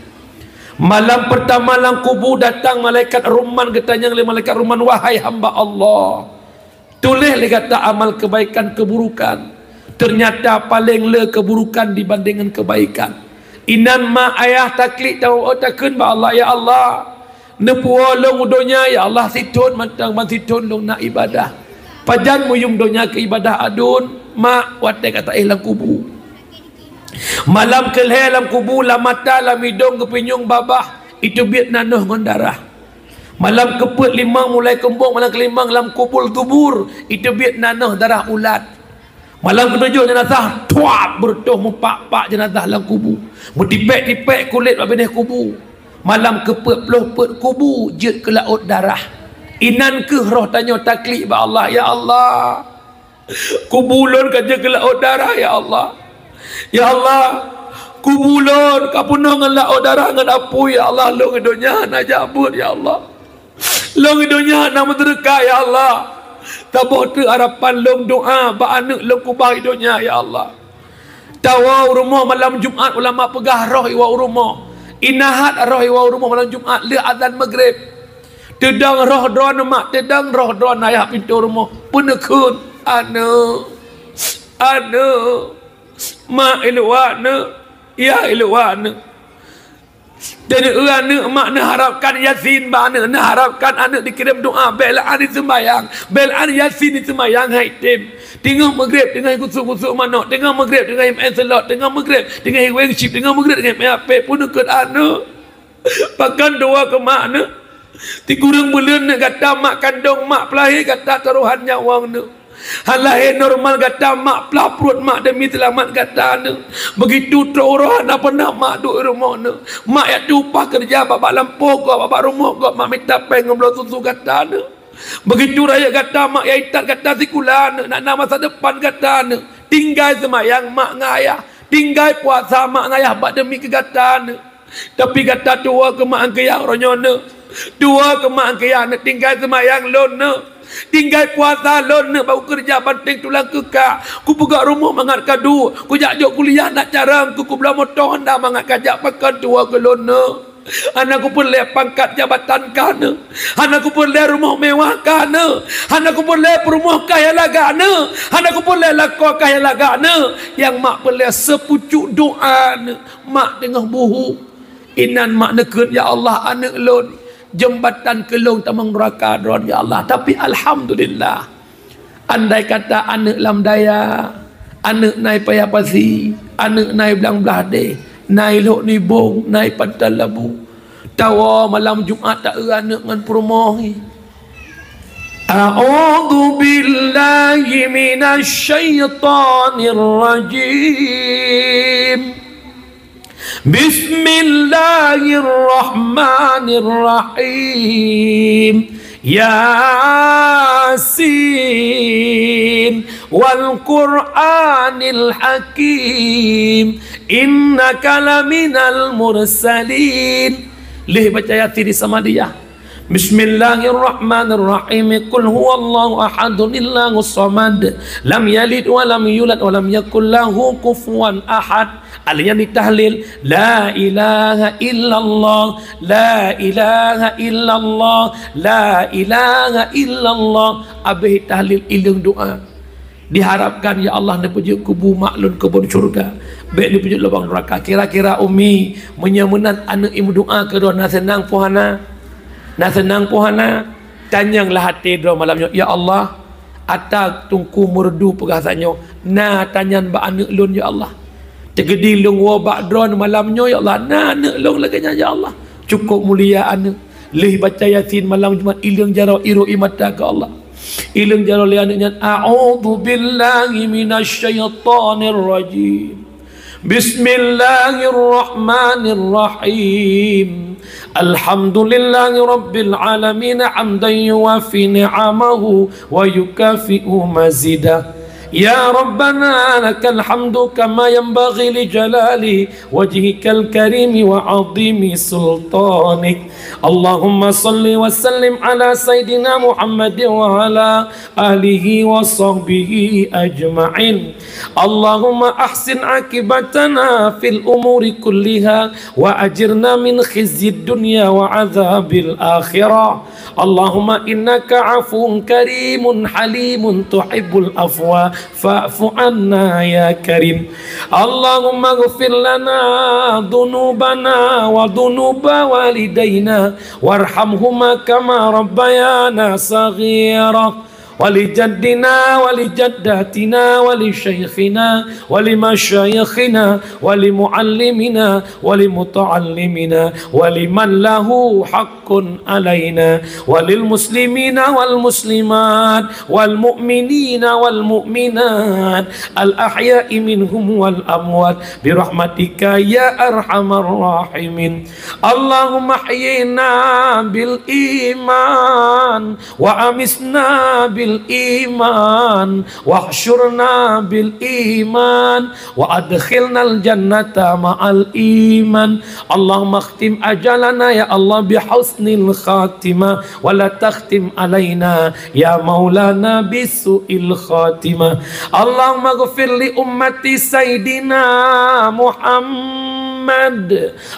Malam pertama malam kubur datang malaikat ruman, katanya oleh malaikat ruman, wahai hamba Allah, tulis kata amal kebaikan keburukan. Ternyata paling le keburukan dibandingkan kebaikan. Inan ma ayah taklik tahu takun ba Allah, ya Allah, nepuo long udonya, ya Allah, situn mantang situn long nak ibadah. Pajan muyum donya ke ibadah adun mak watai kata lam kubur. Malam kelhe lam kubur, lam mata lam hidung kepinyung babah, itu biat nanuh ngon darah. Malam keput limang mulai kembung, malam kelimang lam kubur tubur, itu biat nanuh darah ulat. Malam ketujuh jenazah tuap bertuh mempak-pak jenazah dalam kubur, mentipek-tipek kulit benih kubur. Malam keput pelopet kubur jet ke laut darah. Inan ke roh tanya taklik ba Allah, ya Allah, kubulun kerja ke laut darah, ya Allah, ya Allah, kubulun kapunong dengan laut darah dengan apa, ya Allah, long hidunya nak jabut, ya Allah, long hidunya nak menderka, ya Allah. Tabah tu harapan long doa ba anak long kubah hidupnya, ya Allah. Tawa rumah malam Jumaat ulama pegah roh iwa rumah. Inahat roh iwa rumah malam Jumaat le azan maghrib. Tedang roh drone mak, tedang roh drone ayah pintu rumah. Penekun anak mak iluana, ya iluana. Dan anak mak nak harapkan Yasin ba anak, nak harapkan anak dikirim doa belaan di sembahyang, belaan Yasin di sembahyang haitim. Tengah maghrib dengan kusuk-kusuk manok, tengah maghrib dengan selot, tengah maghrib dengan wengship, tengah maghrib dengan PAP pun dekat anak. Pakan doa ke mak anak. Ti kurang bulan nak kata mak kandung mak pelahir kata taruhan nyawa nak. Halahir normal kata mak pelaprut mak demi selamat kata nak. Begitu terorohan apa nak mak duk rumah nak. Mak yang upah kerja babak lampu kau, babak rumah kau, mak minta peng belum susu kata nak. Begitu raya kata mak yang itat kata sikulan nak nama masa depan kata nak. Tinggal semayang mak ngayah, tinggal puasa mak ngayah bak demi kegata nak. Tapi kata tua ke mak angkaya orangnya nak. Dua ke mak angkaya nak tinggal semayang lon nak. Tinggal puasa lon nak baru kerja banting tulang kekak. Ku pegak rumah mangat kadu. Ku jakjok kuliah nak carang ku belah motor hendak mangat kajak pakan tua ke lon nak. Anakku perlu pangkat jabatan kana. Anakku perlu rumah mewah kana. Anakku perlu perumah kaya lagana. Anakku perlu lakon kaya lagana. Yang mak perlu sepucuk doa mak tengah buhu. Inan mak nekut, ya Allah, anak lon jembatan kelong tamang neraka dron, ya Allah. Tapi alhamdulillah, andai kata anak lam daya, anak naik payah pasi, anak naik belang belah deh, naik lok ni bong, naik pantal labu, tawa malam Jumaat tak anak dengan perumahi. A'udzu billahi minasy syaithanir rajim. Bismillahirrahmanirrahim. Yasin wal Qur'anil Hakim. Innaka laminal mursalin. Lih baca Yasin di Samadiyah. Bismillahirrahmanirrahim. Qul huwallahu ahadun illahus samad. Lam yalid wa lam yulad wa lam yakul lahu kufuwan ahad. Aliyah ditahlil la ilaha illallah, la ilaha illallah, la ilaha illallah. Habis tahlil ilung doa. Diharapkan ya Allah ni pujuk kubu maklun kebun syurga, baik ni pujuk lubang neraka. Kira-kira umi menyemenat anak ibu doa kedua na senang puhana, na senang puhana, tanyanglah hati doa malamnya, ya Allah atak tungku merdu pergasannya, na tanyan ba anak lun ya Allah, tegedi lung wa ba'dron malamnya ya Allah, na anak lung laganya ya Allah, cukup mulia anak leh baca yasin malam Jumat ilang jaro iru imata ke Allah, ilang jaro liannya a'udzu billahi minasyaitonir rajim, bismillahirrahmanirrahim, alhamdulillahi rabbil alamin hamdan yuwafi ni'amahu wa yukafi'u mazidah. Ya Rabbana lakal hamdu kama yanbaghi li jalali wajhikal karimi wa azimi sultanik. Allahumma salli wa sallim ala Sayyidina Muhammad wa ala alihi wa sahbihi ajma'in. Allahumma ahsin akibatana fil umuri kulliha wa ajirna min khizyid dunya wa azabil akhirah. Allahumma innaka afuun karimun halimun tuhibbul afwa fa'fu anna ya karim. Allahumma ghfir lana dhunubana wa dhunuba walidayna warhamhuma kama rabbayana saghira. ولجدنا ولجداتنا ولشيخنا ولمشايخنا ولمعلمنا ولمتعلمنا ولمن له حق علينا وللمسلمين والمسلمات والمؤمنين والمؤمنات الأحياء منهم والأموات برحمتك يا أرحم الراحمين. اللهم احينا بالإيمان وأمسنا بالإيمان واحشرنا بالإيمان وأدخلنا الجنة مع الإيمان. اللهم اختم أجلنا يا الله بحسن الخاتمة ولا تختم علينا يا مولانا بسوء الخاتمة. اللهم اغفر لأمة سيدنا محمد.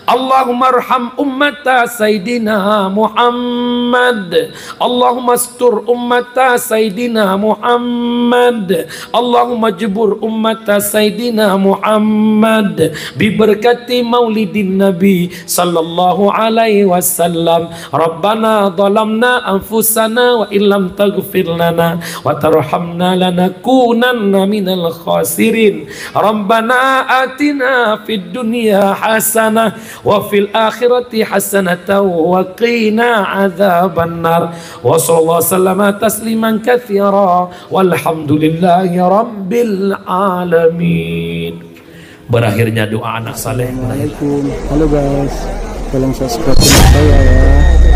اللهم ارحم أمة سيدنا محمد. اللهم استر أمة سيدنا محمد. اللهم اجبر أمة سيدنا محمد ببركة مولد النبي صلى الله عليه وسلم. ربنا ظلمنا أنفسنا وإن لم تغفر لنا وترحمنا لنكونن من الخاسرين. ربنا آتنا في الدنيا حسنة وفي الآخرة حسنة وقنا عذاب النار. وصلى الله وسلم تسليما كثيرا والحمد لله رب العالمين. Berakhirnya doa anak saleh. Assalamualaikum. Halo guys, tolong subscribe channel saya ya.